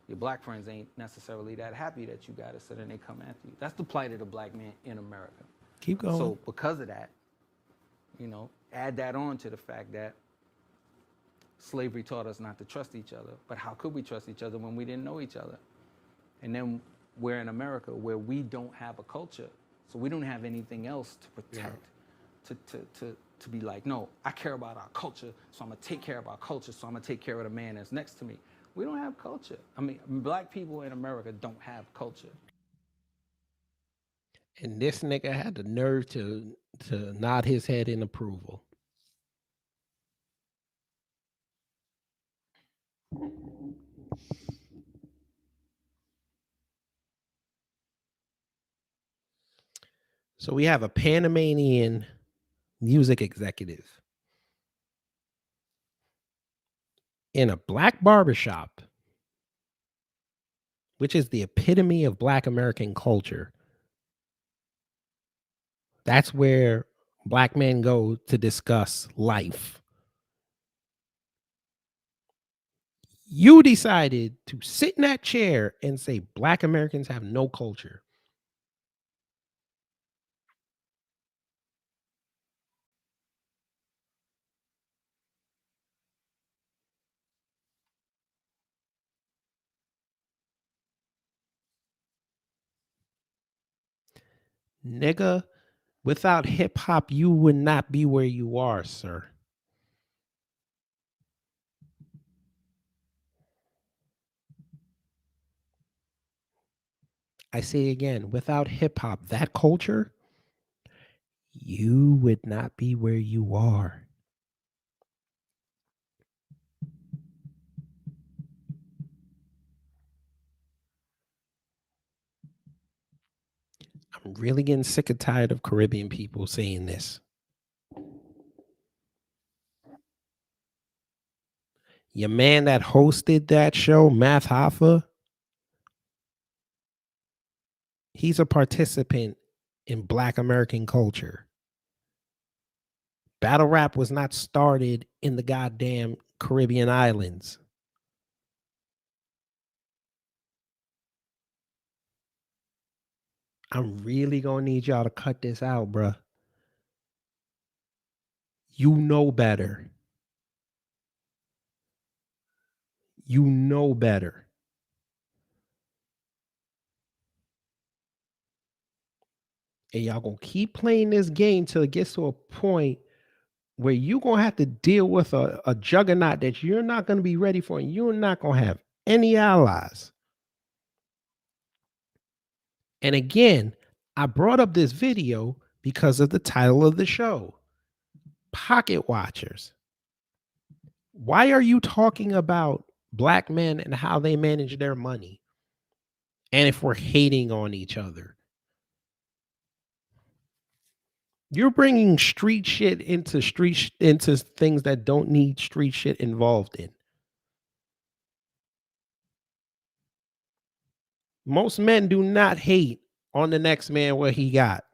your black friends ain't necessarily that happy that you got it, so then they come after you. That's the plight of the black man in America. Keep going. So because of that, you know, add that on to the fact that slavery taught us not to trust each other. But how could we trust each other when we didn't know each other? And then we're in America where we don't have a culture, so we don't have anything else to protect, to be like, no, I care about our culture, so I'm gonna take care of our culture, so I'm gonna take care of the man that's next to me. We don't have culture. I mean, black people in America don't have culture. And this nigga had the nerve to nod his head in approval. So we have a Panamanian music executive in a black barbershop, which is the epitome of Black American culture. That's where black men go to discuss life. You decided to sit in that chair and say Black Americans have no culture. Nigga, without hip hop, you would not be where you are, sir. I say again, without hip hop, that culture, you would not be where you are. I'm really getting sick and tired of Caribbean people saying this. Your man that hosted that show, Math Hoffa, he's a participant in Black American culture. Battle rap was not started in the goddamn Caribbean islands. I'm really gonna need y'all to cut this out, bruh. You know better. You know better. And y'all gonna keep playing this game till it gets to a point where you're gonna have to deal with a juggernaut that you're not gonna be ready for, and you're not gonna have any allies. And again, I brought up this video because of the title of the show, Pocket Watchers. Why are you talking about black men and how they manage their money? And if we're hating on each other, you're bringing street shit into things that don't need street shit involved in. Most men do not hate on the next man what he got.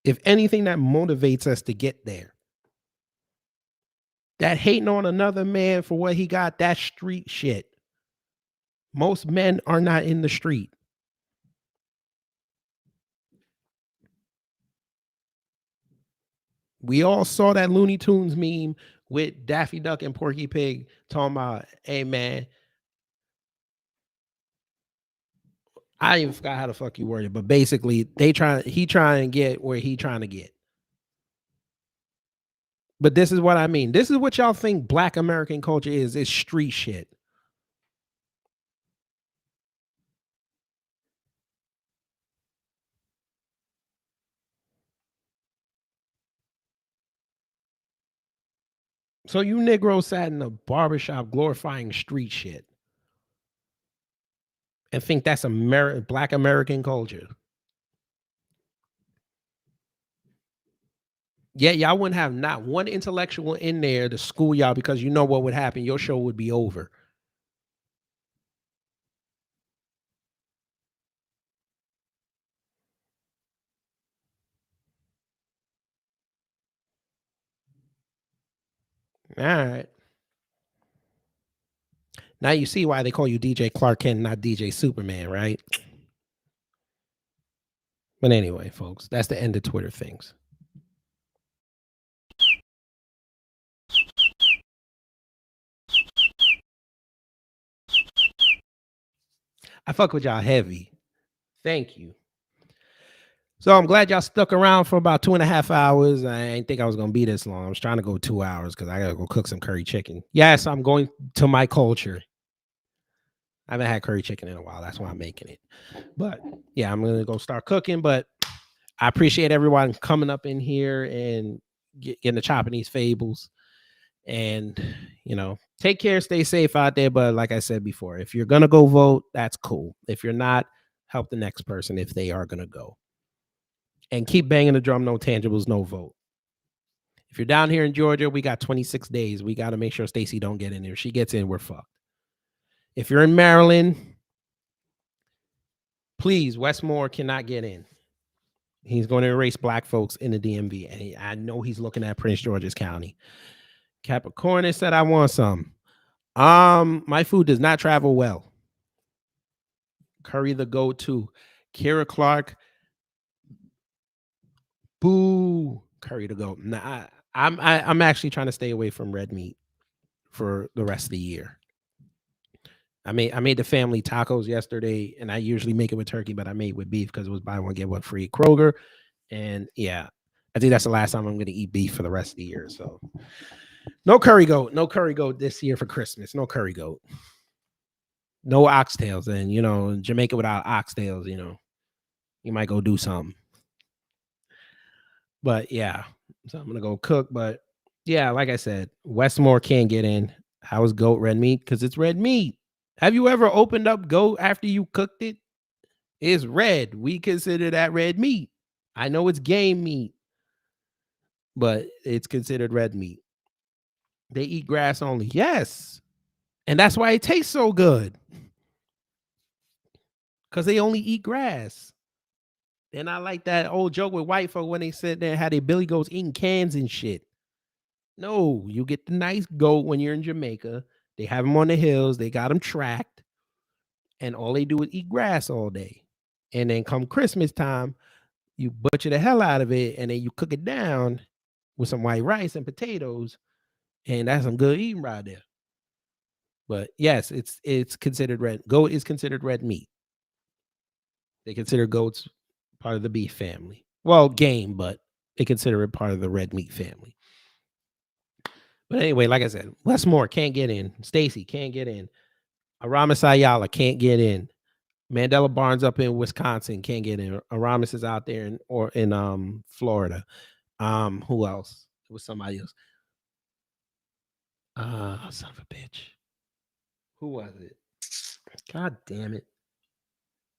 If anything, that motivates us to get there. That hating on another man for what he got, that's street shit. Most men are not in the street. We all saw that Looney Tunes meme with Daffy Duck and Porky Pig talking about, hey man, I even forgot how the fuck you worded, but basically he trying to get where he trying to get. But this is what I mean. This is what y'all think Black American culture is. It's street shit. So you Negroes sat in a barbershop glorifying street shit and think that's Black American culture. Yeah, y'all wouldn't have not one intellectual in there to school y'all because you know what would happen. Your show would be over. All right. Now you see why they call you DJ Clark Kent, not DJ Superman, right? But anyway, folks, that's the end of Twitter things. I fuck with y'all heavy. Thank you. So I'm glad y'all stuck around for about 2.5 hours. I didn't think I was gonna be this long. I was trying to go 2 hours because I gotta go cook some curry chicken. Yes, I'm going to my culture. I haven't had curry chicken in a while. That's why I'm making it. But yeah, I'm gonna go start cooking. But I appreciate everyone coming up in here and getting the chopping these fables. And take care, stay safe out there. But like I said before, if you're gonna go vote, that's cool. If you're not, help the next person if they are gonna go. And keep banging the drum, no tangibles, no vote. If you're down here in Georgia, we got 26 days. We got to make sure Stacey don't get in there. If she gets in, we're fucked. If you're in Maryland, please, Westmore cannot get in. He's going to erase black folks in the DMV. And I know he's looking at Prince George's County. Capricorn said, I want some. My food does not travel well. Curry the go-to. Kira Clark. Boo. Curry to go. Nah, I'm actually trying to stay away from red meat for the rest of the year. I made the family tacos yesterday, and I usually make it with turkey, but I made with beef because it was buy one get one free Kroger. And yeah, I think that's the last time I'm going to eat beef for the rest of the year. So no curry goat this year for Christmas. No curry goat. No oxtails. And Jamaica without oxtails, you might go do something. But yeah, so I'm gonna go cook. But yeah, like I said, Westmore can't get in. How is goat red meat? Because it's red meat. Have you ever opened up goat after you cooked it? It's red. We consider that red meat. I know it's game meat, but it's considered red meat. They eat grass only. Yes. And that's why it tastes so good. Because they only eat grass. And I like that old joke with white folk when they sit there and had their billy goats eating cans and shit. No, you get the nice goat when you're in Jamaica. They have them on the hills. They got them tracked. And all they do is eat grass all day. And then come Christmas time, you butcher the hell out of it. And then you cook it down with some white rice and potatoes. And that's some good eating right there. But yes, it's considered red. Goat is considered red meat. They consider goats part of the beef family. Well, game, but they consider it part of the red meat family. But anyway, like I said, Westmore can't get in. Stacey can't get in. Aramis Ayala can't get in. Mandela Barnes up in Wisconsin can't get in. Aramis is out there in Florida. Who else? It was somebody else. Son of a bitch. Who was it? God damn it.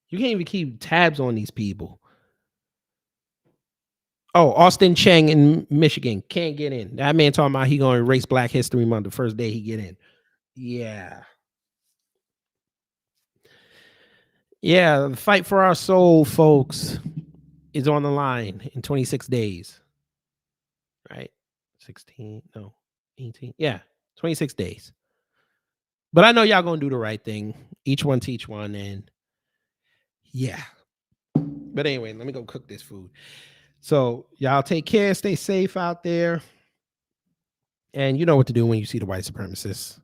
You can't even keep tabs on these people. Oh, Austin Cheng in Michigan can't get in. That man talking about he going to erase Black History Month the first day he get in. Yeah. Yeah, the fight for our soul, folks, is on the line in 26 days. Right? 16, no. 18. Yeah, 26 days. But I know y'all gonna do the right thing. Each one teach one, and yeah. But anyway, let me go cook this food. So y'all take care, stay safe out there. And you know what to do when you see the white supremacists.